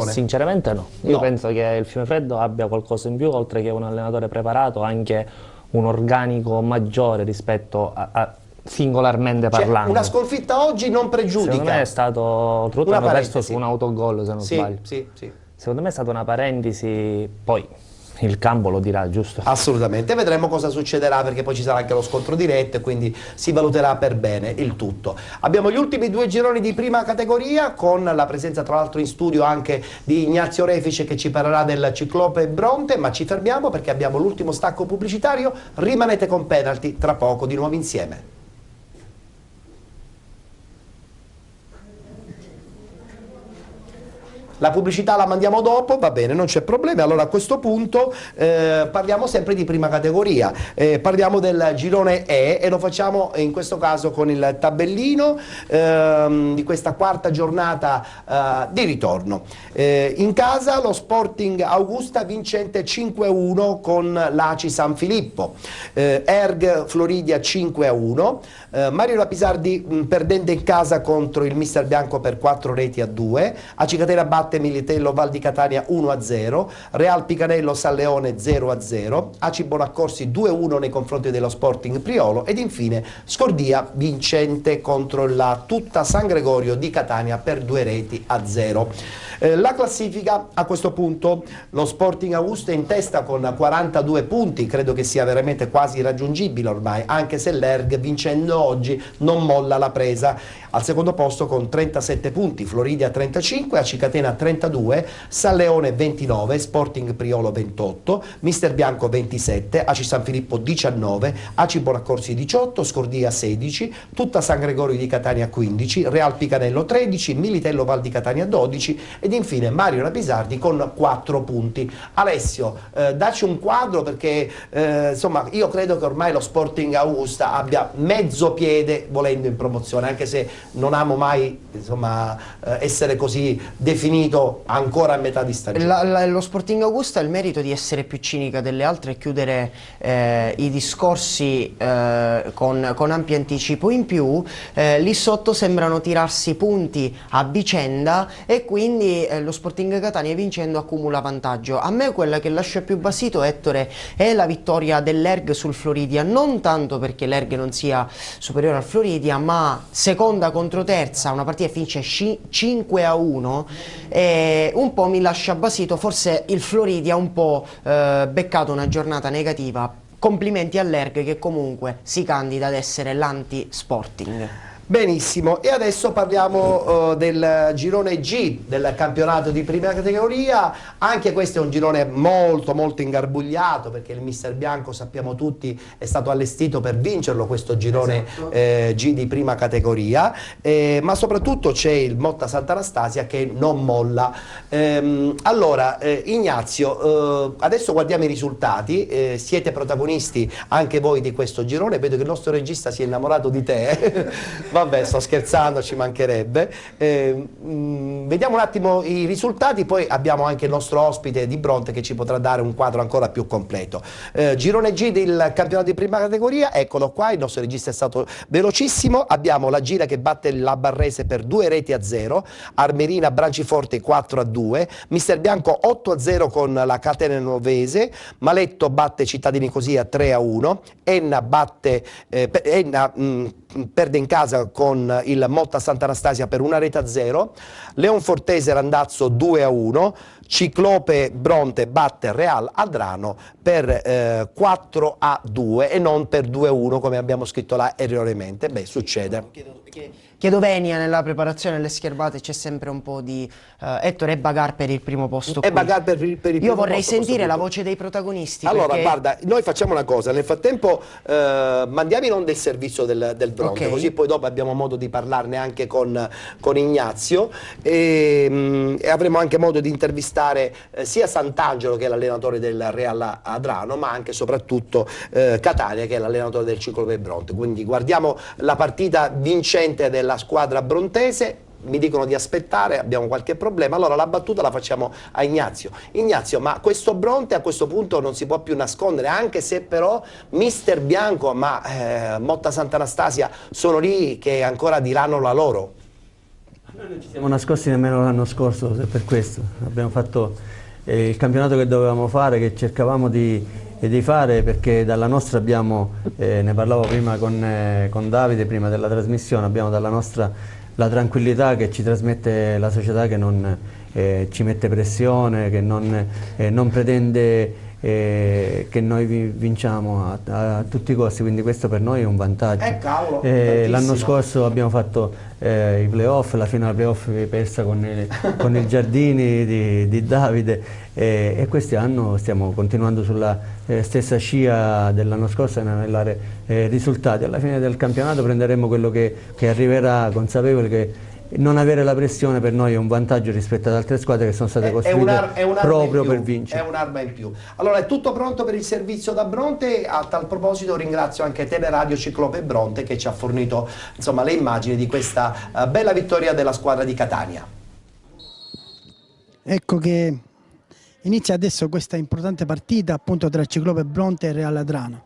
Sinceramente no. Io penso che il Fiumefreddo abbia qualcosa in più, oltre che un allenatore preparato, anche un organico maggiore rispetto a singolarmente parlando. Una sconfitta oggi non pregiudica. Secondo me è stato tutto hanno perso su un autogol, se non sbaglio. Sì. Secondo me è stata una parentesi, poi il campo lo dirà, giusto? Assolutamente, vedremo cosa succederà, perché poi ci sarà anche lo scontro diretto e quindi si valuterà per bene il tutto. Abbiamo gli ultimi 2 gironi di prima categoria, con la presenza tra l'altro in studio anche di Ignazio Refice che ci parlerà del Ciclope Bronte, ma ci fermiamo perché abbiamo l'ultimo stacco pubblicitario. Rimanete con Penalty, tra poco di nuovo insieme. La pubblicità la mandiamo dopo, va bene, non c'è problema. Allora a questo punto parliamo sempre di prima categoria, parliamo del girone E e lo facciamo in questo caso con il tabellino di questa quarta giornata di ritorno. In casa lo Sporting Augusta vincente 5-1 con l'Aci San Filippo, Erg Floridia 5-1, Mario Lapisardi perdente in casa contro il Mister Bianco per 4-2, Acicatena batte Militello Val di Catania 1-0, Real Picanello San Leone 0-0, Aci Bonaccorsi 2-1 nei confronti dello Sporting Priolo ed infine Scordia vincente contro la Tutta San Gregorio di Catania per 2-0. La classifica a questo punto: lo Sporting Augusta in testa con 42 punti, credo che sia veramente quasi raggiungibile ormai, anche se l'Erg vincendo oggi non molla la presa. al secondo posto con 37 punti, Floridia 35, AC Catena 32, San Leone 29, Sporting Priolo 28, Mister Bianco 27, AC San Filippo 19, AC Bonaccorsi 18, Scordia 16, tutta San Gregorio di Catania 15, Real Picanello 13, Militello Val di Catania 12 ed infine Mario Rapisardi con 4 punti. Alessio, dacci un quadro perché insomma io credo che ormai lo Sporting Augusta abbia mezzo piede volendo in promozione, anche se non amo mai insomma essere così definito ancora a metà di stagione. Lo Sporting Augusta ha il merito di essere più cinica delle altre e chiudere i discorsi con ampio anticipo. In più lì sotto sembrano tirarsi punti a vicenda e quindi lo Sporting Catania vincendo accumula vantaggio. A me quella che lascia più basito, Ettore, è la vittoria dell'Erg sul Floridia, non tanto perché l'Erg non sia superiore al Floridia, ma seconda contro terza, una partita finisce 5-1 e un po' mi lascia basito. Forse il Floridia ha un po' beccato una giornata negativa. Complimenti all'Erg che comunque si candida ad essere l'anti-Sporting. Benissimo, e adesso parliamo del girone G del campionato di prima categoria. Anche questo è un girone molto ingarbugliato, perché il Mister Bianco, sappiamo tutti, è stato allestito per vincerlo questo girone, esatto. G di prima categoria, ma soprattutto c'è il Motta Sant'Anastasia che non molla. Allora Ignazio, adesso guardiamo i risultati, siete protagonisti anche voi di questo girone, vedo che il nostro regista si è innamorato di te. Vabbè, sto scherzando, ci mancherebbe. Vediamo un attimo i risultati, poi abbiamo anche il nostro ospite di Bronte che ci potrà dare un quadro ancora più completo. Girone G del campionato di prima categoria, eccolo qua, il nostro regista è stato velocissimo. Abbiamo la Gira che batte la Barrese per 2-0, Armerina Branciforte 4-2, Mister Bianco 8-0 con la Catena Nuovese, Maletto batte Città di Nicosia 3-1, Enna batte perde in casa con il Motta Sant'Anastasia per 1-0, Leonfortese Randazzo 2-1, Ciclope Bronte batte Real Adrano per 4-2 e non per 2-1 come abbiamo scritto là erroneamente. Beh, succede. Chiedo venia nella preparazione delle scherbate, c'è sempre un po' di Ettore e bagar per il primo posto. Io vorrei sentire la voce dei protagonisti. Allora, perché... guarda, noi facciamo una cosa, nel frattempo mandiamo in onda il servizio del Bronte, okay. Così poi dopo abbiamo modo di parlarne anche con Ignazio e avremo anche modo di intervistare sia Sant'Angelo che è l'allenatore del Real Adrano, ma anche e soprattutto Catania che è l'allenatore del Ciclope Bronte. Quindi guardiamo la partita vincente della squadra brontese. Mi dicono di aspettare, abbiamo qualche problema, allora la battuta la facciamo a Ignazio. Ignazio, ma questo Bronte a questo punto non si può più nascondere, anche se però Mister Bianco, ma Motta Sant'Anastasia sono lì che ancora diranno la loro. Noi non ci siamo nascosti nemmeno l'anno scorso, per questo abbiamo fatto il campionato che dovevamo fare, che cercavamo di fare, perché dalla nostra abbiamo, ne parlavo prima con Davide prima della trasmissione, abbiamo dalla nostra la tranquillità che ci trasmette la società, che non ci mette pressione, che non pretende che noi vinciamo a tutti i costi, quindi questo per noi è un vantaggio. L'anno scorso abbiamo fatto i playoff, la finale playoff persa con il Giardini di Davide e quest'anno stiamo continuando sulla stessa scia dell'anno scorso nell'area risultati. Alla fine del campionato prenderemo quello che arriverà, consapevoli che non avere la pressione per noi è un vantaggio rispetto ad altre squadre che sono state costruite proprio per vincere. È un'arma in più. Allora è tutto pronto per il servizio da Bronte. A tal proposito ringrazio anche Teleradio Ciclope Bronte che ci ha fornito insomma le immagini di questa bella vittoria della squadra di Catania. Ecco che inizia adesso questa importante partita appunto tra Ciclope Bronte e Real Adrano.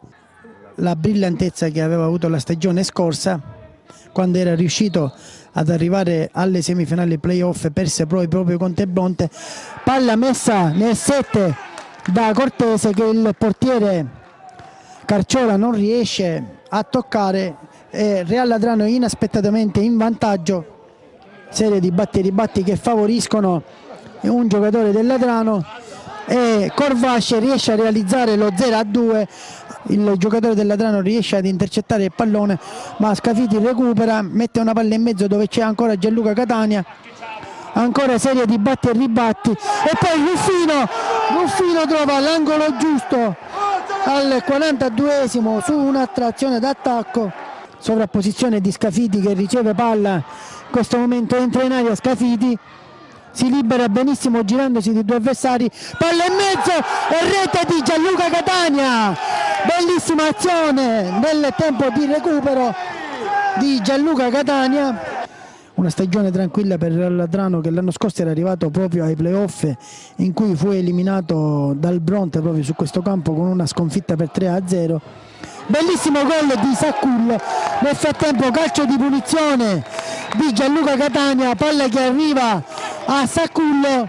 La brillantezza che aveva avuto la stagione scorsa, quando era riuscito ad arrivare alle semifinali playoff, perse proprio contro Bronte. Palla messa nel 7 da Cortese che il portiere Carciola non riesce a toccare e Real Adrano inaspettatamente in vantaggio. Serie di batti e ribatti che favoriscono un giocatore dell'Adrano e Corvace riesce a realizzare lo 0-2 il giocatore dell'Adrano riesce ad intercettare il pallone, ma Scafidi recupera, mette una palla in mezzo dove c'è ancora Gianluca Catania, ancora serie di batti e ribatti, e poi Ruffino trova l'angolo giusto al 42esimo su un'attrazione d'attacco, sovrapposizione di Scafidi che riceve palla, in questo momento entra in aria Scafidi, si libera benissimo girandosi di due avversari, palla in mezzo e rete di Gianluca Catania, bellissima azione nel tempo di recupero di Gianluca Catania. Una stagione tranquilla per l'Adrano, che l'anno scorso era arrivato proprio ai playoff, in cui fu eliminato dal Bronte proprio su questo campo con una sconfitta per 3-0. Bellissimo gol di Saccullo, nel frattempo calcio di punizione di Gianluca Catania, palla che arriva a Saccullo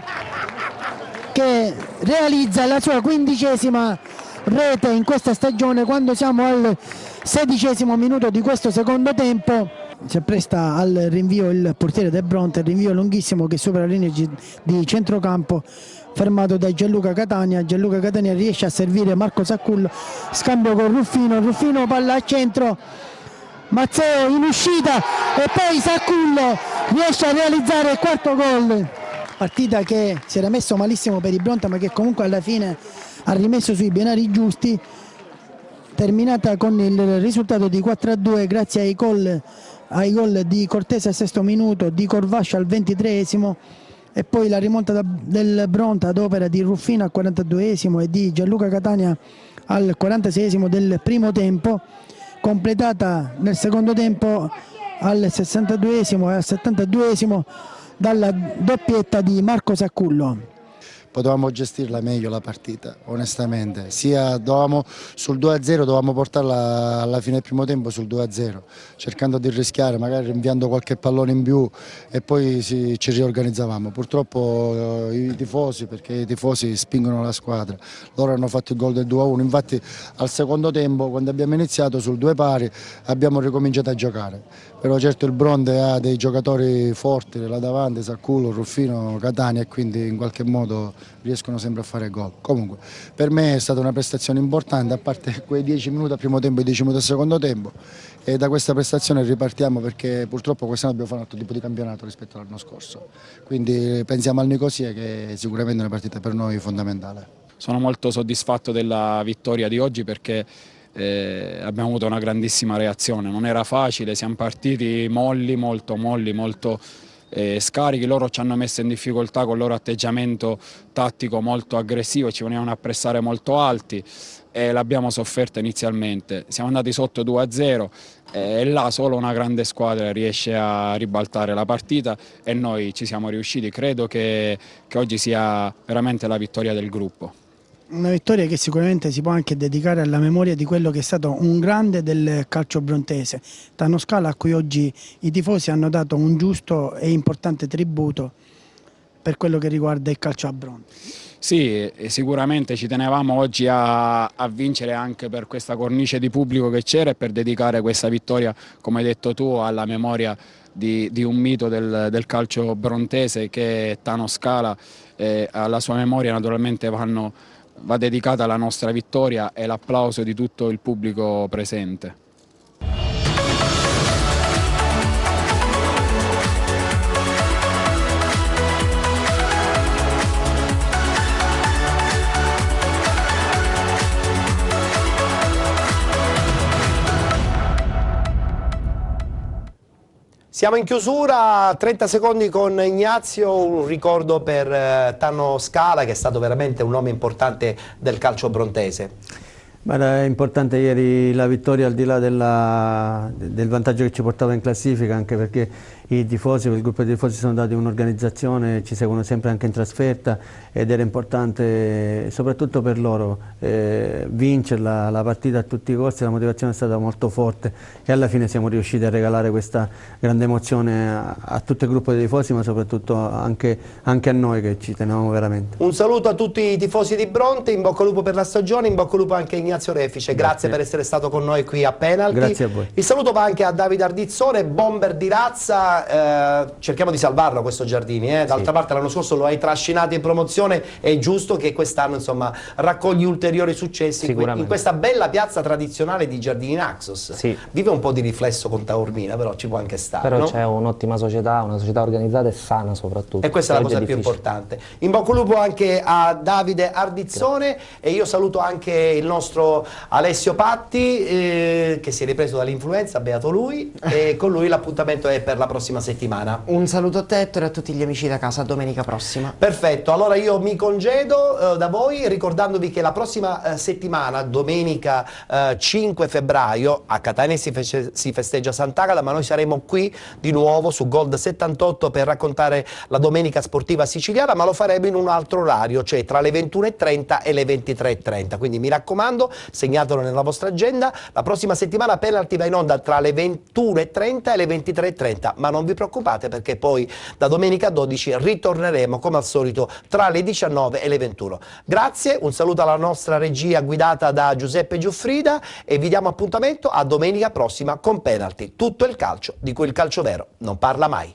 che realizza la sua 15ª rete in questa stagione, quando siamo al 16° minuto di questo secondo tempo. Si appresta al rinvio il portiere del Bronte, il rinvio lunghissimo che supera la linea di centrocampo, fermato da Gianluca Catania. Gianluca Catania riesce a servire Marco Saccullo, scambio con Ruffino, palla a centro, Mazzeo in uscita e poi Saccullo riesce a realizzare il quarto gol. Partita che si era messo malissimo per il Bronte, ma che comunque alla fine ha rimesso sui binari giusti, terminata con il risultato di 4-2 grazie ai gol di Cortese al 6° minuto, di Corvascia al 23° e poi la rimonta del Bronte ad opera di Ruffino al 42° e di Gianluca Catania al 46° del primo tempo, completata nel secondo tempo al 62° e al 72° dalla doppietta di Marco Saccullo. Potevamo gestirla meglio la partita, onestamente, sia sul 2-0 dovevamo portarla alla fine del primo tempo sul 2-0, cercando di rischiare, magari rinviando qualche pallone in più e poi ci riorganizzavamo. Purtroppo i tifosi, perché i tifosi spingono la squadra, loro hanno fatto il gol del 2-1, infatti al secondo tempo, quando abbiamo iniziato sul 2 pari, abbiamo ricominciato a giocare. Però certo il Bronte ha dei giocatori forti là davanti, Saccullo, Ruffino, Catania, e quindi in qualche modo riescono sempre a fare gol. Comunque per me è stata una prestazione importante, a parte quei 10 minuti al primo tempo e 10 minuti al secondo tempo, e da questa prestazione ripartiamo, perché purtroppo quest'anno abbiamo fatto un altro tipo di campionato rispetto all'anno scorso, quindi pensiamo al Nicosia, che è sicuramente una partita per noi fondamentale. Sono molto soddisfatto della vittoria di oggi, perché abbiamo avuto una grandissima reazione, non era facile, siamo partiti molto scarichi, loro ci hanno messo in difficoltà con il loro atteggiamento tattico molto aggressivo, ci venivano a pressare molto alti e l'abbiamo sofferta inizialmente. Siamo andati sotto 2-0 e là solo una grande squadra riesce a ribaltare la partita e noi ci siamo riusciti. Credo che oggi sia veramente la vittoria del gruppo. Una vittoria che sicuramente si può anche dedicare alla memoria di quello che è stato un grande del calcio brontese, Tano Scala, a cui oggi i tifosi hanno dato un giusto e importante tributo per quello che riguarda il calcio a Bronte. Sì, sicuramente ci tenevamo oggi a vincere anche per questa cornice di pubblico che c'era e per dedicare questa vittoria, come hai detto tu, alla memoria di un mito del calcio brontese che è Tano Scala. Alla sua memoria naturalmente va dedicata la nostra vittoria e l'applauso di tutto il pubblico presente. Siamo in chiusura, 30 secondi con Ignazio, un ricordo per Tano Scala, che è stato veramente un nome importante del calcio brontese. Era importante ieri la vittoria, al di là del vantaggio che ci portava in classifica, anche perché i tifosi, il gruppo di tifosi sono dati un'organizzazione, ci seguono sempre anche in trasferta ed era importante soprattutto per loro vincere la partita a tutti i costi. La motivazione è stata molto forte e alla fine siamo riusciti a regalare questa grande emozione a tutto il gruppo di tifosi, ma soprattutto anche a noi che ci tenevamo veramente. Un saluto a tutti i tifosi di Bronte, in bocca al lupo per la stagione, in bocca al lupo anche a Ignazio Refice, grazie per essere stato con noi qui a Penalty. Grazie a voi. Il saluto va anche a Davide Ardizzone, bomber di razza, ma cerchiamo di salvarlo questo Giardini, d'altra parte l'anno scorso lo hai trascinato in promozione, è giusto che quest'anno insomma raccogli ulteriori successi in questa bella piazza tradizionale di Giardini Naxos. Vive un po' di riflesso con Taormina, però ci può anche stare. Però c'è un'ottima società, una società organizzata e sana soprattutto. E questa è la cosa più importante. In bocca al lupo anche a Davide Ardizzone e io saluto anche il nostro Alessio Patti che si è ripreso dall'influenza, beato lui, e con lui l'appuntamento è per la prossima settimana. Un saluto a te Ettore e a tutti gli amici da casa, domenica prossima. Perfetto, allora io mi congedo da voi ricordandovi che la prossima settimana, domenica 5 febbraio, a Catania si festeggia Sant'Agata, ma noi saremo qui di nuovo su Gold 78 per raccontare la domenica sportiva siciliana, ma lo faremo in un altro orario, cioè tra le 21:30 e le 23:30, quindi mi raccomando, segnatelo nella vostra agenda, la prossima settimana Penalty va in onda tra le 21:30 e le 23:30, ma non vi preoccupate perché poi da domenica 12 ritorneremo come al solito tra le 19 e le 21. Grazie, un saluto alla nostra regia guidata da Giuseppe Giuffrida e vi diamo appuntamento a domenica prossima con Penalty, tutto il calcio di cui il calcio vero non parla mai.